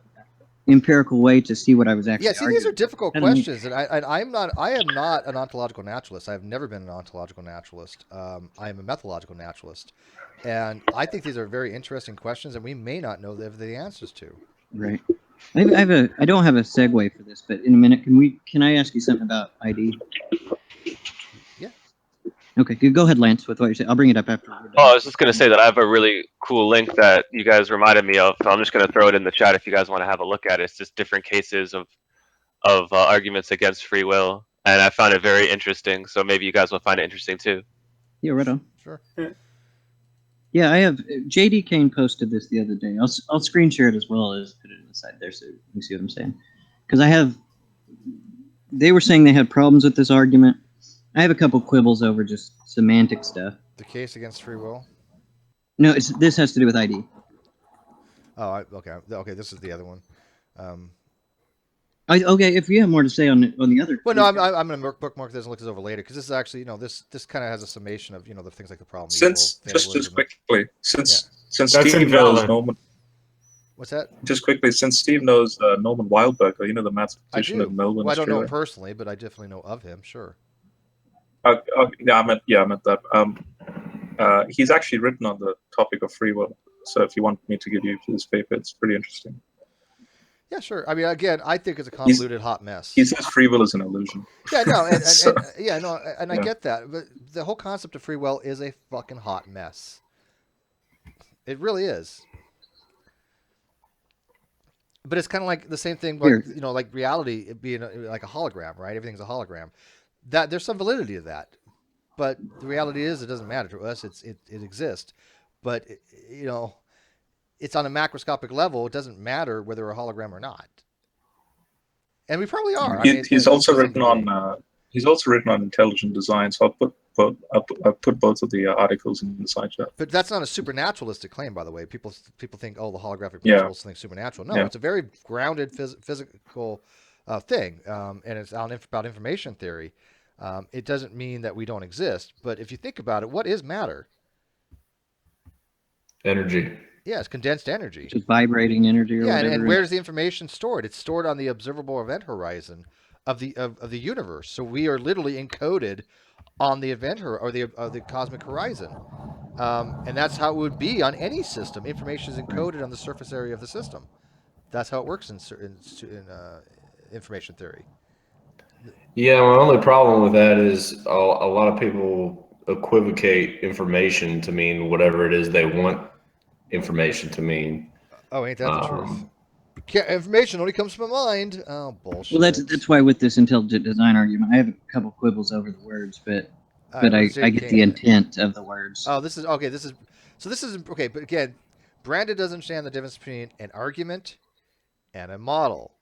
Speaker 2: empirical way to see what I was actually.
Speaker 1: Yeah, see, these are difficult questions, and I am not an ontological naturalist. I've never been an ontological naturalist. I am a methodological naturalist, and I think these are very interesting questions, and we may not know the answers to.
Speaker 2: Right. I don't have a segue for this, but in a minute, can I ask you something about ID?
Speaker 1: Yeah.
Speaker 2: Okay, go ahead, Lance, with what you're saying. I'll bring it up after.
Speaker 9: Oh, I was just going to say that I have a really cool link that you guys reminded me of. So I'm just going to throw it in the chat if you guys want to have a look at it. It's just different cases of arguments against free will, and I found it very interesting. So maybe you guys will find it interesting too.
Speaker 2: Yeah, right on.
Speaker 1: Sure.
Speaker 2: Yeah, I have. JD Kane posted this the other day. I'll screen share it as well as put it in the side there so you see what I'm saying. Because they were saying they had problems with this argument. I have a couple quibbles over just semantic stuff.
Speaker 1: The case against free will?
Speaker 2: No, this has to do with ID.
Speaker 1: Oh, okay. Okay, this is the other one.
Speaker 2: Okay, if you have more to say on the other.
Speaker 1: Well, no, I'm going to bookmark this and look this over later because this is actually, this kind of has a summation of, the things like the problem.
Speaker 11: Just quickly, since
Speaker 7: That's
Speaker 11: Steve knows Norman.
Speaker 1: What's that?
Speaker 11: Just quickly, since Steve knows Norman Wildberger, the mathematician of Melbourne.
Speaker 1: Well, I don't know him personally, but I definitely know of him. Sure.
Speaker 11: Yeah, I meant that. He's actually written on the topic of free will. So if you want me to give you his paper, it's pretty interesting.
Speaker 1: Yeah, sure. I mean, again, I think it's a convoluted hot mess.
Speaker 11: He says free will is an illusion.
Speaker 1: Yeah, no, and
Speaker 11: So,
Speaker 1: I get that, but the whole concept of free will is a fucking hot mess. It really is. But it's kind of like the same thing, like, like reality being like a hologram, right? Everything's a hologram. That there's some validity to that, but the reality is it doesn't matter to us. It exists, but it's on a macroscopic level. It doesn't matter whether we're a hologram or not. And we probably are.
Speaker 11: He's also written on intelligent design. So I'll put both of the articles in the side chat.
Speaker 1: But that's not a supernaturalistic claim, by the way. People think, oh, the holographic principle is something supernatural. No, it's a very grounded physical thing, and it's about information theory. It doesn't mean that we don't exist, but if you think about it, what is matter?
Speaker 13: Energy.
Speaker 1: Yeah, it's condensed energy.
Speaker 2: Just vibrating energy or whatever.
Speaker 1: And where's the information stored? It's stored on the observable event horizon of the universe. So we are literally encoded on the event or the cosmic horizon. And that's how it would be on any system. Information is encoded on the surface area of the system. That's how it works in information theory.
Speaker 13: Yeah, my only problem with that is a lot of people equivocate information to mean whatever it is they want information to mean.
Speaker 1: Oh, ain't that the truth? Information only comes from my mind. Oh, bullshit.
Speaker 2: Well, that's why with this intelligent design argument, I have a couple quibbles over the words, but I get the intent of the words.
Speaker 1: Oh, this is okay. This is okay. But again, Brandon doesn't understand the difference between an argument and a model.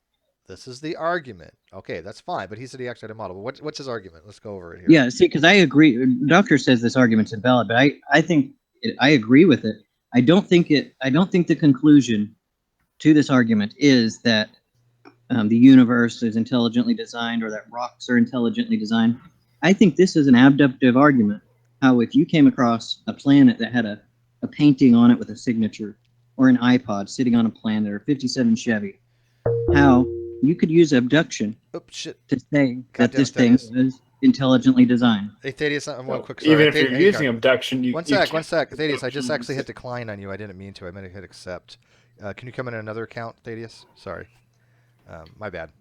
Speaker 1: This is the argument. Okay, that's fine. But he said he actually had a model. But what's his argument? Let's go over it here.
Speaker 2: Yeah, see, because I agree. Doctor says this argument's invalid, but I think I agree with it. I don't think the conclusion to this argument is that the universe is intelligently designed or that rocks are intelligently designed. I think this is an abductive argument. How if you came across a planet that had a painting on it with a signature, or an iPod sitting on a planet, or a 57 Chevy, how you could use abduction to say that this thing was intelligently designed.
Speaker 1: Hey, Thaddeus, one quick.
Speaker 7: Sorry. Even if you're using abduction,
Speaker 1: one sec, Thaddeus. I just actually hit decline on you. I didn't mean to. I meant to hit accept. Can you come in another account, Thaddeus? Sorry, my bad.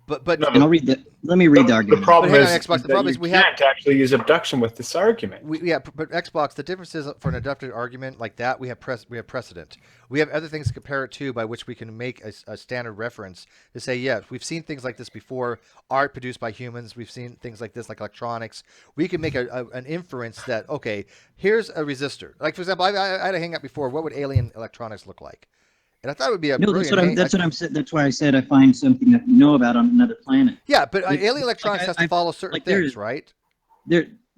Speaker 1: But
Speaker 2: no, and I'll read let me read the argument.
Speaker 7: The problem is Xbox, the problem is we can't actually use abduction with this argument.
Speaker 1: But Xbox, the difference is for an abductive argument like that, we have precedent. We have other things to compare it to by which we can make a standard reference to say, yeah, we've seen things like this before, art produced by humans. We've seen things like this, like electronics. We can make an inference that, okay, here's a resistor. Like, for example, I had a hangout before. What would alien electronics look like? And I thought it would be a brilliant.
Speaker 2: That's why I said I find something that you know about on another planet.
Speaker 1: Yeah, but alien electronics has to follow certain things, right?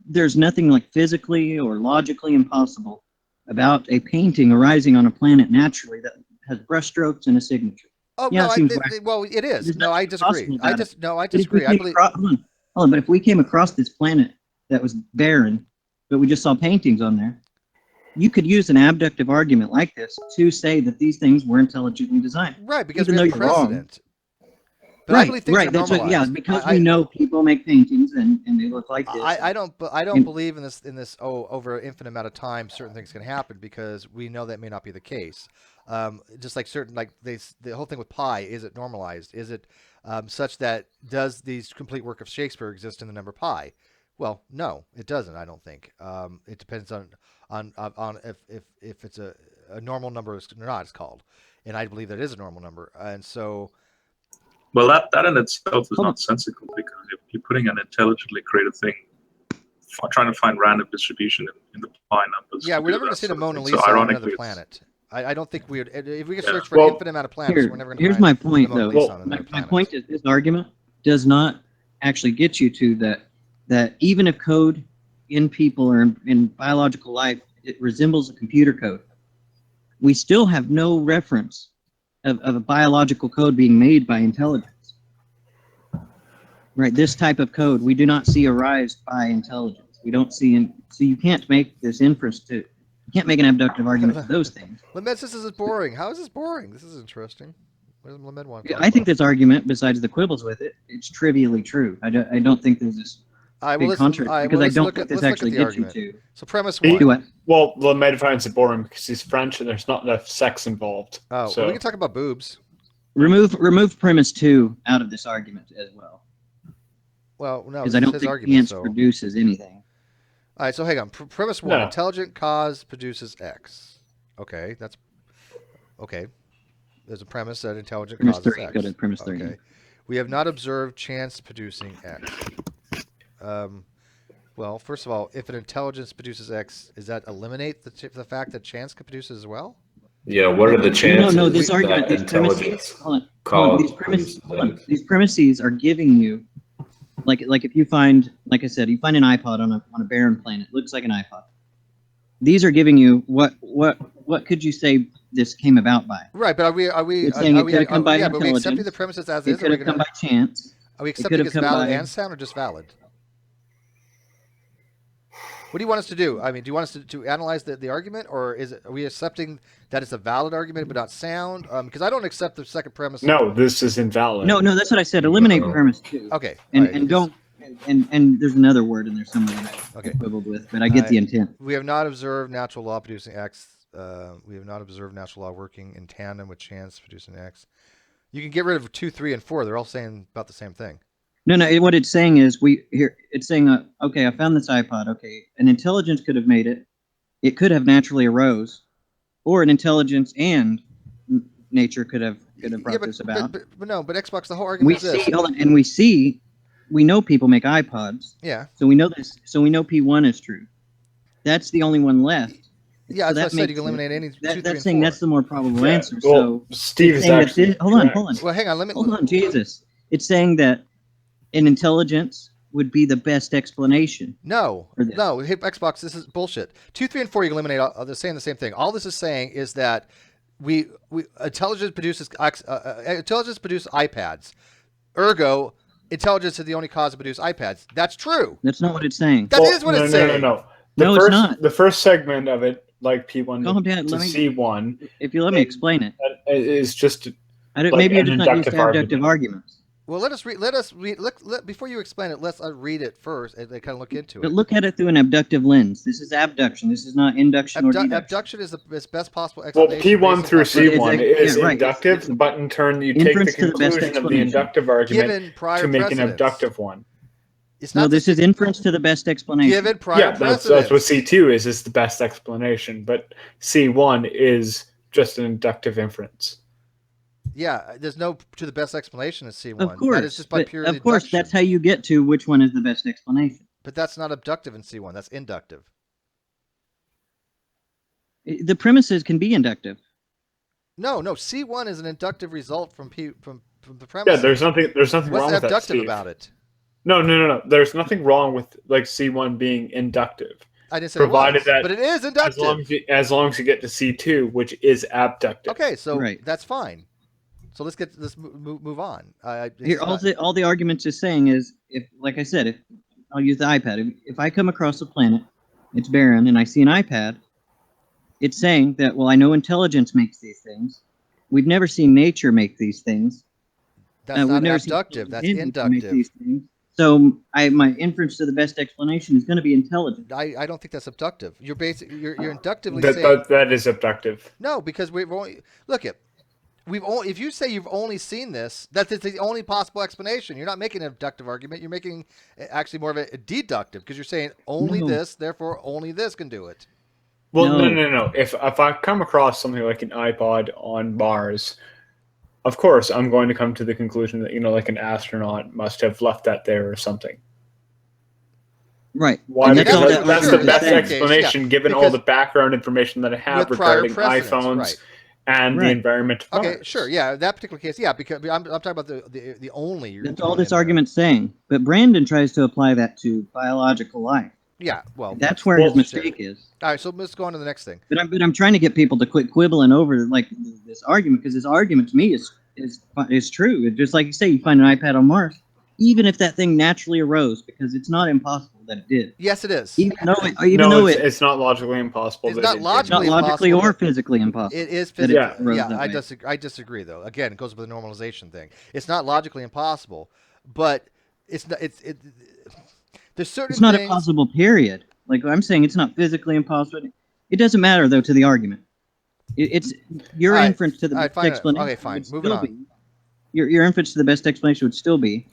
Speaker 2: There's nothing like physically or logically impossible about a painting arising on a planet naturally that has brushstrokes and a signature.
Speaker 1: Oh yeah, no, it is. No, I disagree. I disagree. I believe.
Speaker 2: Hold on, but if we came across this planet that was barren, but we just saw paintings on there, you could use an abductive argument like this to say that these things were intelligently designed.
Speaker 1: Right, because we have precedent.
Speaker 2: But right. That's what, because we know people make paintings and they look like this.
Speaker 1: I don't believe in this. Over an infinite amount of time, certain things can happen because we know that may not be the case. Just like the whole thing with pi, is it normalized? Is it such that does these complete work of Shakespeare exist in the number pi? Well, no, it doesn't. I don't think. It depends on if it's a normal number or not. It's called, and I believe that is a normal number, and so.
Speaker 11: Well, that in itself is nonsensical because you're putting an intelligently created thing, trying to find random distribution in the pi numbers.
Speaker 1: Yeah, we're never going to see the Mona Lisa on another planet. I don't think we'd. If we could search for an infinite amount of planets, we're never going to.
Speaker 2: Here's my point, though. My point is this argument does not actually get you to that even if code in people or in biological life it resembles a computer code, we still have no reference of a biological code being made by intelligence. Right, this type of code we do not see arise by intelligence. We don't see, so you can't make this inference you can't make an abductive argument for those things.
Speaker 1: Lamed, this is boring. How is this boring? This is interesting. What does Lamed want?
Speaker 2: I think this argument, besides the quibbles with it, it's trivially true. I don't think there's this big contrast because I don't think this actually gets you to.
Speaker 1: So premise one.
Speaker 2: Do what?
Speaker 7: Well, the Maid finds it boring because he's French and there's not enough sex involved.
Speaker 1: Oh,
Speaker 7: so
Speaker 1: well, we can talk about boobs.
Speaker 2: Remove premise 2 out of this argument as well.
Speaker 1: Well, no,
Speaker 2: because I don't think chance produces anything.
Speaker 1: All right, so hang on. Premise 1:
Speaker 7: No.
Speaker 1: Intelligent cause produces X. Okay, that's okay. There's a premise that intelligent
Speaker 2: Premise
Speaker 1: causes
Speaker 2: 3.
Speaker 1: X.
Speaker 2: Go to premise 3.
Speaker 1: Okay. We have not observed chance producing X. Well, first of all, if an intelligence produces X, does that eliminate the fact that chance can produce it as well?
Speaker 13: Yeah, what are the chances?
Speaker 2: No, this argument,
Speaker 13: that
Speaker 2: these premises,
Speaker 13: intelligence
Speaker 2: these premises are giving you, like if you find, like I said, you find an iPod on a barren planet, looks like an iPod. These are giving you what could you say this came about by?
Speaker 1: Right, but are we
Speaker 2: It's saying it could have come by
Speaker 1: but we accepting
Speaker 2: intelligence.
Speaker 1: the premises as
Speaker 2: It
Speaker 1: is?
Speaker 2: could have come by chance.
Speaker 1: Are we accepting it's valid and sound or just valid? What do you want us to do? I mean, do you want us to analyze the argument, or are we accepting that it's a valid argument but not sound? Because I don't accept the second premise.
Speaker 7: No, this is invalid.
Speaker 2: No, that's what I said. Eliminate premise 2.
Speaker 1: Okay.
Speaker 2: And don't. And there's another word in there somewhere that I quibbled with, but I get the intent.
Speaker 1: We have not observed natural law producing X. We have not observed natural law working in tandem with chance producing X. You can get rid of 2, 3, and 4. They're all saying about the same thing.
Speaker 2: No. What it's saying is it's saying, okay, I found this iPod. Okay, an intelligence could have made it. It could have naturally arose, or an intelligence and nature could have brought this about.
Speaker 1: But Xbox, the whole argument is this.
Speaker 2: We know people make iPods.
Speaker 1: Yeah.
Speaker 2: So we know this. So we know P1 is true. That's the only one left.
Speaker 1: Yeah, as I said, you can eliminate any 2, 3, and 4.
Speaker 2: That's saying that's the more probable answer.
Speaker 7: Well,
Speaker 2: So
Speaker 7: Steve is actually
Speaker 2: hold on.
Speaker 1: Well, hang on.
Speaker 2: Hold on, Jesus. It's saying that an intelligence would be the best explanation.
Speaker 1: No. Hey, Xbox, this is bullshit. 2, 3, and 4, you can eliminate. They're saying the same thing. All this is saying is that intelligence produces iPads. Ergo, intelligence is the only cause to produce iPads. That's true.
Speaker 2: That's not what it's saying.
Speaker 1: That is what it's saying.
Speaker 7: No.
Speaker 2: It's not.
Speaker 7: The first segment of it, like P1
Speaker 2: Calm down.
Speaker 7: to C1,
Speaker 2: if you let me explain it,
Speaker 7: is just
Speaker 2: maybe you're just not used to abductive arguments.
Speaker 1: Well, let us read. Before you explain it, let's read it first and kind of look into it.
Speaker 2: But look at it through an abductive lens. This is abduction. This is not induction or deduction.
Speaker 1: Abduction is the best possible explanation.
Speaker 7: Well, P1 through C1 is inductive, but in turn you take the conclusion of the inductive argument to make an abductive one.
Speaker 2: This is inference to the best explanation.
Speaker 1: Given prior
Speaker 7: that's what C2 is the best explanation, but C1 is just an inductive inference.
Speaker 1: Yeah, there's no to the best explanation of C1.
Speaker 2: Of course,
Speaker 1: that is just by pure
Speaker 2: of course,
Speaker 1: deduction.
Speaker 2: that's how you get to which one is the best explanation.
Speaker 1: But that's not abductive in C1. That's inductive.
Speaker 2: The premises can be inductive.
Speaker 1: No. C1 is an inductive result from the premise.
Speaker 7: Yeah, there's nothing wrong with that.
Speaker 1: What's abductive about it?
Speaker 7: No. There's nothing wrong with C1 being inductive.
Speaker 1: I didn't say provided it was, but it is inductive.
Speaker 7: As long as you get to C2, which is abductive.
Speaker 1: Okay, so that's fine. So let's move on.
Speaker 2: Here, all the arguments is saying is, if, like I said, if I'll use the iPad. If I come across a planet, it's barren, and I see an iPad, it's saying that, well, I know intelligence makes these things. We've never seen nature make these things.
Speaker 1: That's not abductive. That's inductive.
Speaker 2: So my inference to the best explanation is going to be intelligent.
Speaker 1: I don't think that's abductive. You're inductively saying
Speaker 7: that is abductive.
Speaker 1: No, because we've only if you say you've only seen this, that's the only possible explanation. You're not making an abductive argument. You're making actually more of a deductive because you're saying only this, therefore only this can do it.
Speaker 7: Well, no. If I come across something like an iPod on Mars, of course I'm going to come to the conclusion that like an astronaut must have left that there or something.
Speaker 2: Right.
Speaker 7: Why? Because that's the best explanation given all the background information that I have regarding iPhones.
Speaker 1: Right.
Speaker 7: And the environment.
Speaker 1: Okay, sure, yeah, that particular case, yeah, because I'm talking about the only.
Speaker 2: That's all this argument's saying. But Brandon tries to apply that to biological life.
Speaker 1: Yeah, well,
Speaker 2: that's where his mistake is.
Speaker 1: All right, so let's go on to the next thing.
Speaker 2: But I'm trying to get people to quit quibbling over this argument, because this argument to me is true. Just like you say, you find an iPad on Mars, even if that thing naturally arose, because it's not impossible that it did.
Speaker 1: Yes, it is.
Speaker 2: Even though
Speaker 7: it's not logically impossible.
Speaker 1: It's not logically
Speaker 2: or physically impossible.
Speaker 1: It is physically. Yeah, I disagree though. Again, it goes with the normalization thing. It's not logically impossible, but it's There's certain
Speaker 2: It's not
Speaker 1: things,
Speaker 2: a possible period. Like I'm saying, it's not physically impossible. It doesn't matter though to the argument. It's your
Speaker 1: All right,
Speaker 2: inference to the
Speaker 1: all right,
Speaker 2: best
Speaker 1: fine,
Speaker 2: explanation.
Speaker 1: okay, fine,
Speaker 2: would
Speaker 1: moving
Speaker 2: still
Speaker 1: on.
Speaker 2: be your inference to the best explanation would still be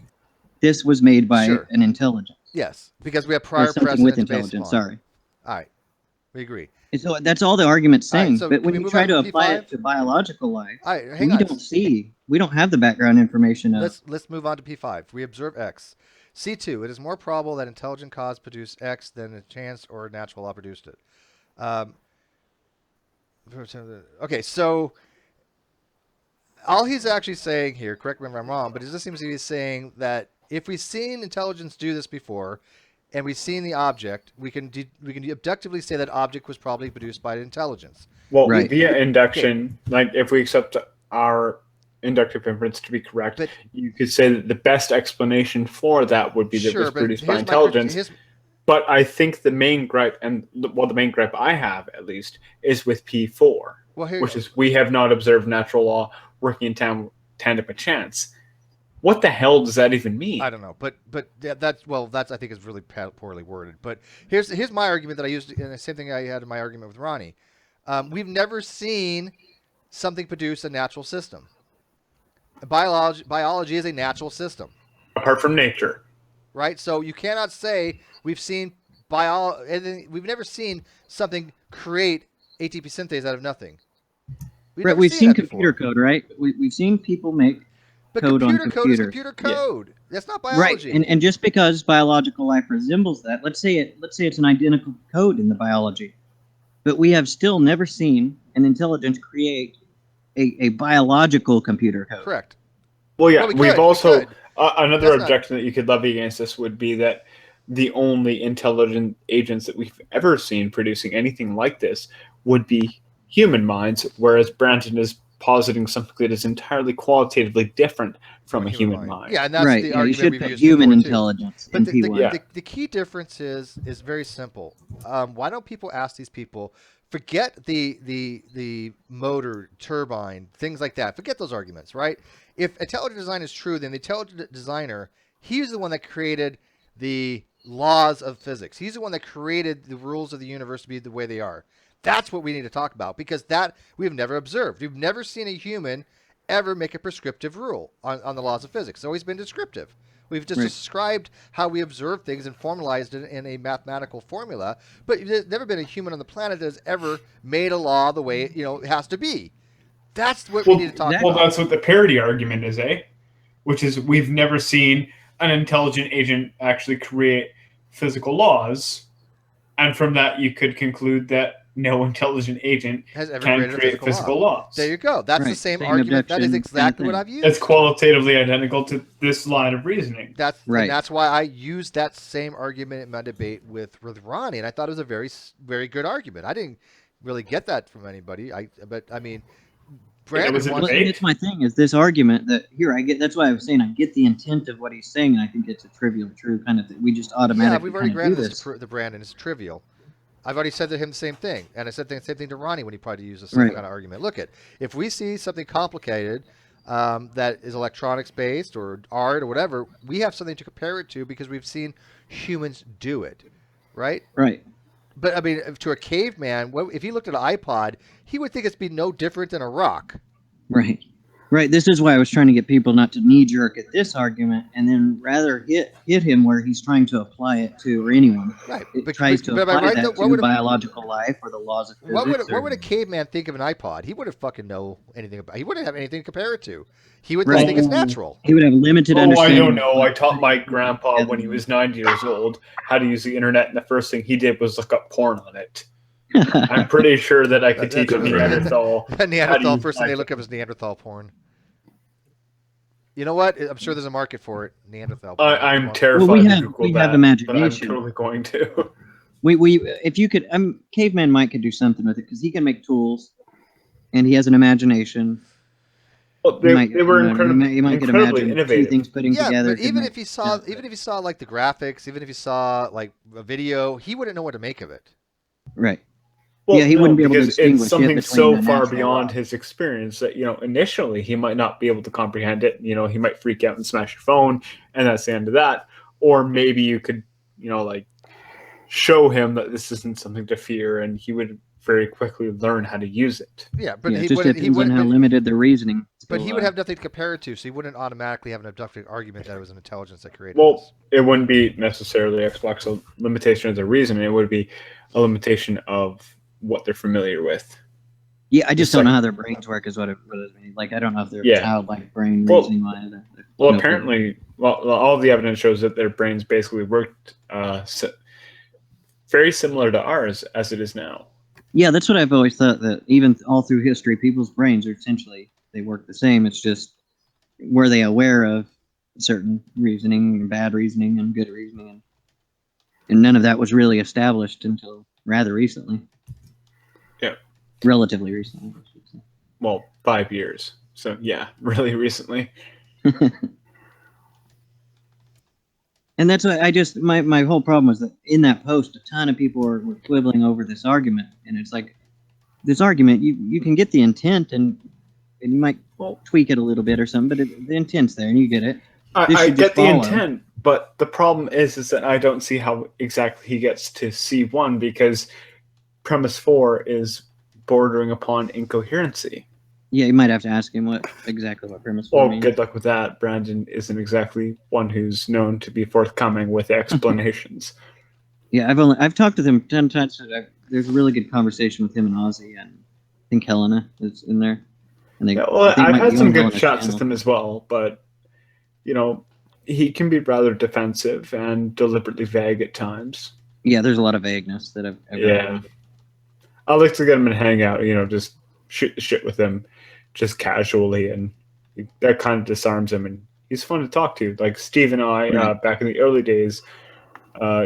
Speaker 2: this was made by
Speaker 1: Sure.
Speaker 2: an intelligence.
Speaker 1: Yes, because we have
Speaker 2: Or
Speaker 1: prior
Speaker 2: something
Speaker 1: precedent
Speaker 2: with
Speaker 1: to base
Speaker 2: intelligence.
Speaker 1: upon.
Speaker 2: Sorry.
Speaker 1: All right, we agree.
Speaker 2: And so that's all the argument's
Speaker 1: All right,
Speaker 2: saying.
Speaker 1: so
Speaker 2: But
Speaker 1: can
Speaker 2: when
Speaker 1: we
Speaker 2: you
Speaker 1: move
Speaker 2: try
Speaker 1: on
Speaker 2: to
Speaker 1: to
Speaker 2: apply
Speaker 1: P5?
Speaker 2: it to biological life,
Speaker 1: All right, hang
Speaker 2: we
Speaker 1: on.
Speaker 2: don't see. We don't have the background information of.
Speaker 1: Let's move on to P5. We observe X. C2. It is more probable that intelligent cause produced X than a chance or natural law produced it. Okay, so all he's actually saying here, correct me if I'm wrong, but it just seems to be saying that if we've seen intelligence do this before, and we've seen the object, we can objectively say that object was probably produced by intelligence.
Speaker 7: Well,
Speaker 2: Right.
Speaker 7: via induction, like if we accept our inductive inference to be correct,
Speaker 1: But-
Speaker 7: you could say that the best explanation for that would be that it was
Speaker 1: Sure, but
Speaker 7: produced by
Speaker 1: here's my
Speaker 7: intelligence. But I think the main gripe, the main gripe I have at least, is with P4, which is we have not observed natural law working in tandem with chance. What the hell does that even mean?
Speaker 1: I don't know, but that's I think is really poorly worded. But here's my argument that I used, and the same thing I had in my argument with Ronnie. We've never seen something produce a natural system. Biology is a natural system,
Speaker 7: Apart from nature,
Speaker 1: right? So you cannot say we've seen we've never seen something create ATP synthase out of nothing.
Speaker 2: Right, we've seen computer code, right? We've seen people make code on
Speaker 1: computer code is
Speaker 2: computers.
Speaker 1: computer code. Yeah. That's not biology.
Speaker 2: Right, and just because biological life resembles that, let's say it's an identical code in the biology, but we have still never seen an intelligence create a biological computer code.
Speaker 1: Correct.
Speaker 7: Well, yeah, we've also another
Speaker 1: That's
Speaker 7: objection that you could levy against this would be that the only intelligent agents that we've ever seen producing anything like this would be human minds, whereas Brandon is positing something that is entirely qualitatively different from a human mind.
Speaker 1: Yeah, and that's
Speaker 2: right.
Speaker 1: the argument
Speaker 2: you should
Speaker 1: we've
Speaker 2: put
Speaker 1: used
Speaker 2: human
Speaker 1: before, too.
Speaker 2: intelligence
Speaker 1: But
Speaker 2: in P1.
Speaker 1: the key difference is very simple. Why don't people ask these people? Forget the motor, turbine, things like that. Forget those arguments, right? If intelligent design is true, then the intelligent designer, he's the one that created the laws of physics. He's the one that created the rules of the universe to be the way they are. That's what we need to talk about, because that we've never observed. We've never seen a human ever make a prescriptive rule on the laws of physics. It's always been descriptive. We've just described how we observe things and formalized it in a mathematical formula, but there's never been a human on the planet that has ever made a law the way it has to be. That's what we need to talk about.
Speaker 7: Well, that's what the parity argument is, which is we've never seen an intelligent agent actually create physical laws, and from that you could conclude that no intelligent agent
Speaker 1: has ever
Speaker 7: can
Speaker 1: created
Speaker 7: create
Speaker 1: a
Speaker 7: physical laws.
Speaker 1: There you go. That's the same argument. That is exactly what I've used.
Speaker 7: It's qualitatively identical to this line of reasoning.
Speaker 1: And that's why I used that same argument in my debate with Ronnie, and I thought it was a very, very good argument. I didn't really get that from anybody. But I mean, Brandon
Speaker 2: that's my thing. Is this argument that here I get? That's why I was saying I get the intent of what he's saying, and I think it's a trivial, true kind of thing. We just automatically.
Speaker 1: Yeah, we've already granted this to Brandon. It's trivial. I've already said to him the same thing, and I said the same thing to Ronnie when he tried to use the same kind of argument. Look, if we see something complicated that is electronics based or art or whatever, we have something to compare it to because we've seen humans do it, right?
Speaker 2: Right.
Speaker 1: But I mean, to a caveman, if he looked at an iPod, he would think it's be no different than a rock.
Speaker 2: Right. Right. This is why I was trying to get people not to knee jerk at this argument, and then rather hit him where he's trying to apply it to, or anyone.
Speaker 1: Right.
Speaker 2: It tries to apply that to biological life or the laws of physics.
Speaker 1: What would a caveman think of an iPod? He wouldn't fucking know anything about. He wouldn't have anything to compare it to. He would think it's natural.
Speaker 2: He would have limited understanding.
Speaker 7: I don't know. I taught my grandpa when he was 9 years old how to use the internet, and the first thing he did was look up porn on it. I'm pretty sure that I could teach a Neanderthal.
Speaker 1: Neanderthal, first thing they look up is Neanderthal porn. You know what? I'm sure there's a market for it. Neanderthal porn.
Speaker 7: I'm terrified to Google that,
Speaker 2: have imagination.
Speaker 7: but I'm totally going to.
Speaker 2: If you could, Caveman Mike could do something with it because he can make tools, and he has an imagination.
Speaker 7: Well, they were incredibly
Speaker 2: innovative. Two things putting together.
Speaker 1: But even if he saw like the graphics, even if he saw like a video, he wouldn't know what to make of it.
Speaker 2: Right.
Speaker 7: Well,
Speaker 2: he wouldn't be able to distinguish
Speaker 7: it's something so far beyond
Speaker 2: law.
Speaker 7: his experience that initially he might not be able to comprehend it. He might freak out and smash your phone, and that's the end of that. Or maybe you could like show him that this isn't something to fear, and he would very quickly learn how to use it.
Speaker 1: Yeah, but
Speaker 2: it just depends on how limited the reasoning.
Speaker 1: But he would have nothing to compare it to, so he wouldn't automatically have an abductive argument that it was an intelligence that created this.
Speaker 7: It wouldn't be necessarily Xbox a limitation of the reason. It would be a limitation of what they're familiar with.
Speaker 2: Yeah, I just don't know how their brains work is what it means. Like, I don't know if they're childlike brain reasoning wise.
Speaker 7: Well, apparently, all the evidence shows that their brains basically worked very similar to ours as it is now.
Speaker 2: Yeah, that's what I've always thought, that even all through history, people's brains are essentially, they work the same. It's just, were they aware of certain reasoning, and bad reasoning, and good reasoning? And none of that was really established until rather recently.
Speaker 7: Yeah.
Speaker 2: Relatively recently, I should say.
Speaker 7: Well, 5 years. So, yeah, really recently.
Speaker 2: And that's why my whole problem was that in that post, a ton of people were quibbling over this argument. And it's like, this argument, you can get the intent and you might tweak it a little bit or something, but the intent's there and you get it.
Speaker 7: I get the intent, but the problem is that I don't see how exactly he gets to C1 because premise 4 is bordering upon incoherency.
Speaker 2: Yeah, you might have to ask him exactly what premise 4 means.
Speaker 7: Good luck with that. Brandon isn't exactly one who's known to be forthcoming with explanations.
Speaker 2: Yeah, I've talked to them 10 times. There's a really good conversation with him and Ozzy, and I think Helena is in there. And
Speaker 7: I've had some good chats with him as well, but he can be rather defensive and deliberately vague at times.
Speaker 2: Yeah, there's a lot of vagueness that I've heard.
Speaker 7: I like to get him in hangout, just shoot the shit with him just casually, and that kind of disarms him, and he's fun to talk to. Like Steve and I, back in the early days,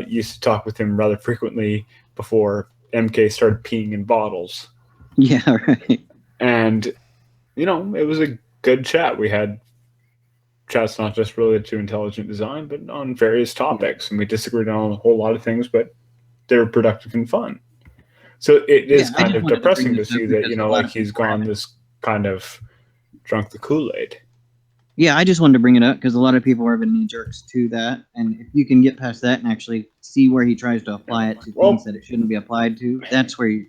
Speaker 7: used to talk with him rather frequently before MK started peeing in bottles.
Speaker 2: Yeah, right.
Speaker 7: And, it was a good chat. We had chats not just related to intelligent design, but on various topics, and we disagreed on a whole lot of things, but they were productive and fun. So it is kind of depressing to see that, like he's gone this kind of drunk the Kool-Aid.
Speaker 2: Yeah, I just wanted to bring it up because a lot of people are knee jerks to that. And if you can get past that and actually see where he tries to apply it to things that it shouldn't be applied to, that's where you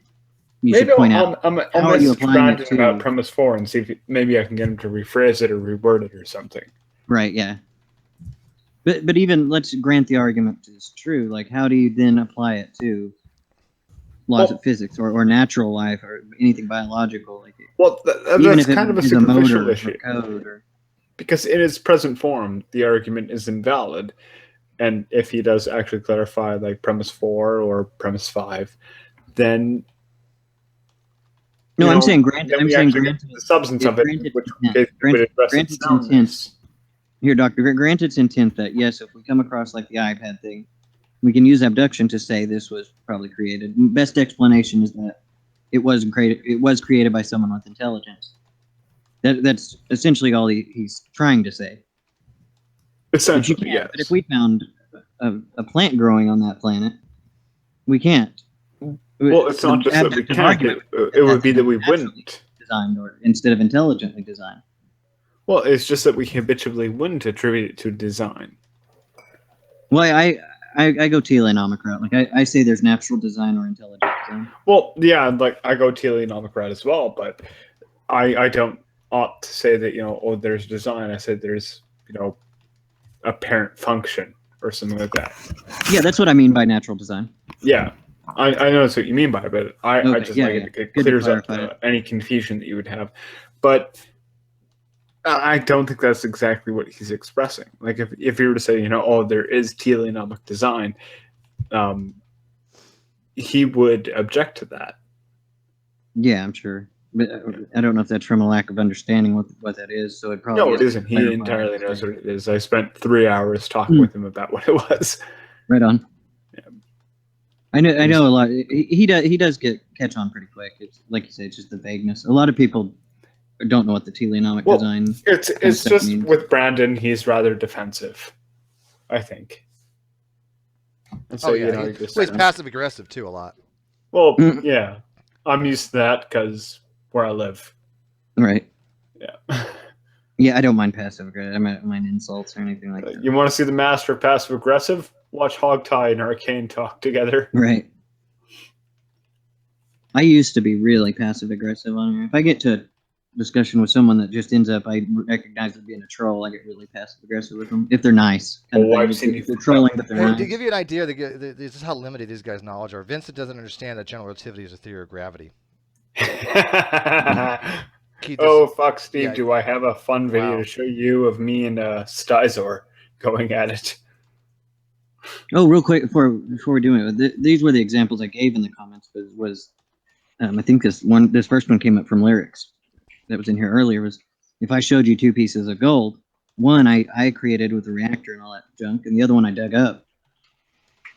Speaker 2: should point out.
Speaker 7: I'll message Brandon about premise 4 and see if maybe I can get him to rephrase it or reword it or something.
Speaker 2: Right, yeah. But even, let's grant the argument is true. Like, how do you then apply it to laws of physics or natural life or anything biological? Like,
Speaker 7: that's kind of a superficial issue. Because in its present form, the argument is invalid. And if he does actually clarify like premise 4 or premise 5, then
Speaker 2: I'm saying granted
Speaker 7: the substance of it, which would address its soundness.
Speaker 2: Here, Doctor, grant its intent that yes, if we come across like the iPad thing, we can use abduction to say this was probably created. Best explanation is that it wasn't created. It was created by someone with intelligence. That's essentially all he's trying to say.
Speaker 7: Essentially, yes.
Speaker 2: But if we found a plant growing on that planet, we can't.
Speaker 7: Well, it's not just that we can't. It would be that we wouldn't.
Speaker 2: Designed or instead of intelligently designed.
Speaker 7: Well, it's just that we habitually wouldn't attribute it to design.
Speaker 2: Well, I go telenomocrat. Like I say there's natural design or intelligent design.
Speaker 7: Well, yeah, like I go telenomocrat as well, but I don't ought to say that, there's design. I said there's, apparent function or something like that.
Speaker 2: Yeah, that's what I mean by natural design.
Speaker 7: Yeah. I know that's what you mean by it, but I just it clears up any confusion that you would have. But I don't think that's exactly what he's expressing. Like if you were to say, there is telenomic design, he would object to that.
Speaker 2: Yeah, I'm sure. But I don't know if that's from a lack of understanding what that is. So it probably
Speaker 7: no, it isn't. He entirely knows what it is. I spent 3 hours talking with him about what it was.
Speaker 2: Right on. Yeah. I know a lot. He does catch on pretty quick. It's like you say, it's just the vagueness. A lot of people don't know what the telenomic design.
Speaker 7: It's just means. With Brandon, he's rather defensive, I think.
Speaker 1: And so he's passive aggressive too a lot.
Speaker 7: Well, yeah, I'm used to that because where I live.
Speaker 2: Right.
Speaker 7: Yeah.
Speaker 2: Yeah, I don't mind passive aggressive. I don't mind insults or anything like that.
Speaker 7: You want to see the master of passive aggressive? watch Hogtie and Arcane talk together.
Speaker 2: Right. I used to be really passive aggressive on here. If I get to a discussion with someone that just ends up, I recognize as being a troll, I get really passive aggressive with them if they're nice.
Speaker 7: I've seen you.
Speaker 2: They're trolling, but they're
Speaker 1: Hey,
Speaker 2: nice.
Speaker 1: to give you an idea, this is how limited these guys' knowledge are. Vincent doesn't understand that general relativity is a theory of gravity.
Speaker 7: Oh fuck, Steve!
Speaker 1: Yeah.
Speaker 7: Do I have a fun video to show you of me and Stizor going at it?
Speaker 2: Oh, real quick before we do it, these were the examples I gave in the comments. I think this first one came up from lyrics that was in here earlier. Was if I showed you two pieces of gold, one I created with a reactor and all that junk, and the other one I dug up.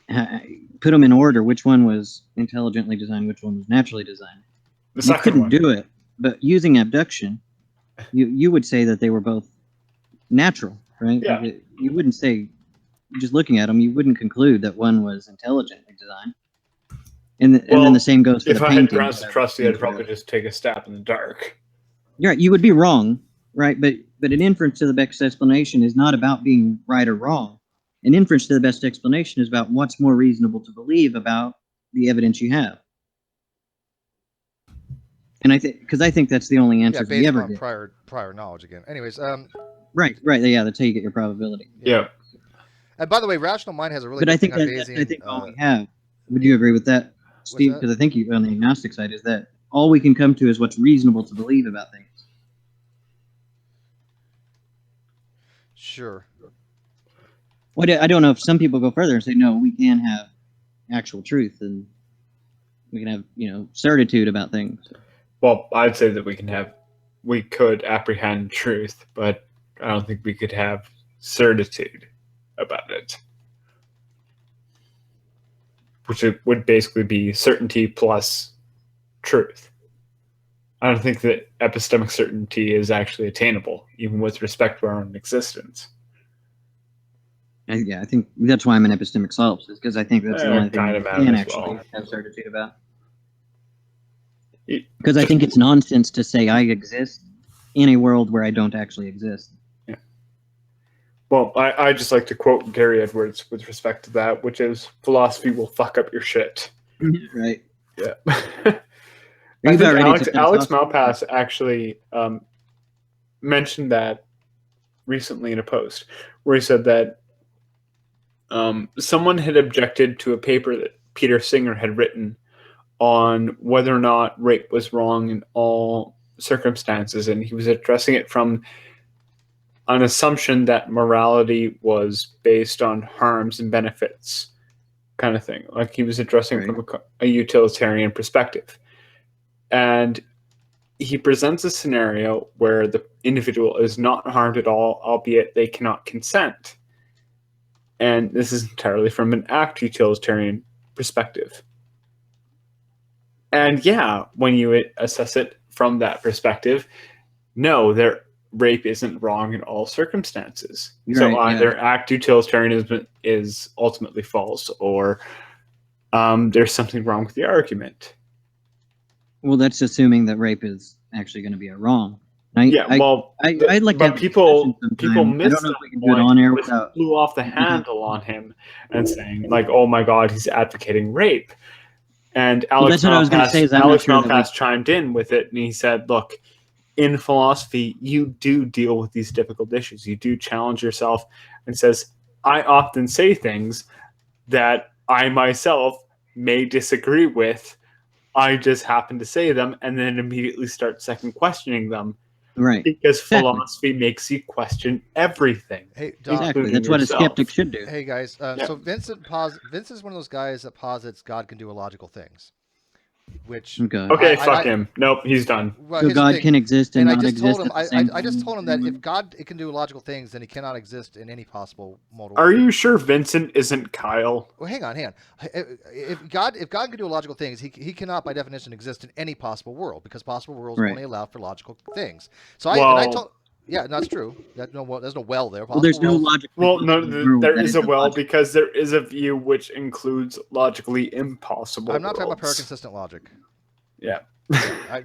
Speaker 2: I put them in order. Which one was intelligently designed? Which one was naturally designed? You couldn't do it, but using abduction, you would say that they were both natural, right?
Speaker 7: Yeah.
Speaker 2: You wouldn't say, just looking at them, you wouldn't conclude that one was intelligently designed. And then the same goes for the painting.
Speaker 7: If I had grounds to trust you, I'd probably just take a stab in the dark.
Speaker 2: You're right. You would be wrong, right? But an inference to the best explanation is not about being right or wrong. An inference to the best explanation is about what's more reasonable to believe about the evidence you have. And I think that's the only answer we ever get.
Speaker 1: Prior knowledge again. Anyways,
Speaker 2: right. Yeah, that's how you get your probability.
Speaker 7: Yeah.
Speaker 1: And by the way, rational mind has a really.
Speaker 2: But I think all we have. Would you agree with that, Steve? Because I think you on the agnostic side is that all we can come to is what's reasonable to believe about things.
Speaker 1: Sure.
Speaker 2: Well, I don't know if some people go further and say no, we can have actual truth and we can have certitude about things.
Speaker 7: Well, I'd say that we could apprehend truth, but I don't think we could have certitude about it. Which it would basically be certainty plus truth. I don't think that epistemic certainty is actually attainable, even with respect to our own existence.
Speaker 2: I think that's why I'm an epistemic solipsist, because I think that's the only thing we can actually have certitude about. Because I think it's nonsense to say I exist in a world where I don't actually exist.
Speaker 7: Yeah. Well, I just like to quote Gary Edwards with respect to that, which is philosophy will fuck up your shit.
Speaker 2: Right.
Speaker 7: Yeah. I think Alex Malpass actually mentioned that recently in a post where he said that someone had objected to a paper that Peter Singer had written on whether or not rape was wrong in all circumstances, and he was addressing it from an assumption that morality was based on harms and benefits kind of thing. Like he was addressing it from a utilitarian perspective. And he presents a scenario where the individual is not harmed at all, albeit they cannot consent. And this is entirely from an act utilitarian perspective. And yeah, when you assess it from that perspective, no, rape isn't wrong in all circumstances. So either act utilitarianism is ultimately false, or there's something wrong with the argument.
Speaker 2: Well, that's assuming that rape is actually going to be a wrong. I'd like to have
Speaker 7: people miss
Speaker 2: that point, which
Speaker 7: flew off the handle on him and saying like, "Oh my God, he's advocating rape." And Alex Malpass chimed in with it, and he said, "Look, in philosophy, you do deal with these difficult issues. You do challenge yourself." And says, "I often say things that I myself may disagree with. I just happen to say them and then immediately start second questioning them."
Speaker 2: Right.
Speaker 7: Because philosophy makes you question everything.
Speaker 1: Hey, Doc,
Speaker 2: exactly. That's what a skeptic should do.
Speaker 1: Hey, guys. So Vince is one of those guys that posits God can do illogical things. Which
Speaker 7: okay, fuck him. Nope, he's done.
Speaker 2: Well, so God can exist and not exist.
Speaker 1: I just told him that if God can do illogical things, then he cannot exist in any possible modal.
Speaker 7: Are you sure Vincent isn't Kyle?
Speaker 1: Well, hang on. If God can do illogical things, he cannot by definition exist in any possible world, because possible worlds only allow for logical things. So I told. Yeah, that's true. There's no well there.
Speaker 2: Well, there's no logic.
Speaker 7: Well, no, there is a well because there is a view which includes logically impossible.
Speaker 1: I'm not talking about paraconsistent logic.
Speaker 7: Yeah.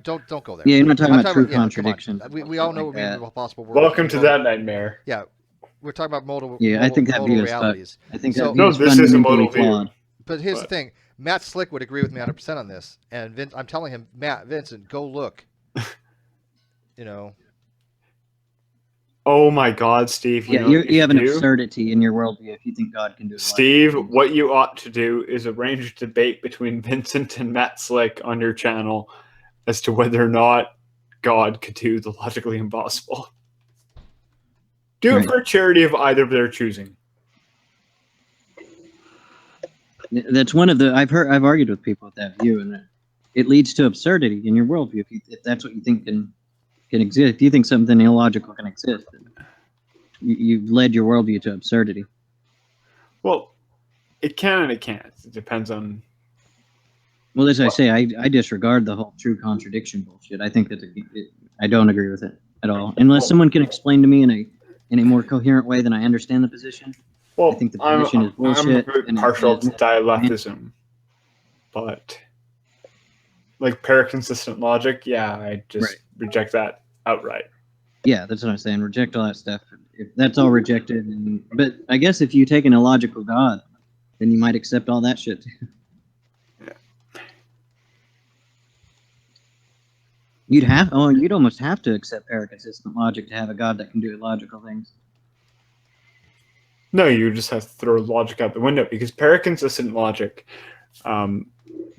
Speaker 1: Don't go there.
Speaker 2: Yeah, you're not talking about true contradiction.
Speaker 1: We all know what we mean by possible world.
Speaker 7: Welcome to that nightmare.
Speaker 1: Yeah. we're talking about multiple.
Speaker 2: Yeah, I think that
Speaker 1: modal
Speaker 2: view is
Speaker 1: realities.
Speaker 2: fucked. I think
Speaker 1: So,
Speaker 2: that view is
Speaker 7: this is a
Speaker 2: fundamentally
Speaker 7: modal view.
Speaker 2: flawed.
Speaker 1: But here's the thing: Matt Slick would agree with me 100% on this, and I'm telling him, Vincent, go look. You know.
Speaker 7: Oh my God, Steve!
Speaker 2: Yeah, you have an absurdity in your worldview if you think God can do it.
Speaker 7: Steve, what you ought to do is arrange a debate between Vincent and Matt Slick on your channel as to whether or not God could do the logically impossible. Do it for a charity of either of their choosing.
Speaker 2: That's one of the I've argued with people with that view, and it leads to absurdity in your worldview if that's what you think can exist. If you think something illogical can exist, then you've led your worldview to absurdity.
Speaker 7: Well, it can and it can't. It depends on.
Speaker 2: Well, as I say, I disregard the whole true contradiction bullshit. I think that I don't agree with it at all, unless someone can explain to me in a more coherent way than I understand the position.
Speaker 7: Well,
Speaker 2: I think the position is bullshit.
Speaker 7: I'm a bit partial to dialectism, but like paraconsistent logic, yeah, I just reject that outright.
Speaker 2: Yeah, that's what I'm saying. Reject all that stuff. If that's all rejected, but I guess if you take an illogical God, then you might accept all that shit too.
Speaker 7: Yeah.
Speaker 2: You'd almost have to accept paraconsistent logic to have a God that can do illogical things.
Speaker 7: No, you just have to throw logic out the window because paraconsistent logic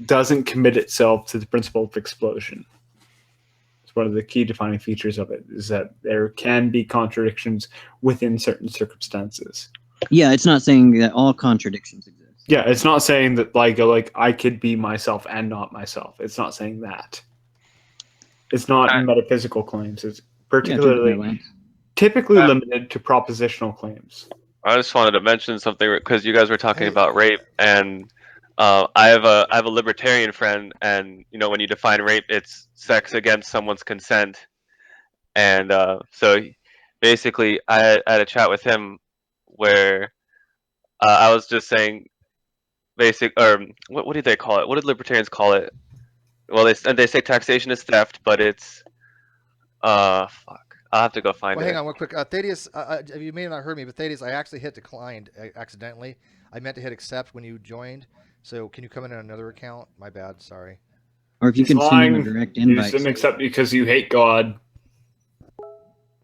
Speaker 7: doesn't commit itself to the principle of explosion. It's one of the key defining features of it is that there can be contradictions within certain circumstances.
Speaker 2: Yeah, it's not saying that all contradictions exist.
Speaker 7: Yeah, it's not saying that like I could be myself and not myself. It's not saying that. It's not metaphysical claims. It's particularly typically limited to propositional claims.
Speaker 9: I just wanted to mention something because you guys were talking about rape, and I have a libertarian friend, and you know when you define rape, it's sex against someone's consent, and so basically I had a chat with him where I was just saying what do they call it? What did libertarians call it? Well, they say taxation is theft, but it's fuck. I'll have to go find it.
Speaker 1: Hang on one quick. Thaddeus, you may have not heard me, but Thaddeus, I actually hit declined accidentally. I meant to hit accept when you joined. So can you come in on another account? My bad. Sorry.
Speaker 2: Or if you can send him a direct invite.
Speaker 7: You didn't accept because you hate God.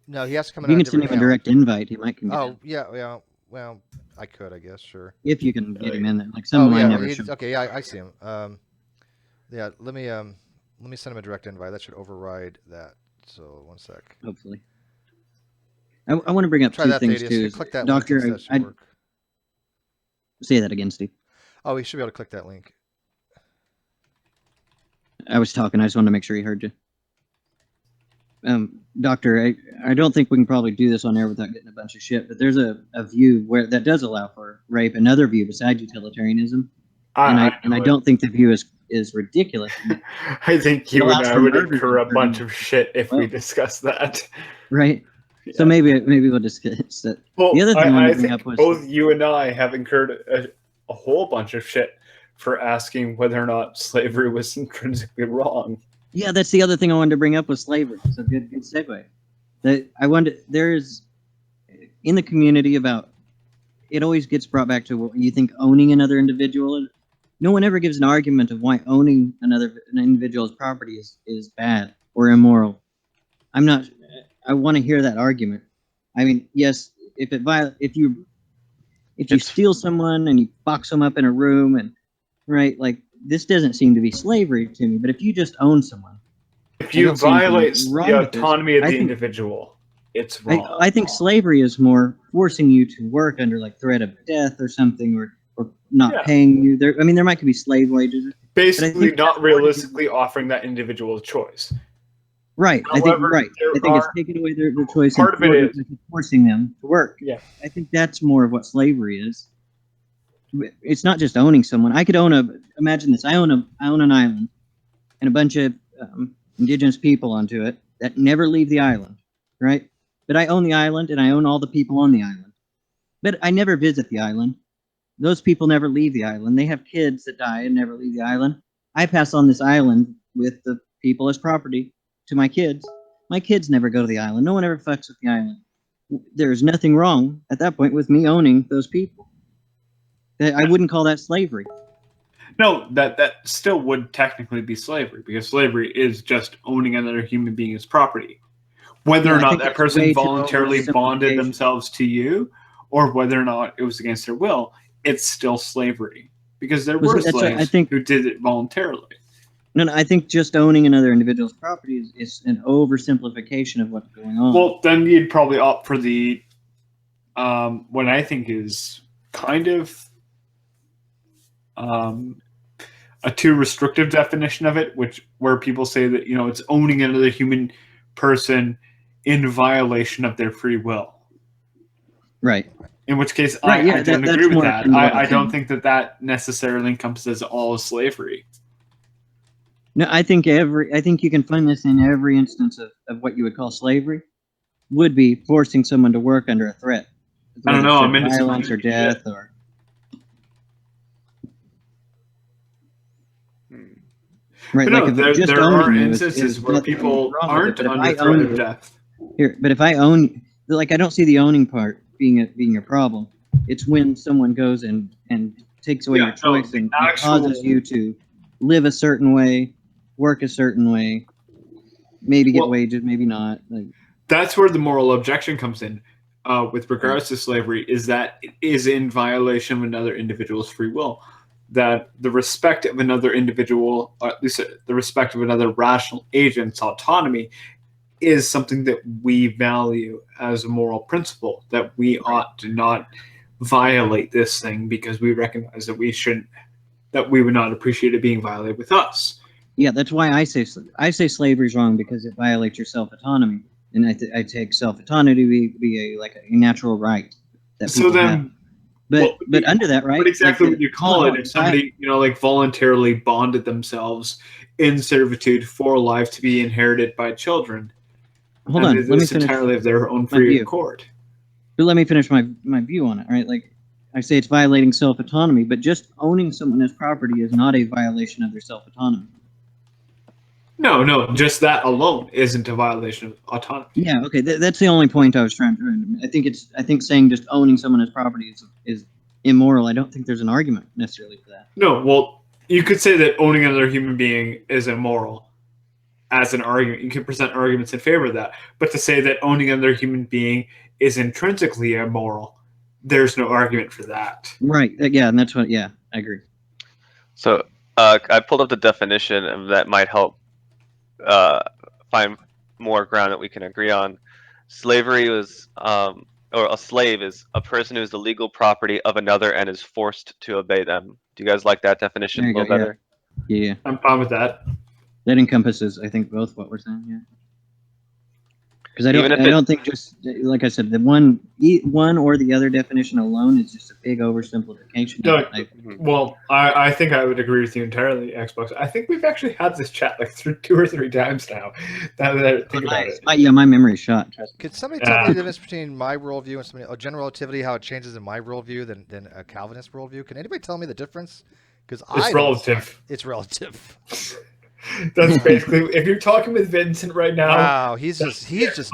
Speaker 1: No, he has to come in.
Speaker 2: If you can send him a direct invite, he might come.
Speaker 1: Oh yeah. Well, I could, I guess, sure.
Speaker 2: If you can get him in there, like some of mine never show.
Speaker 1: Okay, yeah, I see him. Yeah, let me send him a direct invite. That should override that. So 1 sec.
Speaker 2: Hopefully. I want to bring up two things too.
Speaker 1: Click that
Speaker 2: Doctor,
Speaker 1: link. That should work.
Speaker 2: Say that again, Steve.
Speaker 1: Oh, he should be able to click that link.
Speaker 2: I was talking. I just wanted to make sure he heard you. Doctor, I don't think we can probably do this on air without getting a bunch of shit, but there's a view where that does allow for rape, another view besides utilitarianism. I don't think the view is ridiculous.
Speaker 7: I think you and I would incur a bunch of shit if we discuss that.
Speaker 2: Right. Yeah. So maybe we'll discuss that.
Speaker 7: Well,
Speaker 2: the other thing
Speaker 7: I think both you and I have incurred a whole bunch of shit for asking whether or not slavery was intrinsically wrong.
Speaker 2: Yeah, that's the other thing I wanted to bring up with slavery. It's a good segue. There's in the community about it always gets brought back to what you think owning another individual. No one ever gives an argument of why owning an individual's property is bad or immoral. I want to hear that argument. I mean, yes, if you steal someone and you box them up in a room and right, like this doesn't seem to be slavery to me. But if you just own someone,
Speaker 7: if you violate the autonomy of the individual, it's wrong.
Speaker 2: I think slavery is more forcing you to work under like threat of death or something, or not paying you. There might be slave wages.
Speaker 7: Basically, not realistically offering that individual a choice.
Speaker 2: Right.
Speaker 7: However,
Speaker 2: I think it's taking away their choice.
Speaker 7: Part of it is
Speaker 2: forcing them to work.
Speaker 7: Yeah.
Speaker 2: I think that's more of what slavery is. It's not just owning someone. I could imagine this. I own an island and a bunch of indigenous people onto it that never leave the island, right? But I own the island and I own all the people on the island. But I never visit the island. Those people never leave the island. They have kids that die and never leave the island. I pass on this island with the people as property to my kids. My kids never go to the island. No one ever fucks with the island. there's nothing wrong at that point with me owning those people. I wouldn't call that slavery.
Speaker 7: No, that still would technically be slavery, because slavery is just owning another human being as property. Whether or not that person voluntarily bonded themselves to you, or whether or not it was against their will, it's still slavery. Because there were slaves who did it voluntarily.
Speaker 2: No, I think just owning another individual's property is an oversimplification of what's going on.
Speaker 7: Well, then you'd probably opt for the what I think is kind of a too restrictive definition of it, where people say that it's owning another human person in violation of their free will.
Speaker 2: Right.
Speaker 7: In which case, I don't agree with that. I don't think that necessarily encompasses all of slavery.
Speaker 2: No, I think you can find this in every instance of what you would call slavery, would be forcing someone to work under a threat.
Speaker 7: I don't know. I'm into
Speaker 2: violence or death or. Right,
Speaker 7: but like no, there are instances where people aren't under threat of death.
Speaker 2: But if I own, like, I don't see the owning part being a problem. It's when someone goes and takes away your choice and causes you to live a certain way, work a certain way, maybe get wages, maybe not. Like,
Speaker 7: that's where the moral objection comes in. With regards to slavery, is that it is in violation of another individual's free will. That the respect of another individual, or at least the respect of another rational agent's autonomy, is something that we value as a moral principle, that we ought to not violate this thing because we recognize that we would not appreciate it being violated with us.
Speaker 2: Yeah, that's why I say slavery is wrong, because it violates your self-autonomy. And I take self-autonomy to be a natural right that people have. But under that, right?
Speaker 7: But exactly what you call it, if somebody voluntarily bonded themselves in servitude for life to be inherited by children,
Speaker 2: hold on, let me finish
Speaker 7: entirely of their own free accord.
Speaker 2: But let me finish my view on it. Right, like I say, it's violating self-autonomy, but just owning someone as property is not a violation of their self-autonomy.
Speaker 7: No, just that alone isn't a violation of autonomy.
Speaker 2: Yeah, okay, that's the only point I was trying to. I think saying just owning someone as property is immoral. I don't think there's an argument necessarily for that.
Speaker 7: No, well, you could say that owning another human being is immoral as an argument. You can present arguments in favor of that. But to say that owning another human being is intrinsically immoral, there's no argument for that.
Speaker 2: Right. Yeah, and that's what. Yeah, I agree.
Speaker 9: So I pulled up the definition, and that might help find more ground that we can agree on. Slavery was, or a slave is a person who is the legal property of another and is forced to obey them. Do you guys like that definition a little better?
Speaker 2: Yeah.
Speaker 7: I'm fine with that.
Speaker 2: That encompasses, I think, both what we're saying. Yeah. Because I don't think, just like I said, the one or the other definition alone is just a big oversimplification.
Speaker 7: No, well, I think I would agree with you entirely, Xbox. I think we've actually had this chat like 2 or 3 times now. Now that I think about it.
Speaker 2: Yeah, my memory's shot.
Speaker 1: Could somebody tell me the difference between my worldview and somebody, general relativity, how it changes in my worldview than a Calvinist worldview? Can anybody tell me the difference? Because
Speaker 7: it's relative.
Speaker 1: It's relative.
Speaker 7: That's basically, if you're talking with Vincent right now.
Speaker 1: Wow, he's just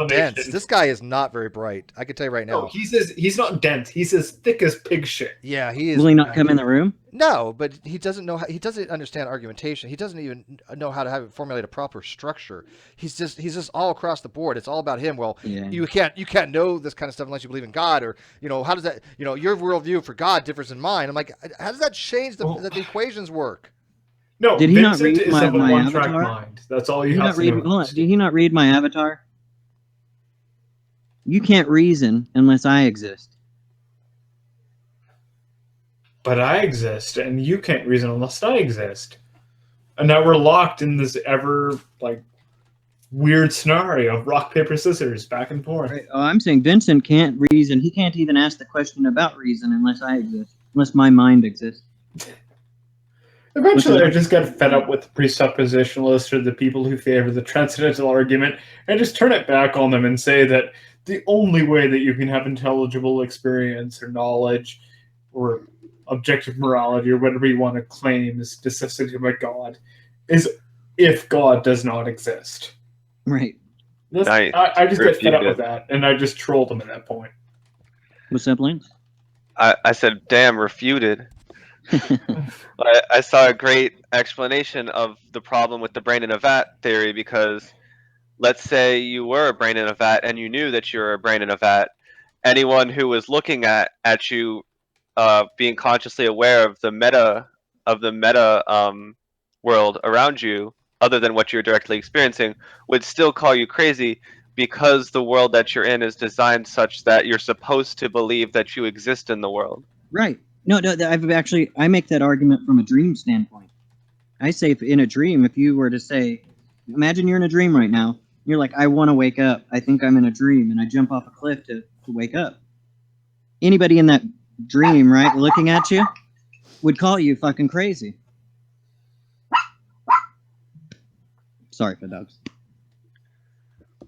Speaker 1: dense. This guy is not very bright. I can tell you right now.
Speaker 7: No, he's not dense. He's as thick as pig shit.
Speaker 1: Yeah, he is.
Speaker 2: Will he not come in the room?
Speaker 1: No, but he doesn't know. He doesn't understand argumentation. He doesn't even know how to formulate a proper structure. He's just all across the board. It's all about him. Well, you can't know this kind of stuff unless you believe in God, or how does that your worldview for God differs than mine. I'm like, how does that change that the equations work?
Speaker 7: No,
Speaker 2: did he
Speaker 7: Vincent
Speaker 2: not read
Speaker 7: is
Speaker 2: my
Speaker 7: of a one-track
Speaker 2: avatar?
Speaker 7: mind. That's all you have to know.
Speaker 2: Did he not read my avatar? You can't reason unless I exist.
Speaker 7: But I exist, and you can't reason unless I exist. And now we're locked in this ever weird scenario of rock, paper, scissors, back and forth.
Speaker 2: Right. Oh, I'm saying Vincent can't reason. He can't even ask the question about reason unless I exist, unless my mind exists.
Speaker 7: Eventually, I just got fed up with the presuppositionalists or the people who favor the transcendental argument and just turn it back on them and say that the only way that you can have intelligible experience or knowledge or objective morality or whatever you want to claim is necessity by God is if God does not exist.
Speaker 2: Right.
Speaker 9: Nice.
Speaker 7: I just get fed up
Speaker 9: Refuted.
Speaker 7: with that, and I just trolled him at that point.
Speaker 2: What's up, Lance?
Speaker 9: I said, damn, refuted. I saw a great explanation of the problem with the brain in a vat theory, because let's say you were a brain in a vat and you knew that you were a brain in a vat. Anyone who was looking at you, being consciously aware of the meta world around you, other than what you're directly experiencing, would still call you crazy, because the world that you're in is designed such that you're supposed to believe that you exist in the world.
Speaker 2: Right. No, I make that argument from a dream standpoint. I say if in a dream, if you were to say, imagine you're in a dream right now, you're like, I want to wake up. I think I'm in a dream, and I jump off a cliff to wake up. Anybody in that dream, right, looking at you, would call you fucking crazy. Sorry for dogs.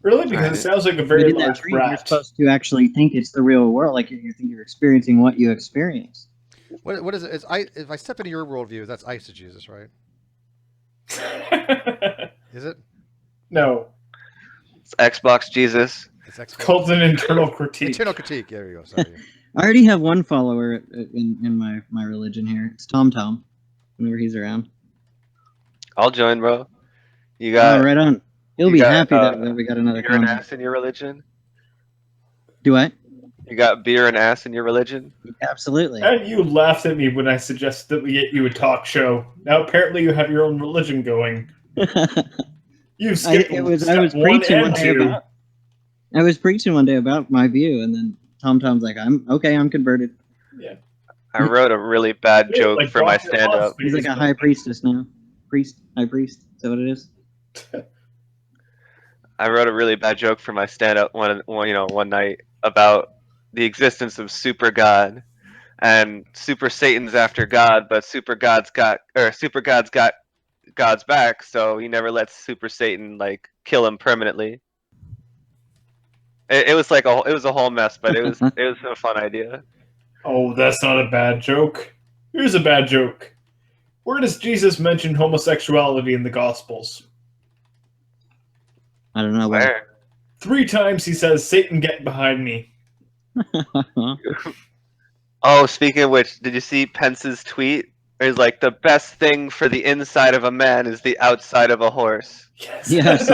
Speaker 7: Really? Because it sounds like a very large
Speaker 2: dream,
Speaker 7: rat.
Speaker 2: You're supposed to actually think it's the real world, like you think you're experiencing what you experience.
Speaker 1: What is it? If I step into your worldview, that's eisegesis, right? Is it?
Speaker 7: No.
Speaker 9: It's Xbox Jesus.
Speaker 7: It's called an internal critique.
Speaker 1: Internal critique. There you go. Sorry.
Speaker 2: I already have one follower in my religion here. It's Tom Tom. Whenever he's around.
Speaker 9: I'll join, bro. You got.
Speaker 2: Oh, right on. He'll be happy that we got another
Speaker 9: beer and
Speaker 2: convert.
Speaker 9: ass in your religion?
Speaker 2: Do what?
Speaker 9: You got beer and ass in your religion?
Speaker 2: Absolutely.
Speaker 7: And you laughed at me when I suggested that we get you a talk show. Now apparently you have your own religion going. You skipped
Speaker 2: I was
Speaker 7: step one
Speaker 2: preaching
Speaker 7: and
Speaker 2: one day
Speaker 7: two.
Speaker 2: about. I was preaching one day about my view, and then Tom's like, "I'm converted."
Speaker 7: Yeah.
Speaker 9: I wrote a really bad joke
Speaker 7: like
Speaker 9: for my
Speaker 7: Dr.
Speaker 9: stand-up.
Speaker 2: He's like a high priestess now. High priest. Is that what it is?
Speaker 9: I wrote a really bad joke for my stand-up one night about the existence of super God, and super Satan's after God, but super God's got God's back, so he never lets super Satan like kill him permanently. It was like it was a whole mess, but it was a fun idea.
Speaker 7: Oh, that's not a bad joke. Here's a bad joke. Where does Jesus mention homosexuality in the Gospels?
Speaker 2: I don't know
Speaker 9: where.
Speaker 7: 3 times he says, "Satan, get behind me."
Speaker 9: Oh, speaking of which, did you see Pence's tweet? It's like, the best thing for the inside of a man is the outside of a horse.
Speaker 2: Yes.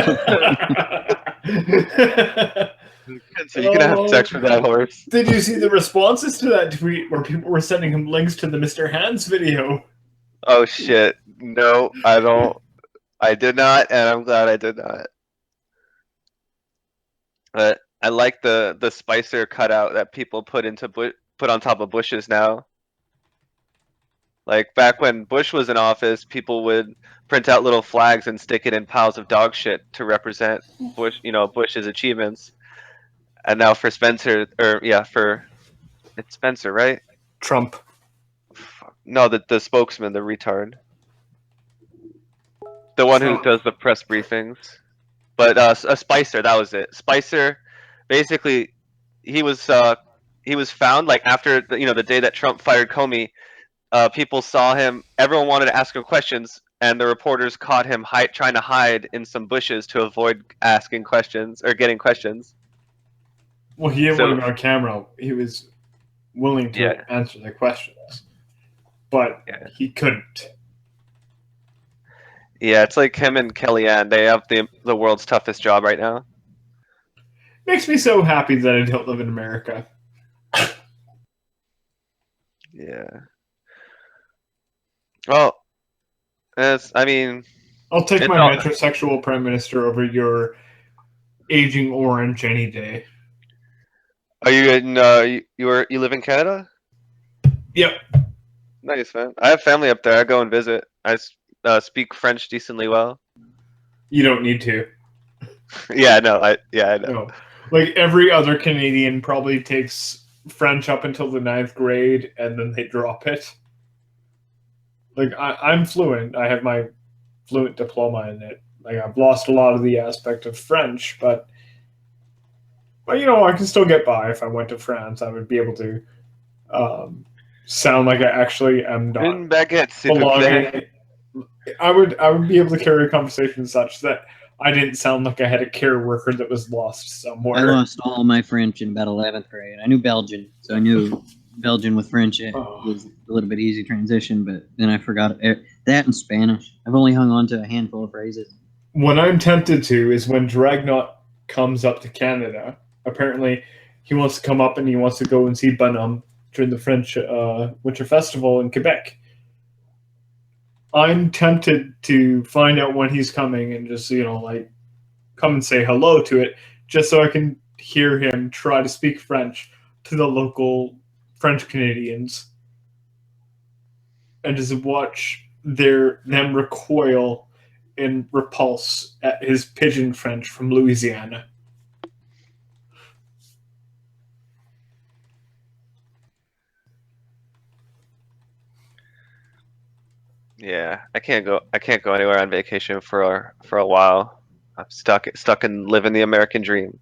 Speaker 9: So you can have sex with that horse.
Speaker 7: Did you see the responses to that tweet where people were sending him links to the Mr. Hands video?
Speaker 9: Oh shit. No, I don't. I did not, and I'm glad I did not. But I like the Spicer cutout that people put on top of Bush's now. Like back when Bush was in office, people would print out little flags and stick it in piles of dog shit to represent Bush's achievements. And now for Spencer, it's Spencer, right?
Speaker 7: Trump.
Speaker 9: No, the spokesman, the retard. The one who does the press briefings. But a Spicer, that was it. Spicer, basically, he was found like after the day that Trump fired Comey. People saw him. Everyone wanted to ask him questions, and the reporters caught him trying to hide in some bushes to avoid asking questions or getting questions.
Speaker 7: Well, he didn't want to be on camera. He was willing to answer the questions, but he couldn't.
Speaker 9: Yeah, it's like him and Kellyanne. They have the world's toughest job right now.
Speaker 7: Makes me so happy that I don't live in America.
Speaker 9: Yeah. Well, I'll
Speaker 7: take my metrosexual prime minister over your aging orange any day.
Speaker 9: Are you in? You live in Canada?
Speaker 7: Yep.
Speaker 9: Nice, man. I have family up there. I go and visit. I speak French decently well.
Speaker 7: You don't need to.
Speaker 9: I know.
Speaker 7: No. Like every other Canadian probably takes French up until the 9th grade, and then they drop it. Like I'm fluent. I have my fluent diploma in it. Like I've lost a lot of the aspect of French, but I can still get by. If I went to France, I would be able to sound like I actually am not
Speaker 9: Une baguette, s'il te
Speaker 7: belonging.
Speaker 9: plaît.
Speaker 7: I would be able to carry a conversation such that I didn't sound like I had a care worker that was lost somewhere.
Speaker 2: I lost all my French in about 11th grade. I knew Belgian, so I knew Belgian with French. It was a little bit easy transition, but then I forgot that and Spanish. I've only hung on to a handful of phrases.
Speaker 7: What I'm tempted to is when Dragnaut comes up to Canada, apparently he wants to come up and he wants to go and see Bonhomme during the French Winter Festival in Quebec. I'm tempted to find out when he's coming and just, like, come and say hello to it, just so I can hear him try to speak French to the local French Canadians and just watch them recoil in repulse at his pidgin French from Louisiana.
Speaker 9: Yeah, I can't go anywhere on vacation for a while. I'm stuck and living the American dream.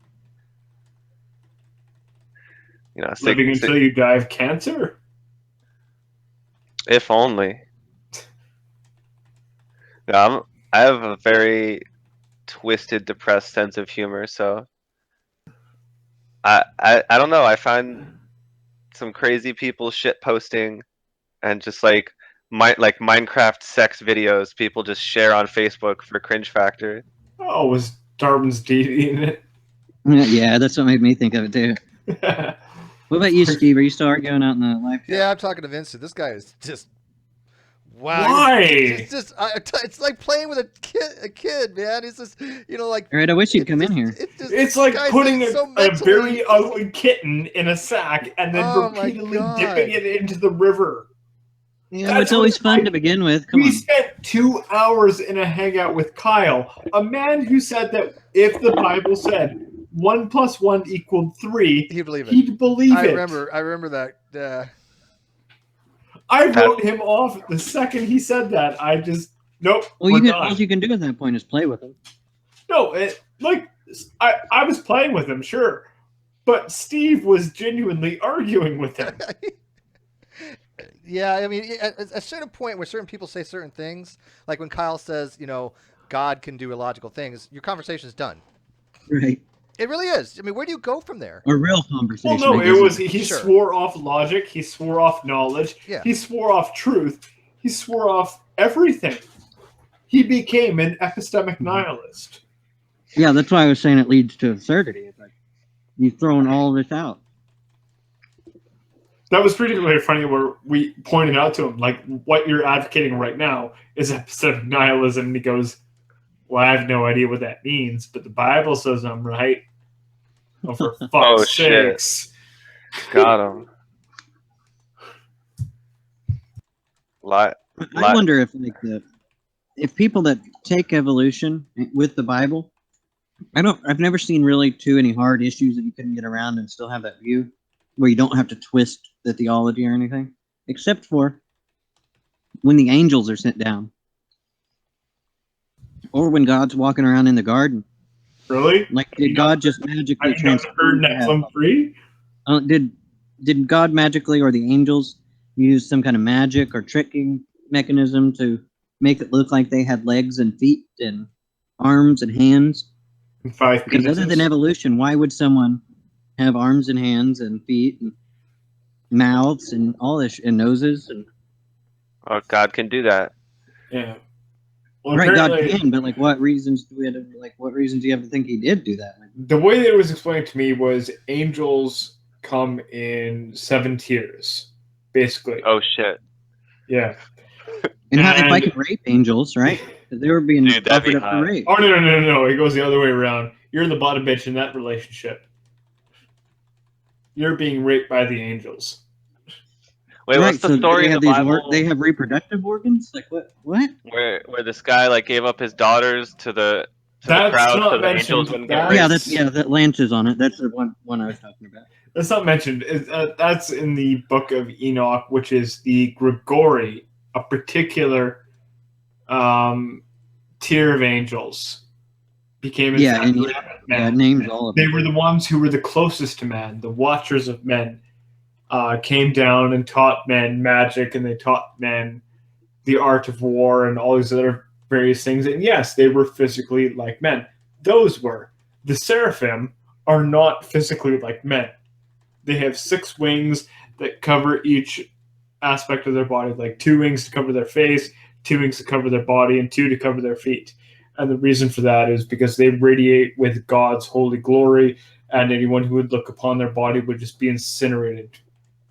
Speaker 7: Living until you die of cancer?
Speaker 9: If only. No, I have a very twisted, depressed sense of humor, so I don't know. I find some crazy people shit posting and just like Minecraft sex videos people just share on Facebook for cringe factor.
Speaker 7: Oh, was Darwin's deity in it?
Speaker 2: Yeah, that's what made me think of it too. What about you, Steve? Are you still arguing out in the live chat?
Speaker 1: Yeah, I'm talking to Vincent. This guy is just wow.
Speaker 7: Why?
Speaker 1: It's just it's like playing with a kid, man. It's just like.
Speaker 2: All right, I wish you'd come in here.
Speaker 7: It's like putting a very ugly kitten in a sack and then repeatedly dipping it into the river.
Speaker 2: Yeah, it's always fun to begin with.
Speaker 7: We spent 2 hours in a hangout with Kyle, a man who said that if the Bible said 1 + 1 = 3, he'd believe it.
Speaker 1: I remember that.
Speaker 7: I wrote him off the second he said that. I just nope.
Speaker 2: Well, all you can do at that point is play with him.
Speaker 7: No, I was playing with him, sure, but Steve was genuinely arguing with him.
Speaker 1: Yeah, I mean, at a certain point where certain people say certain things, like when Kyle says, God can do illogical things, your conversation is done.
Speaker 2: Right.
Speaker 1: It really is. I mean, where do you go from there?
Speaker 2: A real conversation.
Speaker 7: Well, no, it was he swore off logic, he swore off knowledge, he swore off truth, he swore off everything. He became an epistemic nihilist.
Speaker 2: Yeah, that's why I was saying it leads to absurdity. It's like you've thrown all of this out.
Speaker 7: That was particularly funny where we pointed out to him, like, what you're advocating right now is epistemic nihilism. And he goes, well, I have no idea what that means, but the Bible says I'm right. Oh, for fuck's sakes.
Speaker 9: Got him.
Speaker 2: I wonder if people that take evolution with the Bible, I've never seen really too any hard issues that you couldn't get around and still have that view, where you don't have to twist the theology or anything, except for when the angels are sent down. Or when God's walking around in the garden.
Speaker 7: Really?
Speaker 2: Like, did God just magically
Speaker 7: transform?
Speaker 2: Did God magically or the angels use some kind of magic or tricking mechanism to make it look like they had legs and feet and arms and hands? Because other than evolution, why would someone have arms and hands and feet and mouths and all this and noses?
Speaker 9: Oh, God can do that.
Speaker 7: Yeah.
Speaker 2: Well, right, God can, but what reasons do you have to think he did do that?
Speaker 7: The way that it was explained to me was angels come in 7 tiers, basically.
Speaker 9: Oh shit.
Speaker 7: Yeah.
Speaker 2: And if I could rape angels, right? Because they were being offered up for rape.
Speaker 7: Oh no! It goes the other way around. You're the bottom bitch in that relationship. You're being raped by the angels.
Speaker 9: Wait, what's the story in the Bible?
Speaker 2: They have reproductive organs? Like what? What?
Speaker 9: Where this guy gave up his daughters to the crowd so the angels wouldn't get raped?
Speaker 2: That Lance is on it. That's the one I was talking about.
Speaker 7: That's not mentioned. That's in the Book of Enoch, which is the Gregory, a particular tier of angels. Became
Speaker 2: names all of them.
Speaker 7: They were the ones who were the closest to man, the watchers of men. Came down and taught men magic, and they taught men the art of war and all these other various things, and yes, they were physically like men. Those were. The seraphim are not physically like men. They have 6 wings that cover each aspect of their body, like 2 wings to cover their face, 2 wings to cover their body, and 2 to cover their feet. And the reason for that is because they radiate with God's holy glory, and anyone who would look upon their body would just be incinerated.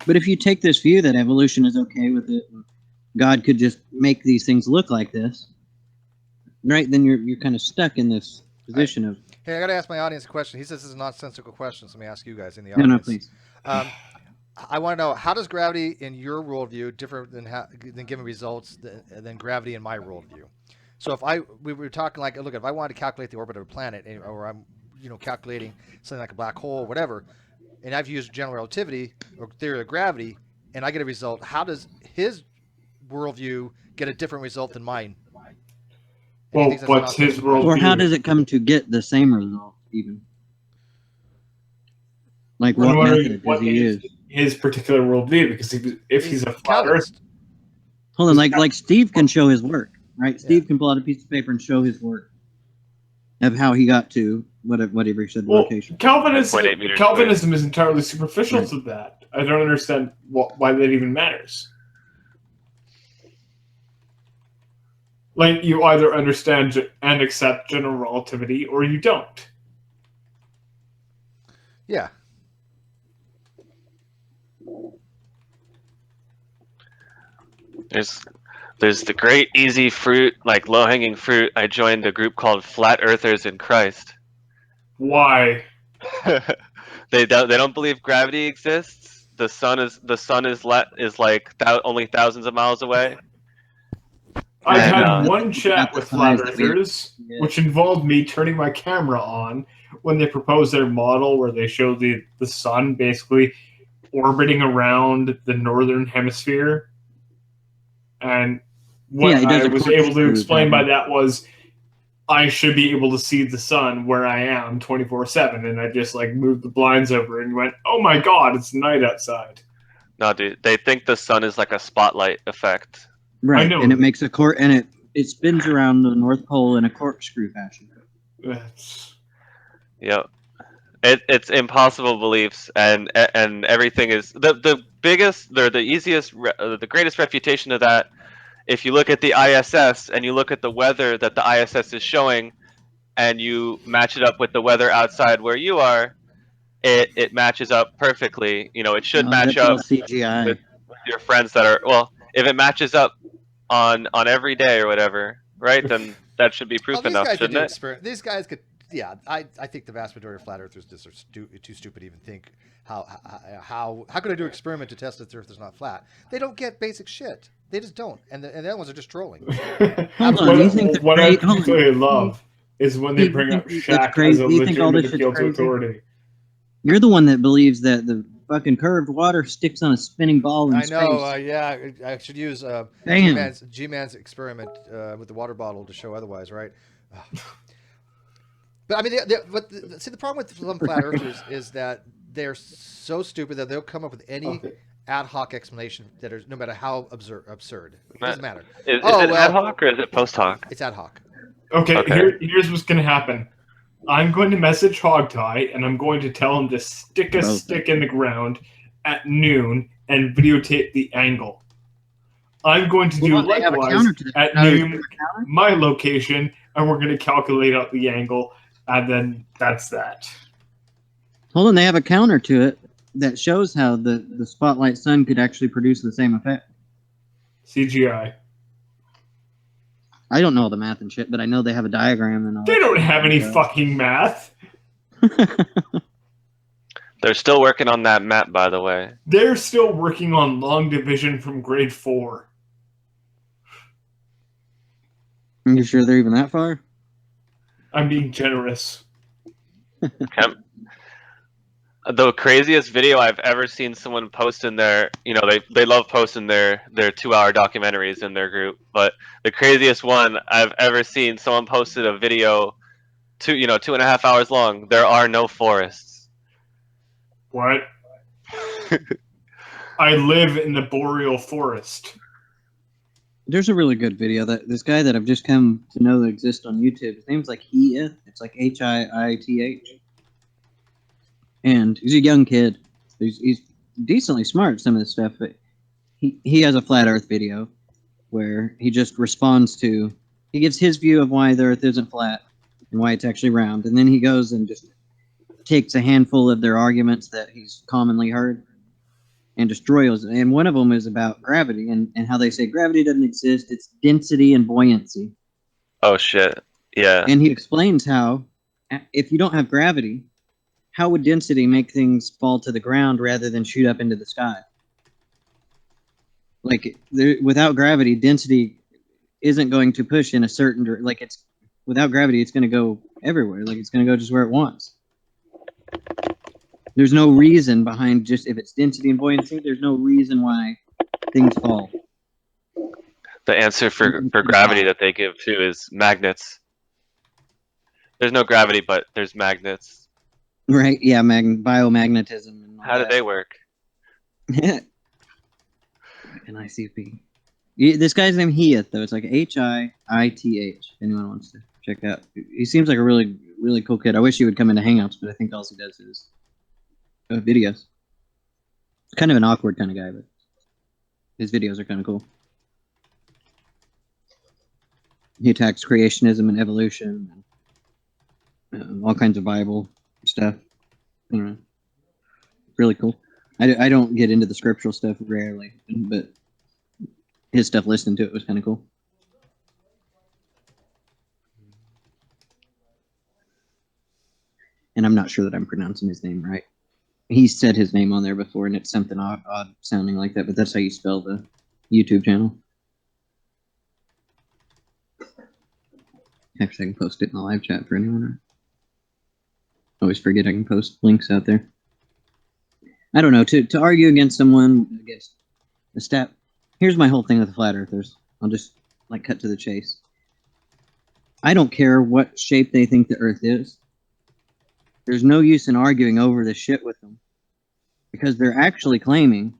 Speaker 2: But if you take this view that evolution is okay with it, God could just make these things look like this, right? Then you're kind of stuck in this position of.
Speaker 1: Hey, I got to ask my audience a question. He says this is a nonsensical question, so let me ask you guys in the
Speaker 2: No,
Speaker 1: audience.
Speaker 2: no, please.
Speaker 1: I want to know, how does gravity in your worldview differ than giving results than gravity in my worldview? So if we were talking like, look, if I wanted to calculate the orbit of a planet, or I'm calculating something like a black hole or whatever, and I've used general relativity or theory of gravity, and I get a result, how does his worldview get a different result than mine?
Speaker 7: Well, what's his worldview?
Speaker 2: Or how does it come to get the same result, even? Like, what method does he use?
Speaker 7: His particular worldview, because if he's a flat earth.
Speaker 2: Hold on, like Steve can show his work, right? Steve can pull out a piece of paper and show his work of how he got to whatever he said. Location.
Speaker 7: Calvinism is entirely superficial to that. I don't understand why that even matters. Like, you either understand and accept general relativity, or you don't.
Speaker 1: Yeah.
Speaker 9: There's the great easy fruit, like low-hanging fruit. I joined a group called Flat Earthers in Christ.
Speaker 7: Why?
Speaker 9: They don't believe gravity exists. The sun is like only thousands of miles away.
Speaker 7: I've had one chat with Flat Earthers, which involved me turning my camera on when they proposed their model where they showed the sun basically orbiting around the northern hemisphere. And what I was able to explain by that was I should be able to see the sun where I am 24/7. And I just moved the blinds over and went, oh my God, it's night outside.
Speaker 9: No, dude, they think the sun is like a spotlight effect.
Speaker 2: Right, and it makes and it spins around the North Pole in a corkscrew fashion.
Speaker 9: Yeah, it's impossible beliefs, and everything is the biggest, the easiest, the greatest refutation of that. If you look at the ISS and you look at the weather that the ISS is showing, and you match it up with the weather outside where you are, it matches up perfectly. It should match up
Speaker 2: CGI.
Speaker 9: with your friends that are if it matches up on every day or whatever, right? Then that should be proof enough, shouldn't it?
Speaker 1: These guys could, yeah. I think the vast majority of flat earthers just are too stupid to even think how could I do an experiment to test that the Earth is not flat? They don't get basic shit. They just don't, and the other ones are just trolling.
Speaker 7: What I particularly love is when they bring up Shaq as a legitimate appeal to authority.
Speaker 2: You're the one that believes that the fucking curved water sticks on a spinning ball in
Speaker 1: I
Speaker 2: space.
Speaker 1: know, yeah. I should use G-Man's experiment with the water bottle to show otherwise, right? But I mean, see, the problem with some flat earthers is that they're so stupid that they'll come up with any ad hoc explanation that is, no matter how absurd. It doesn't matter.
Speaker 9: Is it ad hoc or is it post hoc?
Speaker 1: It's ad hoc.
Speaker 7: Okay. Here's what's going to happen. I'm going to message Hogtie, and I'm going to tell him to stick a stick in the ground at noon and videotape the angle. I'm going to do likewise at noon, my location, and we're going to calculate out the angle, and then that's that.
Speaker 2: Hold on, they have a counter to it that shows how the spotlight sun could actually produce the same effect.
Speaker 7: CGI.
Speaker 2: I don't know all the math and shit, but I know they have a diagram and all.
Speaker 7: They don't have any fucking math.
Speaker 9: They're still working on that map, by the way.
Speaker 7: They're still working on long division from grade 4.
Speaker 2: Are you sure they're even that far?
Speaker 7: I'm being generous.
Speaker 9: The craziest video I've ever seen someone post in their, they love posting their 2-hour documentaries in their group, but the craziest one I've ever seen, someone posted a video 2.5 hours long. There are no forests.
Speaker 7: What? I live in the boreal forest.
Speaker 2: There's a really good video that this guy that I've just come to know that exists on YouTube. His name's like Hiith. It's like Hiith, and he's a young kid. He's decently smart. Some of this stuff, but he has a flat Earth video where he just responds to. He gives his view of why the Earth isn't flat and why it's actually round, and then he goes and just takes a handful of their arguments that he's commonly heard and destroys it. And one of them is about gravity and how they say gravity doesn't exist. It's density and buoyancy.
Speaker 9: Oh shit. Yeah.
Speaker 2: And he explains how if you don't have gravity, how would density make things fall to the ground rather than shoot up into the sky? Like without gravity, density isn't going to push in a certain like it's without gravity, it's going to go everywhere. Like it's going to go just where it wants. There's no reason behind just if it's density and buoyancy. There's no reason why things fall.
Speaker 9: The answer for gravity that they give too is magnets. There's no gravity, but there's magnets.
Speaker 2: Right? Yeah, biomagnetism. And
Speaker 9: How do they work?
Speaker 2: An ICP. This guy's name Hiith, though. It's like Hiith. Anyone wants to check out? He seems like a really, really cool kid. I wish he would come into Hangouts, but I think all he does is videos. Kind of an awkward kind of guy, but his videos are kind of cool. He attacks creationism and evolution, and all kinds of Bible stuff. I don't know. Really cool. I don't get into the scriptural stuff rarely, but his stuff listening to it was kind of cool. And I'm not sure that I'm pronouncing his name right. He said his name on there before, and it's something odd sounding like that, but that's how you spell the YouTube channel. Actually, I can post it in the live chat for anyone. I always forget I can post links out there. I don't know, to argue against someone, against a step. Here's my whole thing with the flat earthers. I'll just cut to the chase. I don't care what shape they think the earth is. There's no use in arguing over this shit with them, because they're actually claiming,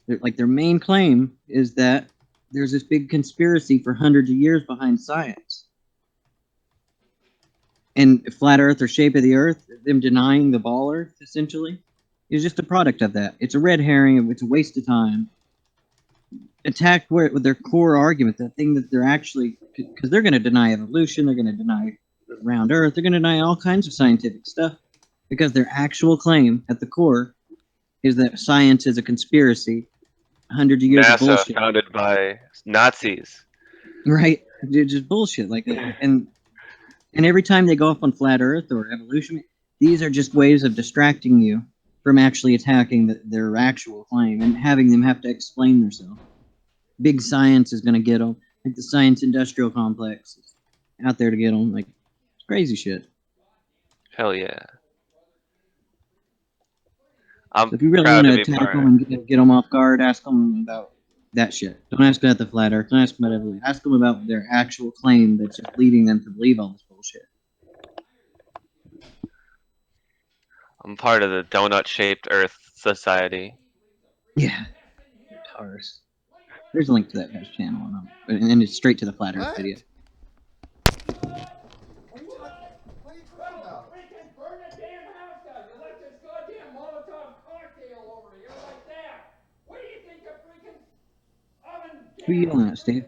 Speaker 2: their main claim is that there's this big conspiracy for hundreds of years behind science. And flat earth or shape of the earth, them denying the ball earth, essentially, is just a product of that. It's a red herring. It's a waste of time. Attack with their core argument, that thing that they're actually, because they're going to deny evolution, they're going to deny round earth, they're going to deny all kinds of scientific stuff, because their actual claim at the core is that science is a conspiracy, hundreds of years of bullshit.
Speaker 9: Founded by Nazis.
Speaker 2: Right? It's just bullshit. And every time they go off on flat earth or evolution, these are just ways of distracting you from actually attacking their actual claim and having them have to explain themselves. Big science is going to get them. Like the science industrial complex is out there to get them. Like, it's crazy shit.
Speaker 9: Hell yeah.
Speaker 2: So if you really want to attack them and get them off guard, ask them about that shit. Don't ask about the flat earth. Don't ask them about evolution. Ask them about their actual claim that's just leading them to believe all this bullshit.
Speaker 9: I'm part of the donut-shaped Earth Society.
Speaker 2: Yeah. Taurus. There's a link to that guy's channel, and it's straight to the flat earth video. Who are you yelling at, Steve?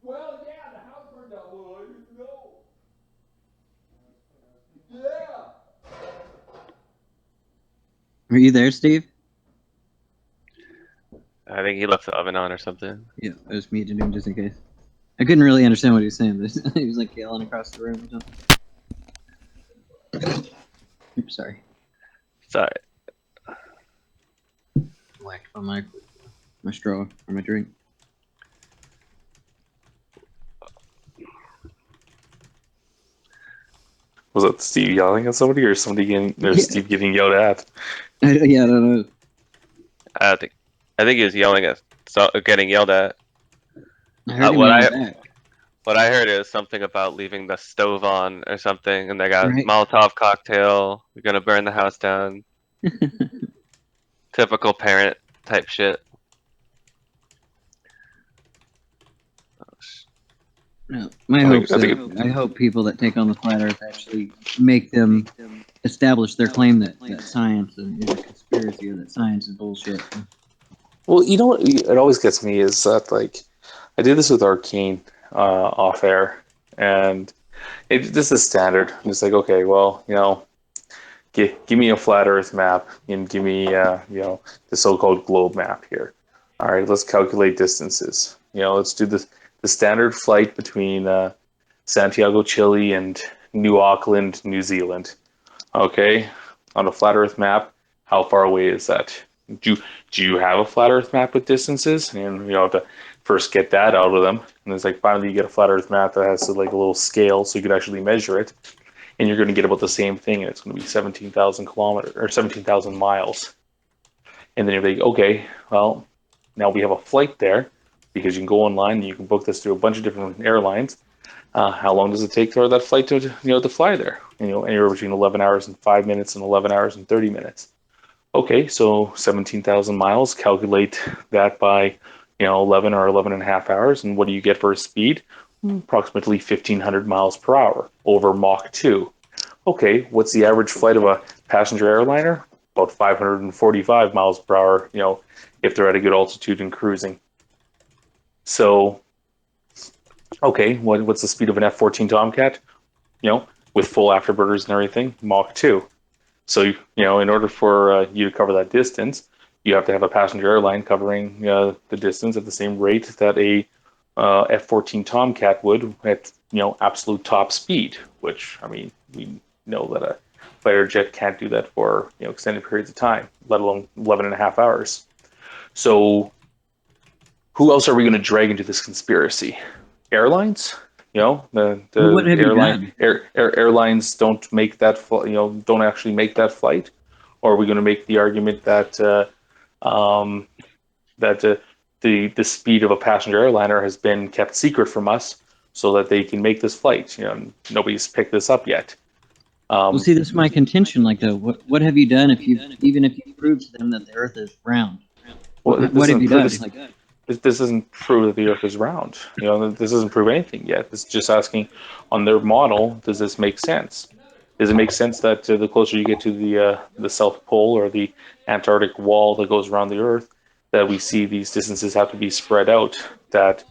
Speaker 14: Well, yeah, the house burned down. Well, I didn't know. Yeah.
Speaker 2: Are you there, Steve?
Speaker 9: I think he left the oven on or something.
Speaker 2: Yeah, it was muted him just in case. I couldn't really understand what he was saying, but he was yelling across the room or something. Oops, sorry.
Speaker 9: Sorry.
Speaker 2: Whacked on my straw or my drink.
Speaker 12: Was that Steve yelling at somebody, or Steve getting yelled at?
Speaker 2: Yeah, I don't know.
Speaker 9: I think he was yelling at, getting yelled at.
Speaker 2: I heard him yell back.
Speaker 9: What I heard is something about leaving the stove on or something, and they got
Speaker 2: Right.
Speaker 9: Molotov cocktail. We're gonna burn the house down. Typical parent type shit.
Speaker 2: No, my hopes I hope people that take on the flat Earth actually make them establish their claim that science is a conspiracy or that science is bullshit.
Speaker 12: Well, you know what? It always gets me is that like I did this with Arcane off air, and this is standard. I'm just like, okay, well, give me a flat Earth map and give me the so-called globe map here. All right, let's calculate distances. Let's do the standard flight between Santiago, Chile, and New Auckland, New Zealand. Okay, on a flat Earth map, how far away is that? Do you have a flat Earth map with distances? And you have to first get that out of them. And it's like finally you get a flat Earth map that has like a little scale so you can actually measure it. And you're going to get about the same thing, and it's going to be 17,000 kilometers or 17,000 miles. And then you're like, okay, well, now we have a flight there because you can go online and you can book this through a bunch of different airlines. How long does it take for that flight to fly there? Anywhere between 11 hours and 5 minutes and 11 hours and 30 minutes. Okay, so 17,000 miles, calculate that by 11 or 11 and a half hours, and what do you get for a speed? Approximately 1,500 miles per hour over Mach 2. Okay, what's the average flight of a passenger airliner? About 545 miles per hour, if they're at a good altitude and cruising. So, okay, what's the speed of an F-14 Tomcat? With full afterburners and everything, Mach 2. So, in order for you to cover that distance, you have to have a passenger airline covering the distance at the same rate that a F-14 Tomcat would at, absolute top speed, which, I mean, we know that a fighter jet can't do that for, extended periods of time, let alone 11 and a half hours. So who else are we going to drag into this conspiracy? Airlines? The
Speaker 2: what have
Speaker 12: airline airlines don't make that don't actually make that flight, or are we going to make the argument that the speed of a passenger airliner has been kept secret from us so that they can make this flight? Nobody's picked this up yet.
Speaker 2: Well, see, this is my contention. Like, what have you done if you proved to them that the Earth is round?
Speaker 12: Well,
Speaker 2: What have you done?
Speaker 12: This doesn't prove that the Earth is round. This doesn't prove anything yet. This is just asking, on their model, does this make sense? Does it make sense that the closer you get to the South Pole or the Antarctic wall that goes around the Earth, that we see these distances have to be spread out? That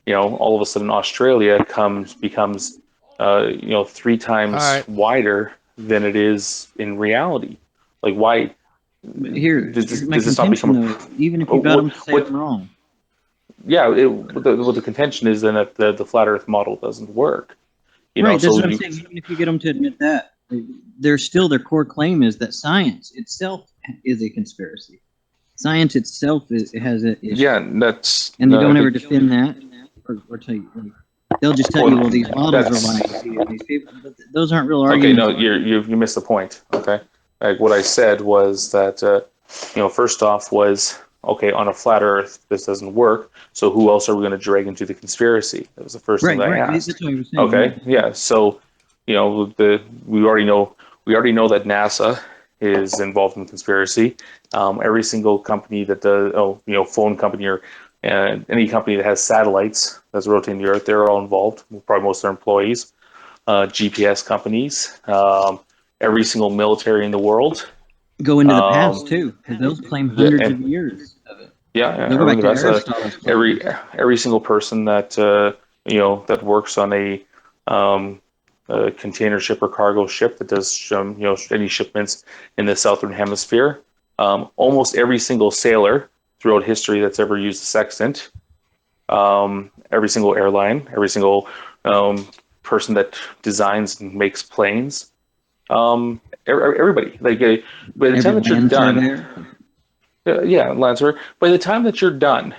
Speaker 12: all of a sudden Australia becomes 3 times wider than it is in reality. Like, why?
Speaker 2: Does this not become even if you got them to say I'm wrong?
Speaker 12: Yeah, the contention is then that the flat Earth model doesn't work.
Speaker 2: Right, that's what I'm saying. Even if you get them to admit that, their core claim is that science itself is a conspiracy. Science itself has a issue.
Speaker 12: Yeah, that's
Speaker 2: and they don't ever defend that or tell you. They'll just tell you, well, these models are lying to you, and these people, but those aren't real arguments.
Speaker 12: Okay, no, you missed the point. Okay, like what I said was that first off was, okay, on a flat Earth this doesn't work. So who else are we going to drag into the conspiracy? That was the first thing that I asked.
Speaker 2: That's what I was saying.
Speaker 12: Okay, yeah. So we already know that NASA is involved in the conspiracy. Every single company that does, phone company or any company that has satellites that's rotating the Earth, they're all involved. Probably most of their employees. GPS companies, every single military in the world.
Speaker 2: Go into the past too, because those claim hundreds of years of it.
Speaker 12: Yeah,
Speaker 2: They'll go back to Aristotle's
Speaker 12: every single person that that works on a container ship or cargo ship that does any shipments in the southern hemisphere. Almost every single sailor throughout history that's ever used the sextant. Every single airline, every single person that designs and makes planes. Everybody, like by the time that you're done, Lancer. By the time that you're done,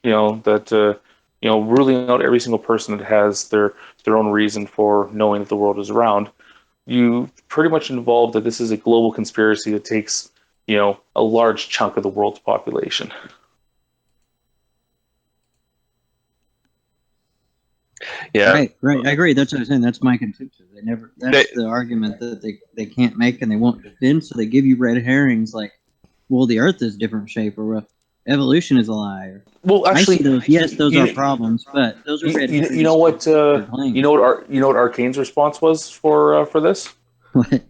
Speaker 12: ruling out every single person that has their own reason for knowing that the world is round, you pretty much involve that this is a global conspiracy that takes a large chunk of the world's population.
Speaker 9: Yeah.
Speaker 2: Right. I agree. That's what I'm saying. That's my contention. That's the argument that they can't make and they won't defend. So they give you red herrings like, well, the Earth is different shape, or evolution is a lie. Or,
Speaker 12: Well, actually,
Speaker 2: I see those. Yes, those are problems, but those are red herrings.
Speaker 12: You know what? You know what Arcane's response was for this?
Speaker 2: What?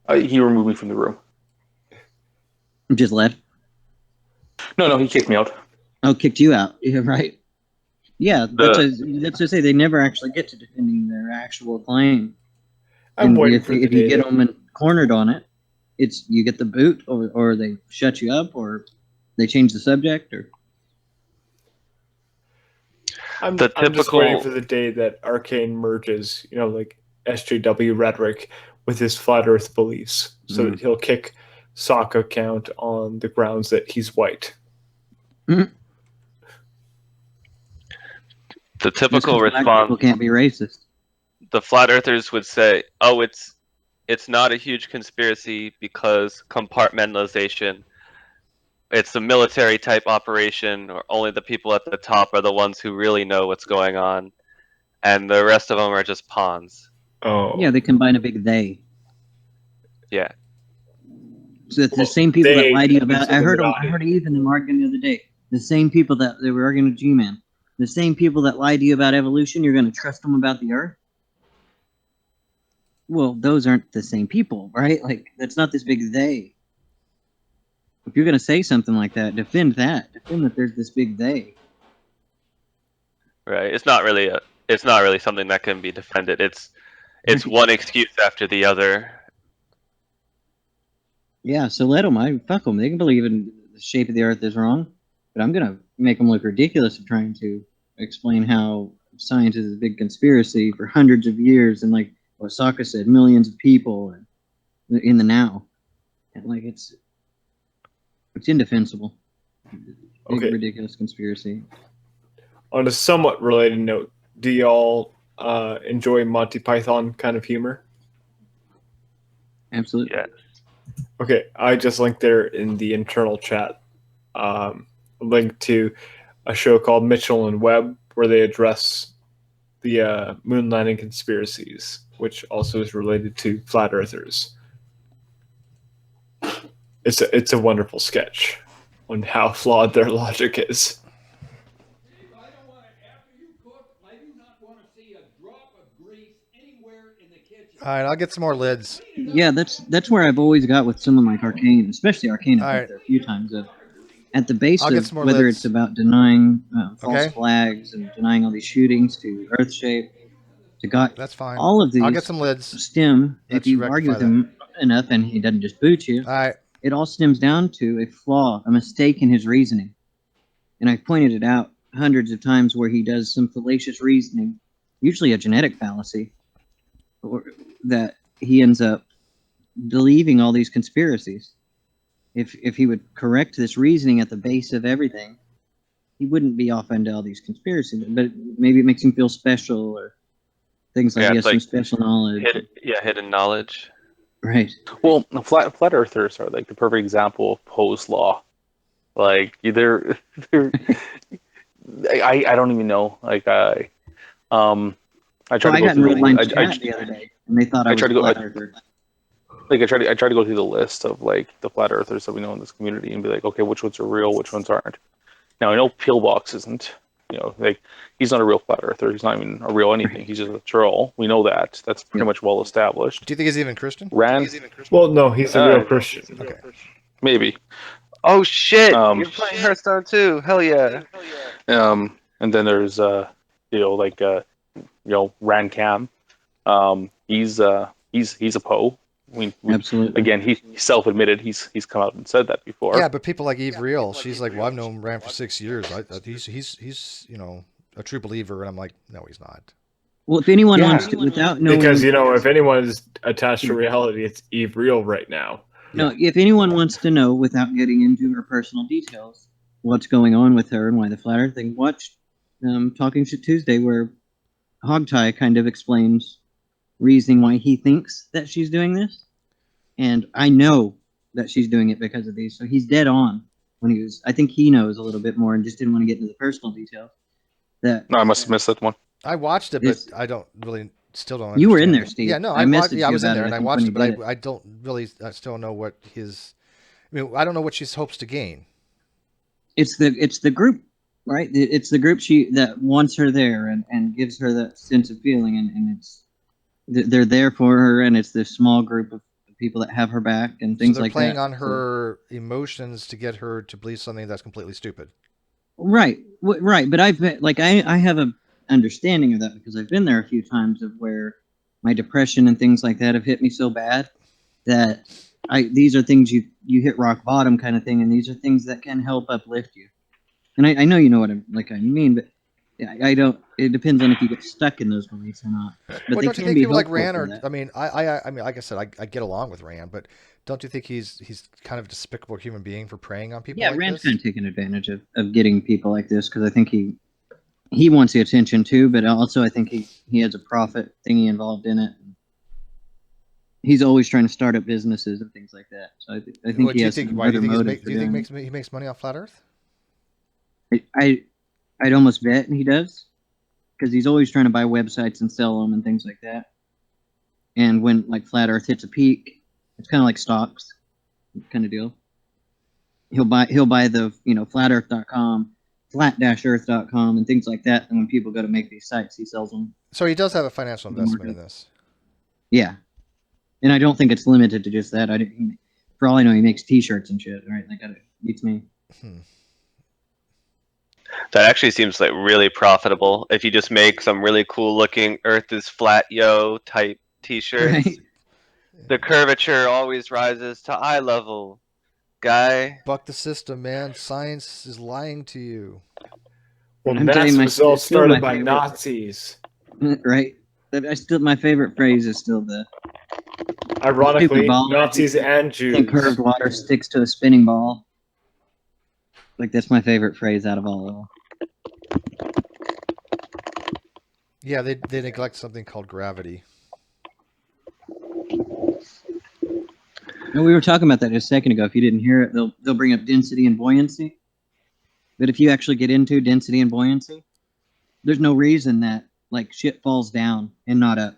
Speaker 12: He removed me from the room.
Speaker 2: Just left.
Speaker 12: No, he kicked me out.
Speaker 2: Oh, kicked you out. Yeah, right. Yeah, that's to say they never actually get to defending their actual claim.
Speaker 7: I'm waiting for the
Speaker 2: if you get them cornered on it, it's you get the boot, or they shut you up, or they change the subject, or.
Speaker 7: I'm just waiting for the day that Arcane merges, like SJW rhetoric with his flat Earth beliefs, so that he'll kick Sokka Count on the grounds that he's white.
Speaker 2: Mm-hmm.
Speaker 9: The typical response.
Speaker 2: People can't be racist.
Speaker 9: The flat earthers would say, "Oh, it's not a huge conspiracy because compartmentalization. It's a military type operation, or only the people at the top are the ones who really know what's going on, and the rest of them are just pawns."
Speaker 7: Oh.
Speaker 2: Yeah, they combine a big they.
Speaker 9: Yeah.
Speaker 2: So it's the same people that lie to you about. I heard even them arguing the other day. The same people that they were arguing with G-Man. The same people that lie to you about evolution, you're going to trust them about the Earth? Well, those aren't the same people, right? Like, that's not this big they. If you're going to say something like that, defend that. Defend that there's this big they.
Speaker 9: Right. It's not really something that can be defended. It's one excuse after the other.
Speaker 2: Yeah, so let them. Fuck them. They can believe in the shape of the Earth is wrong, but I'm going to make them look ridiculous of trying to explain how science is a big conspiracy for hundreds of years, and like what Sokka said, millions of people in the now, and like it's indefensible. Big, ridiculous conspiracy.
Speaker 7: On a somewhat related note, do y'all enjoy Monty Python kind of humor?
Speaker 2: Absolutely.
Speaker 9: Yeah.
Speaker 7: Okay, I just linked there in the internal chat a link to a show called Mitchell and Webb, where they address the moon landing conspiracies, which also is related to flat earthers. It's a wonderful sketch on how flawed their logic is.
Speaker 1: All right, I'll get some more lids.
Speaker 2: Yeah, that's where I've always got with some of my Arcane, especially Arcane. I've got there a few times. At the base of whether it's about denying false flags and denying all these shootings to Earthshape, to God,
Speaker 1: that's fine.
Speaker 2: All of these
Speaker 1: I'll get some lids.
Speaker 2: Stem if you argue with him enough and he doesn't just boot you.
Speaker 1: All right.
Speaker 2: It all stems down to a flaw, a mistake in his reasoning, and I've pointed it out hundreds of times where he does some fallacious reasoning, usually a genetic fallacy, or that he ends up believing all these conspiracies. If he would correct this reasoning at the base of everything, he wouldn't be off into all these conspiracies. But maybe it makes him feel special or things like he has some special knowledge.
Speaker 9: Hidden knowledge.
Speaker 2: Right.
Speaker 12: Well, flat earthers are like the perfect example of Poe's law. Like they're I don't even know. Like I tried to go through
Speaker 2: the other day, and they thought I was a flat earther.
Speaker 12: Like I tried to go through the list of like the flat earthers that we know in this community and be like, okay, which ones are real, which ones aren't. Now I know Pillbox isn't. Like he's not a real flat earther. He's not even a real anything. He's just a troll. We know that. That's pretty much well established.
Speaker 1: Do you think he's even Christian?
Speaker 12: Rand?
Speaker 7: Well, no, he's a real Christian.
Speaker 1: Okay.
Speaker 12: Maybe.
Speaker 9: Oh shit! You're playing Hearthstone too. Hell yeah.
Speaker 12: And then there's Rand Cam. He's a Poe.
Speaker 2: Absolutely.
Speaker 12: Again, he self-admitted he's come out and said that before.
Speaker 1: Yeah, but people like Eve Real, she's like, well, I've known Rand for 6 years. He's a true believer, and I'm like, no, he's not.
Speaker 2: Well, if anyone wants to, without knowing,
Speaker 7: because if anyone is attached to reality, it's Eve Real right now.
Speaker 2: No, if anyone wants to know without getting into her personal details, what's going on with her and why the flat Earth thing, watch Talking Shit Tuesday, where Hogtie kind of explains reasoning why he thinks that she's doing this. And I know that she's doing it because of these. So he's dead on when he was. I think he knows a little bit more and just didn't want to get into the personal details.
Speaker 12: No, I must have missed that one.
Speaker 1: I watched it, but I don't really still don't.
Speaker 2: You were in
Speaker 1: understand
Speaker 2: there,
Speaker 1: it.
Speaker 2: Steve.
Speaker 1: Yeah, no,
Speaker 2: I
Speaker 1: watched.
Speaker 2: messaged
Speaker 1: Yeah, I
Speaker 2: you
Speaker 1: was in
Speaker 2: about
Speaker 1: there
Speaker 2: it,
Speaker 1: and
Speaker 2: I
Speaker 1: I
Speaker 2: think,
Speaker 1: watched
Speaker 2: when
Speaker 1: it,
Speaker 2: he
Speaker 1: but
Speaker 2: did it.
Speaker 1: I don't really. I still don't know what his. I mean, I don't know what she's hopes to gain.
Speaker 2: It's the group, right? It's the group that wants her there and gives her that sense of feeling, and they're there for her, and it's this small group of people that have her back and things
Speaker 1: So they're
Speaker 2: like
Speaker 1: playing
Speaker 2: that.
Speaker 1: on her emotions to get her to believe something that's completely stupid.
Speaker 2: Right, right. But I have a understanding of that because I've been there a few times of where my depression and things like that have hit me so bad that these are things you hit rock bottom kind of thing, and these are things that can help uplift you. And I know you know what I mean, but I don't. It depends on if you get stuck in those beliefs or not. But
Speaker 1: Well,
Speaker 2: they
Speaker 1: don't you
Speaker 2: can
Speaker 1: think
Speaker 2: be
Speaker 1: people like
Speaker 2: helpful
Speaker 1: Rand
Speaker 2: for
Speaker 1: are?
Speaker 2: that.
Speaker 1: I mean, I mean, like I said, I get along with Rand, but don't you think he's kind of a despicable human being for preying on people
Speaker 2: Yeah,
Speaker 1: like
Speaker 2: Rand's
Speaker 1: this?
Speaker 2: kind of taking advantage of getting people like this because I think he wants the attention too, but also I think he has a profit thingy involved in it. He's always trying to start up businesses and things like that. So I think
Speaker 1: What
Speaker 2: he
Speaker 1: do you
Speaker 2: has
Speaker 1: think?
Speaker 2: some
Speaker 1: Why do you
Speaker 2: other
Speaker 1: think
Speaker 2: motives for
Speaker 1: do you think
Speaker 2: doing
Speaker 1: he makes money off flat Earth?
Speaker 2: it. I'd almost bet he does because he's always trying to buy websites and sell them and things like that. And when like flat Earth hits a peak, it's kind of like stocks kind of deal. He'll buy the flatearth.com, flat-earth.com, and things like that. And when people go to make these sites, he sells them.
Speaker 1: So he does have a financial investment in this.
Speaker 2: Yeah, and I don't think it's limited to just that. For all I know, he makes T-shirts and shit. Right, like that beats me.
Speaker 9: That actually seems like really profitable if you just make some really cool looking Earth is flat yo type T-shirts.
Speaker 2: Right.
Speaker 9: The curvature always rises to eye level, guy.
Speaker 1: Buck the system, man. Science is lying to you.
Speaker 7: Well,
Speaker 2: I'm telling
Speaker 7: NASA
Speaker 2: you,
Speaker 7: was all
Speaker 2: it's still
Speaker 7: started
Speaker 2: my
Speaker 7: by
Speaker 2: favorite.
Speaker 7: Nazis.
Speaker 2: Right. My favorite phrase is still the
Speaker 7: Ironically,
Speaker 2: stupid ball.
Speaker 7: Nazis and
Speaker 2: Think
Speaker 7: Jews.
Speaker 2: curved water sticks to a spinning ball. Like that's my favorite phrase out of all of them.
Speaker 1: Yeah, they neglect something called gravity.
Speaker 2: No, we were talking about that just a second ago. If you didn't hear it, they'll bring up density and buoyancy. But if you actually get into density and buoyancy, there's no reason that like shit falls down and not up.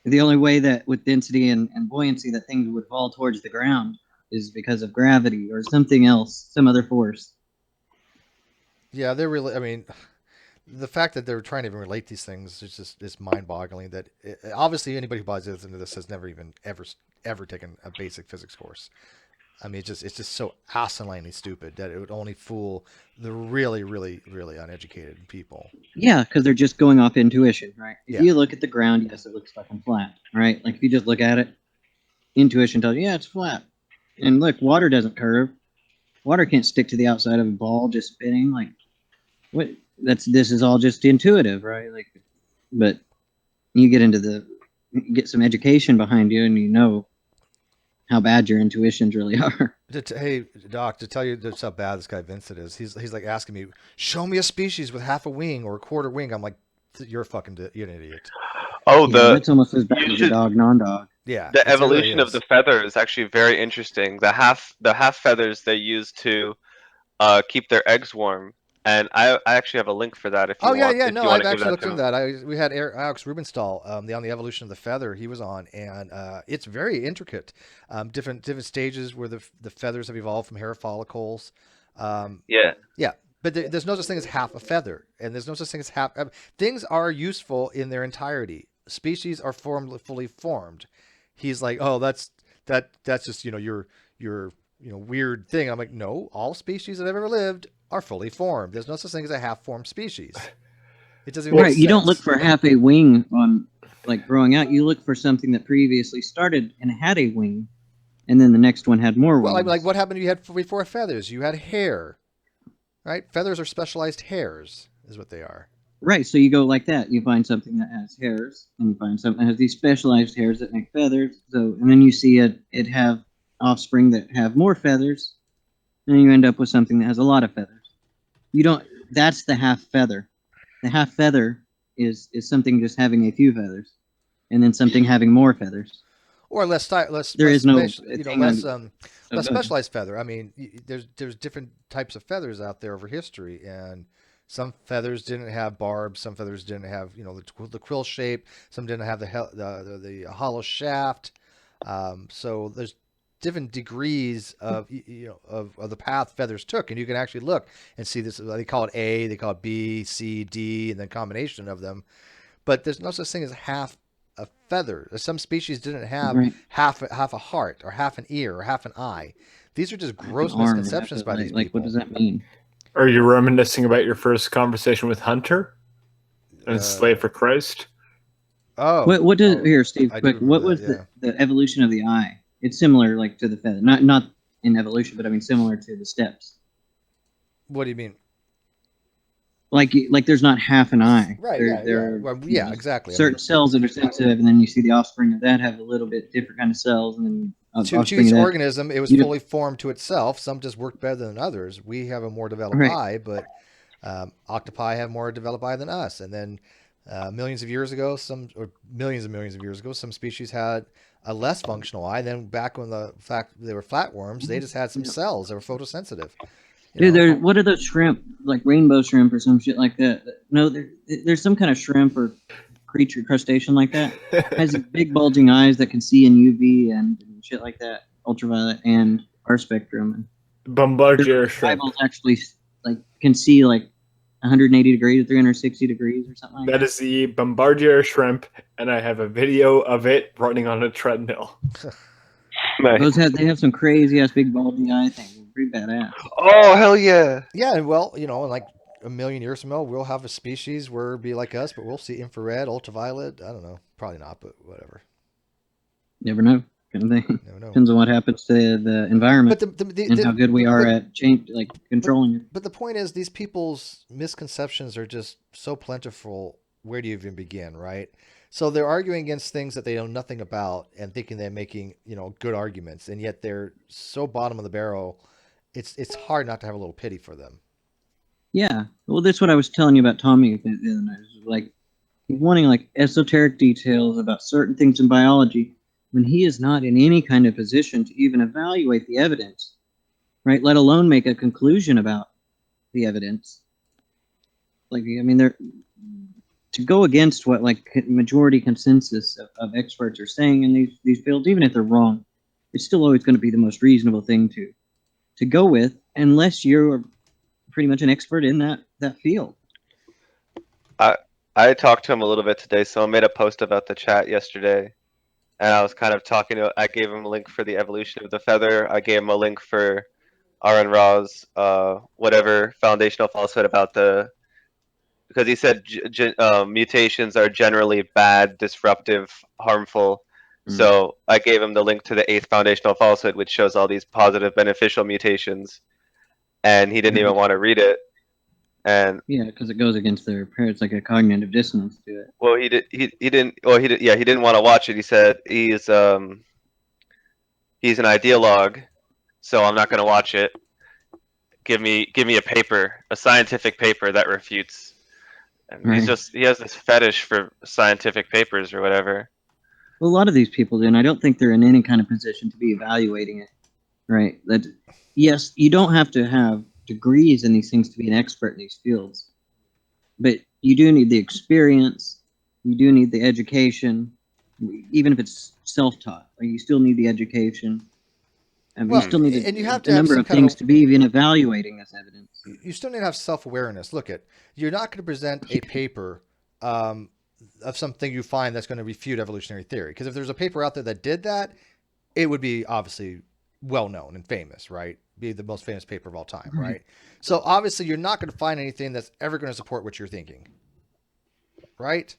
Speaker 2: The only way that with density and buoyancy that things would fall towards the ground is because of gravity or something else, some other force.
Speaker 1: Yeah, they're really. I mean, the fact that they're trying to even relate these things is just mind-boggling. That obviously anybody who buys into this has never even ever taken a basic physics course. I mean, it's just so asininely stupid that it would only fool the really, really, really uneducated people.
Speaker 2: Yeah, because they're just going off intuition, right? If
Speaker 1: Yeah.
Speaker 2: you look at the ground, yes, it looks fucking flat, right? Like if you just look at it, intuition tells you, yeah, it's flat. And look, water doesn't curve. Water can't stick to the outside of a ball just spinning. Like, what? This is all just intuitive, right? Like, but you get some education behind you, and you know how bad your intuitions really are.
Speaker 1: Hey, Doc, to tell you just how bad this guy Vincent is, he's like asking me, show me a species with half a wing or a quarter wing. I'm like, you're you're an idiot.
Speaker 9: Oh,
Speaker 2: Yeah, that's almost as bad as a dog, non-dog.
Speaker 1: Yeah,
Speaker 9: the
Speaker 1: it really
Speaker 9: evolution of
Speaker 1: is.
Speaker 9: the feather is actually very interesting. The half feathers they use to keep their eggs warm, and I actually have a link for that if you
Speaker 1: Oh yeah,
Speaker 9: want.
Speaker 1: yeah.
Speaker 9: If
Speaker 1: No,
Speaker 9: you want
Speaker 1: I've
Speaker 9: to give
Speaker 1: actually
Speaker 9: that
Speaker 1: looked
Speaker 9: to
Speaker 1: into
Speaker 9: him.
Speaker 1: that. We had Alex Rubenstahl on the evolution of the feather. He was on, and it's very intricate. Different stages where the feathers have evolved from hair follicles.
Speaker 9: Yeah.
Speaker 1: Yeah, but there's no such thing as half a feather, and there's no such thing as half. Things are useful in their entirety. Species are fully formed. He's like, oh, that's just your weird thing. I'm like, no, all species that have ever lived are fully formed. There's no such thing as a half-formed species. It doesn't even make
Speaker 2: You don't
Speaker 1: sense.
Speaker 2: look for half a wing on like growing out. You look for something that previously started and had a wing, and then the next one had more wings.
Speaker 1: Well, like what happened? You had before feathers. You had hair, right? Feathers are specialized hairs, is what they are.
Speaker 2: Right, so you go like that. You find something that has hairs, and you find something that has these specialized hairs that make feathers. So, and then you see it have offspring that have more feathers, and then you end up with something that has a lot of feathers. You don't. That's the half feather. The half feather is something just having a few feathers, and then something having more feathers.
Speaker 1: Or less
Speaker 2: There
Speaker 1: less
Speaker 2: is no
Speaker 1: less specialized feather. I mean, there's different types of feathers out there over history, and Some feathers didn't have barbs. Some feathers didn't have, the quill shape. Some didn't have the hollow shaft. So there's different degrees of of the path feathers took, and you can actually look and see this. They call it A, they call it B, C, D, and then combination of them. But there's no such thing as half a feather. Some species didn't have half a heart or half an ear or half an eye. These are just gross misconceptions by these people.
Speaker 2: What does that mean?
Speaker 7: Are you reminiscing about your first conversation with Hunter and Slave for Christ?
Speaker 1: Oh,
Speaker 2: what does here, Steve? Quick, what was the evolution of the eye? It's similar, like to the feather, not in evolution, but I mean similar to the steps.
Speaker 1: What do you mean?
Speaker 2: Like there's not half an eye.
Speaker 1: Right. Yeah, exactly.
Speaker 2: Certain cells that are sensitive, and then you see the offspring of that have a little bit different kind of cells, and then
Speaker 1: to each organism, it was fully formed to itself. Some just worked better than others. We have a more developed eye, but octopi have more developed eye than us. And then millions of years ago, millions of years ago, some species had a less functional eye. Then back when they were flatworms, they just had some cells that were photosensitive.
Speaker 2: Dude, what are those shrimp, like rainbow shrimp or some shit like that? No, there's some kind of shrimp or creature, crustacean like that. Has big bulging eyes that can see in UV and shit like that, ultraviolet and R spectrum.
Speaker 7: Bombardier shrimp.
Speaker 2: Eyeballs actually can see 180 degrees, 360 degrees or something like that.
Speaker 7: That is the Bombardier shrimp, and I have a video of it running on a treadmill.
Speaker 2: They have some crazy ass big bulging eye things. Pretty badass.
Speaker 9: Oh, hell yeah.
Speaker 1: Yeah, and well, in like a million years from now, we'll have a species where it'll be like us, but we'll see infrared, ultraviolet. I don't know. Probably not, but whatever.
Speaker 2: Never know. Kind of thing.
Speaker 1: Never know.
Speaker 2: Depends on what happens to the environment and how good we are at controlling it.
Speaker 1: But the point is, these people's misconceptions are just so plentiful. Where do you even begin, right? So they're arguing against things that they know nothing about and thinking they're making, good arguments, and yet they're so bottom of the barrel. It's hard not to have a little pity for them.
Speaker 2: Yeah, well, that's what I was telling you about Tommy the other night. Like, he's wanting esoteric details about certain things in biology when he is not in any kind of position to even evaluate the evidence, right? Let alone make a conclusion about the evidence. To go against what majority consensus of experts are saying in these fields, even if they're wrong, it's still always going to be the most reasonable thing to go with, unless you're pretty much an expert in that field.
Speaker 9: I talked to him a little bit today, so I made a post about the chat yesterday, and I was kind of I gave him a link for the evolution of the feather. I gave him a link for Aaron Ra's whatever foundational falsehood about because he said mutations are generally bad, disruptive, harmful. So I gave him the link to the 8th foundational falsehood, which shows all these positive, beneficial mutations, and he didn't even want to read it. And
Speaker 2: yeah, because it goes against their parents, like a cognitive dissonance to it.
Speaker 9: Well, he didn't want to watch it. He said he's an ideologue, so I'm not going to watch it. Give me a paper, a scientific paper that refutes. And he has this fetish for scientific papers or whatever.
Speaker 2: Well, a lot of these people do, and I don't think they're in any kind of position to be evaluating it, right? Yes, you don't have to have degrees in these things to be an expert in these fields, but you do need the experience, you do need the education, even if it's self-taught. You still need the education, and you still need a number of things to be even evaluating this evidence.
Speaker 1: You still need to have self-awareness. You're not going to present a paper of something you find that's going to refute evolutionary theory. Because if there's a paper out there that did that, it would be obviously well-known and famous, right? Be the most famous paper of all time, right? So obviously you're not going to find anything that's ever going to support what you're thinking, right?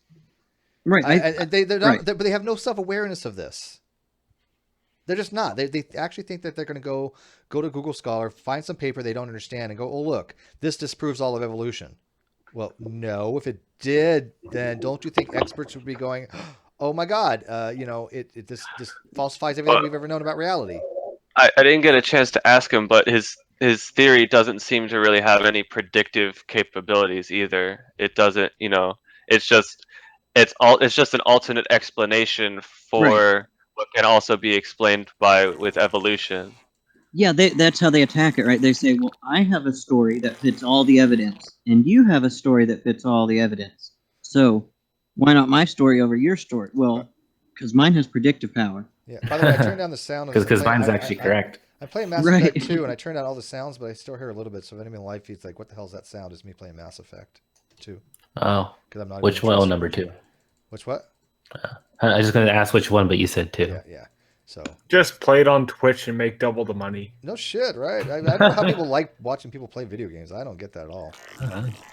Speaker 2: Right.
Speaker 1: And they're not, but they have no self-awareness of this. They're just not. They actually think that they're going to go to Google Scholar, find some paper they don't understand, and go, oh, look, this disproves all of evolution. Well, no. If it did, then don't you think experts would be going, oh my God, this falsifies everything we've ever known about reality?
Speaker 9: I didn't get a chance to ask him, but his theory doesn't seem to really have any predictive capabilities either. It doesn't, it's just an alternate explanation for what can also be explained with evolution.
Speaker 2: Yeah, that's how they attack it, right? They say, well, I have a story that fits all the evidence, and you have a story that fits all the evidence. So why not my story over your story? Well, because mine has predictive power.
Speaker 1: Yeah. By the way, I turned down the sound
Speaker 15: Because mine's actually correct.
Speaker 1: I'm playing Mass
Speaker 2: Right.
Speaker 1: Effect 2, and I turned down all the sounds, but I still hear a little bit. So if anyone in live feeds like, "What the hell is that sound?" It's me playing Mass Effect 2.
Speaker 15: Oh,
Speaker 1: Because I'm not.
Speaker 15: which
Speaker 1: even
Speaker 15: one? Oh,
Speaker 1: interested.
Speaker 15: number 2.
Speaker 1: Which what?
Speaker 15: I was just going to ask which one, but you said 2.
Speaker 1: Yeah. So
Speaker 7: Just play it on Twitch and make double the money.
Speaker 1: no shit, right? I don't know how people like watching people play video games. I don't get that at all.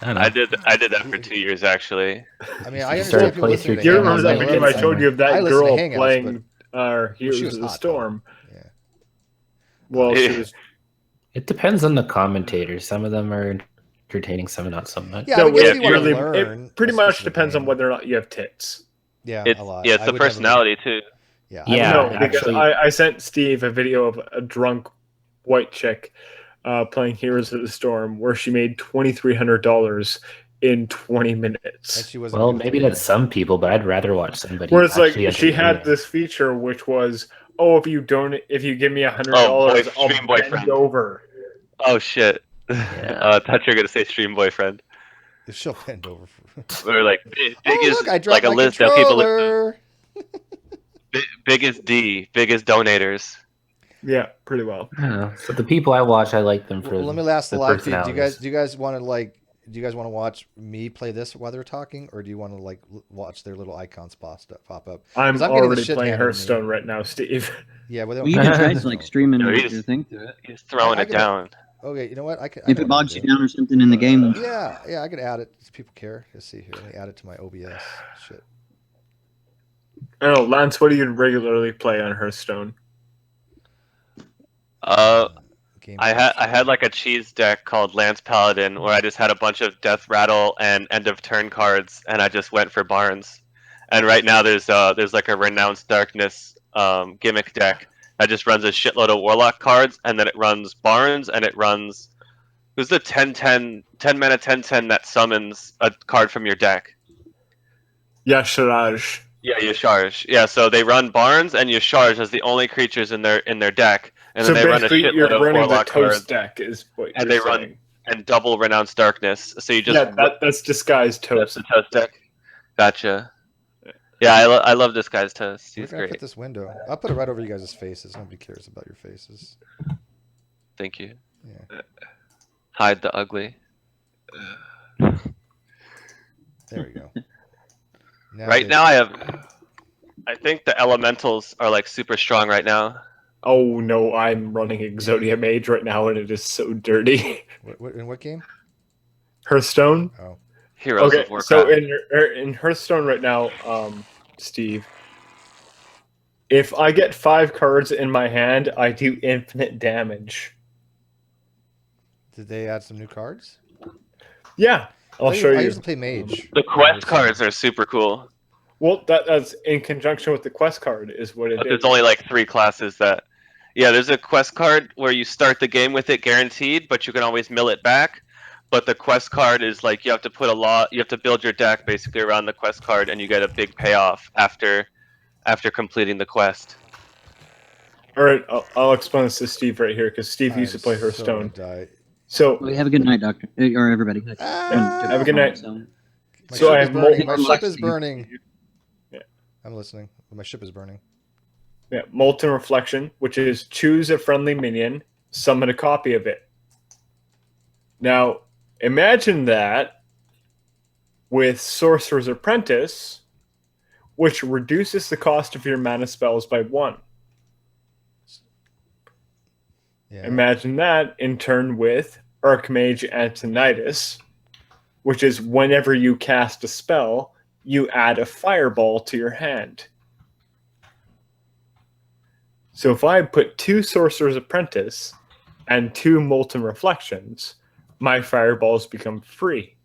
Speaker 9: I did that for 2 years actually.
Speaker 1: I mean, I understand people listening to
Speaker 7: You
Speaker 1: Hangouts.
Speaker 7: remember that video I showed you of that
Speaker 1: listen to
Speaker 7: girl
Speaker 1: Hangouts,
Speaker 7: playing
Speaker 1: but
Speaker 7: Heroes
Speaker 1: she was
Speaker 7: of the
Speaker 1: hot,
Speaker 7: Storm?
Speaker 1: though. Yeah.
Speaker 7: Well, she was.
Speaker 15: It depends on the commentators. Some of them are entertaining, some are not so much.
Speaker 1: Yeah, I guess if you want to learn,
Speaker 7: it pretty
Speaker 1: a
Speaker 7: much
Speaker 1: specific
Speaker 7: depends on
Speaker 1: game.
Speaker 7: whether or not you have tits.
Speaker 1: Yeah,
Speaker 9: It's,
Speaker 1: a lot.
Speaker 9: yeah, it's
Speaker 1: I
Speaker 9: the
Speaker 1: would never-
Speaker 9: personality too.
Speaker 1: Yeah,
Speaker 7: No, because I sent Steve a video of a drunk white chick playing Heroes of the Storm where she made $2,300 in 20 minutes.
Speaker 1: And she was
Speaker 15: Well, maybe that's some people, but I'd rather watch somebody.
Speaker 7: Where it's like
Speaker 15: actually
Speaker 7: she had
Speaker 15: entertain.
Speaker 7: this feature which was, oh, if you give me $100, I'll
Speaker 9: stream
Speaker 7: bend
Speaker 9: boyfriend.
Speaker 7: over.
Speaker 9: Oh shit! I thought you were gonna say stream boyfriend.
Speaker 1: If she'll bend over.
Speaker 9: Or like biggest,
Speaker 1: look, I dropped
Speaker 9: like a
Speaker 1: my
Speaker 9: list of people.
Speaker 1: controller.
Speaker 9: Biggest D, biggest donators.
Speaker 7: Yeah, pretty well.
Speaker 15: So the people I watch, I like them for.
Speaker 1: Well, let me ask the
Speaker 15: the
Speaker 1: live feed.
Speaker 15: personalities.
Speaker 1: Do you guys want to watch me play this while they're talking, or do you want to like watch their little icons pop up?
Speaker 7: I'm
Speaker 1: 'Cause getting the
Speaker 7: already
Speaker 1: shit
Speaker 7: playing
Speaker 1: handed to me.
Speaker 7: Hearthstone right now, Steve.
Speaker 1: Yeah, well,
Speaker 2: Well, you can try to like streaming
Speaker 9: No,
Speaker 2: your thing to it.
Speaker 9: He's throwing
Speaker 1: I
Speaker 9: it
Speaker 1: could-
Speaker 9: down.
Speaker 1: Okay, you know what? I could.
Speaker 2: If it bogs you down or something in the game, then
Speaker 1: Yeah, I could add it. If people care. Let's see here. Let me add it to my OBS. Shit.
Speaker 7: I don't know, Lance, what do you regularly play on Hearthstone?
Speaker 9: I had like a cheese deck called Lance Paladin where I just had a bunch of Death Rattle and End of Turn cards, and I just went for Barnes. And right now there's like a Renounced Darkness gimmick deck that just runs a shitload of Warlock cards, and then it runs Barnes, and it runs who's the 10 mana 10/10 that summons a card from your deck.
Speaker 7: Yasharaj.
Speaker 9: Yeah, Yasharj. Yeah, so they run Barnes and Yasharj as the only creatures in their deck, and
Speaker 7: So
Speaker 9: then they run a
Speaker 7: basically,
Speaker 9: shitload
Speaker 7: you're
Speaker 9: of
Speaker 7: running the
Speaker 9: Warlock
Speaker 7: Toast
Speaker 9: cards,
Speaker 7: deck, is what
Speaker 9: and
Speaker 7: you're
Speaker 9: they
Speaker 7: saying.
Speaker 9: run and double Renounced Darkness. So you just
Speaker 7: that's Disguised Toast.
Speaker 9: That's the Toast deck. Gotcha. Yeah, I love this guy's Toast.
Speaker 1: Where
Speaker 9: He's
Speaker 1: can I put
Speaker 9: great.
Speaker 1: this window? I'll put it right over you guys' faces. Nobody cares about your faces.
Speaker 9: Thank you.
Speaker 1: Yeah.
Speaker 9: Hide the ugly.
Speaker 1: There we go.
Speaker 9: Right now, I think the elementals are like super strong right now.
Speaker 7: Oh no, I'm running Exodia Mage right now, and it is so dirty.
Speaker 1: In what game?
Speaker 7: Hearthstone.
Speaker 1: Oh.
Speaker 9: Heroes
Speaker 7: Okay,
Speaker 9: of Warcraft.
Speaker 7: so in Hearthstone right now, Steve, if I get 5 cards in my hand, I do infinite damage.
Speaker 1: Did they add some new cards?
Speaker 7: Yeah, I'll show
Speaker 1: I
Speaker 7: you.
Speaker 1: usually play Mage.
Speaker 9: The quest cards are super cool.
Speaker 7: Well, that's in conjunction with the quest card is what it
Speaker 9: But
Speaker 7: is.
Speaker 9: there's only like 3 classes that. Yeah, there's a quest card where you start the game with it guaranteed, but you can always mill it back. But the quest card is like you have to build your deck basically around the quest card, and you get a big payoff after completing the quest.
Speaker 7: All right, I'll explain this to Steve right here because Steve used to play Hearthstone. So
Speaker 2: well, have a good night, Doctor, or everybody.
Speaker 7: have a good night.
Speaker 1: My
Speaker 7: So I
Speaker 1: ship is
Speaker 7: have
Speaker 1: burning. My
Speaker 7: molten
Speaker 1: ship is burning.
Speaker 7: Yeah.
Speaker 1: I'm listening. My ship is burning.
Speaker 7: Yeah, Molten Reflection, which is choose a friendly minion, summon a copy of it. Now, imagine that with Sorcerer's Apprentice, which reduces the cost of your mana spells by 1.
Speaker 1: Yeah.
Speaker 7: Imagine that in turn with Archmage Antonidas, which is whenever you cast a spell, you add a fireball to your hand. So if I put 2 Sorcerer's Apprentice and 2 Molten Reflections, my fireballs become free.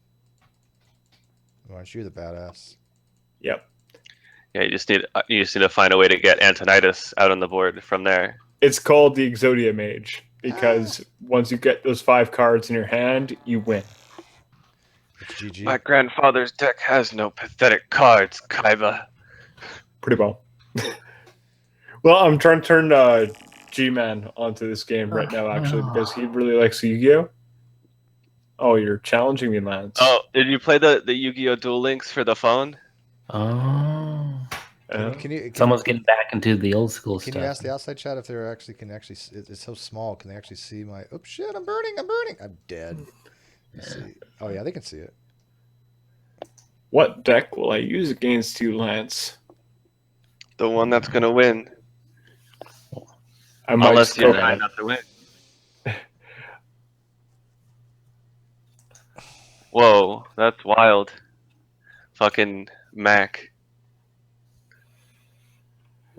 Speaker 1: Why aren't you the badass?
Speaker 7: Yep.
Speaker 9: Yeah, you just need to find a way to get Antonidas out on the board from there.
Speaker 7: It's called the Exodia Mage because once you get those 5 cards in your hand, you win.
Speaker 1: It's GG.
Speaker 9: My grandfather's deck has no pathetic cards, Kaiba.
Speaker 7: Pretty well. Well, I'm trying to turn G-Man onto this game right now, actually, because he really likes Yu-Gi-Oh. Oh, you're challenging me, Lance.
Speaker 9: Oh, did you play the Yu-Gi-Oh! Duel Links for the phone?
Speaker 15: Oh.
Speaker 1: Can
Speaker 15: Someone's getting back into the old school stuff.
Speaker 1: Can you ask the outside chat if they're actually it's so small, can they actually see my, oh shit, I'm burning, I'm dead. Let's see. Oh yeah, they can see it.
Speaker 7: What deck will I use against you, Lance?
Speaker 9: The one that's gonna win.
Speaker 7: I might
Speaker 9: Unless you're
Speaker 7: go
Speaker 9: trying not to win. Whoa, that's wild. Fucking Mac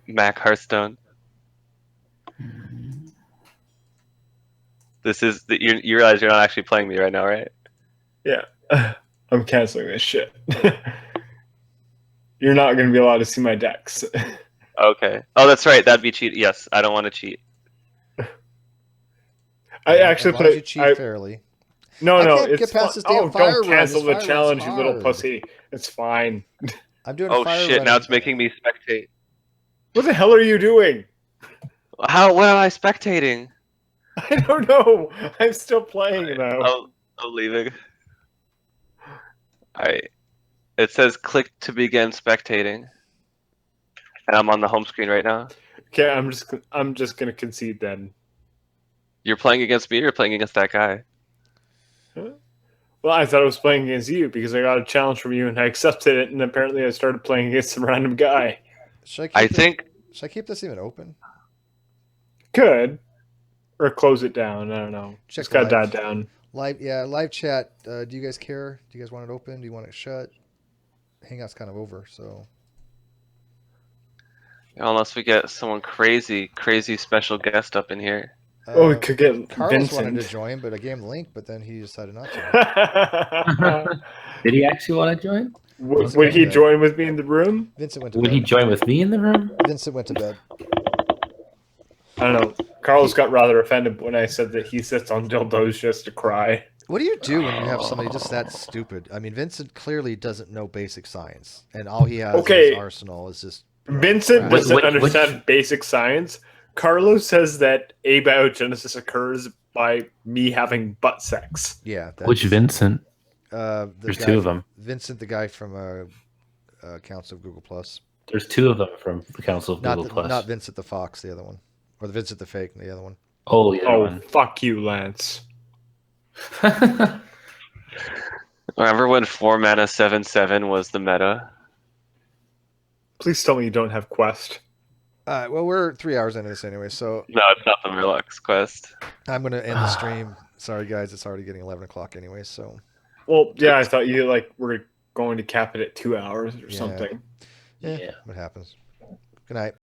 Speaker 9: Hearthstone. This is you realize you're not actually playing me right now, right?
Speaker 7: Yeah, I'm canceling this shit. You're not going to be allowed to see my decks.
Speaker 9: Okay. Oh, that's right. That'd be cheat. Yes, I don't want to cheat.
Speaker 7: I actually
Speaker 1: as long as you cheat fairly.
Speaker 7: No,
Speaker 1: I
Speaker 7: no,
Speaker 1: can't
Speaker 7: it's
Speaker 1: get past
Speaker 7: fine.
Speaker 1: this damn fire
Speaker 7: don't
Speaker 1: run.
Speaker 7: cancel
Speaker 1: This
Speaker 7: the
Speaker 1: fire run's
Speaker 7: challenge, you little
Speaker 1: hard.
Speaker 7: pussy. It's fine.
Speaker 1: I'm doing a fire
Speaker 9: shit!
Speaker 1: run.
Speaker 9: Now it's making me spectate.
Speaker 7: What the hell are you doing?
Speaker 9: What am I spectating?
Speaker 7: I don't know. I'm still playing though.
Speaker 9: I'm leaving. Alright. It says click to begin spectating. And I'm on the home screen right now.
Speaker 7: Okay, I'm just gonna concede then.
Speaker 9: You're playing against me or you're playing against that guy?
Speaker 7: Huh? Well, I thought I was playing against you because I got a challenge from you and I accepted it, and apparently I started playing against some random guy.
Speaker 1: Should I keep this even open?
Speaker 7: Could. Or close it down. I don't know. Just got that down.
Speaker 1: Live chat. Do you guys care? Do you guys want it open? Do you want it shut? Hangout's kind of over, so.
Speaker 9: Unless we get someone crazy special guest up in here.
Speaker 7: We could get
Speaker 1: Carlos
Speaker 7: Vincent.
Speaker 1: wanted to join, but I gave him the link, but then he decided not to.
Speaker 15: Did he actually want to join?
Speaker 7: Would he join with me in the room?
Speaker 1: Vincent went to
Speaker 15: Would
Speaker 1: bed.
Speaker 15: he join with me in the room?
Speaker 1: Vincent went to bed.
Speaker 7: I don't know. Carlos got rather offended when I said that he sits on dildos just to cry.
Speaker 1: What do you do when you have somebody just that stupid? I mean, Vincent clearly doesn't know basic science, and all he has in his arsenal is just.
Speaker 7: Vincent doesn't understand basic science. Carlos says that abiogenesis occurs by me having butt sex.
Speaker 1: Yeah.
Speaker 15: Which Vincent?
Speaker 1: There's
Speaker 15: two of them.
Speaker 1: Vincent, the guy from Council of Google Plus.
Speaker 15: There's two of them from the Council of Google Plus.
Speaker 1: Not Vincent the Fox, the other one, or the Vincent the Fake, the other one.
Speaker 15: Oh, the other one.
Speaker 7: Fuck you, Lance.
Speaker 9: Remember when 4 mana 7/7 was the meta?
Speaker 7: Please tell me you don't have Quest.
Speaker 1: Well, we're 3 hours into this anyway, so.
Speaker 9: No, it's not the Murlocs Quest.
Speaker 1: I'm gonna end the stream. Sorry, guys, it's already getting 11 o'clock anyway. So.
Speaker 7: Well, yeah, I thought you were going to cap it at 2 hours or something.
Speaker 1: Yeah. What happens? Good night.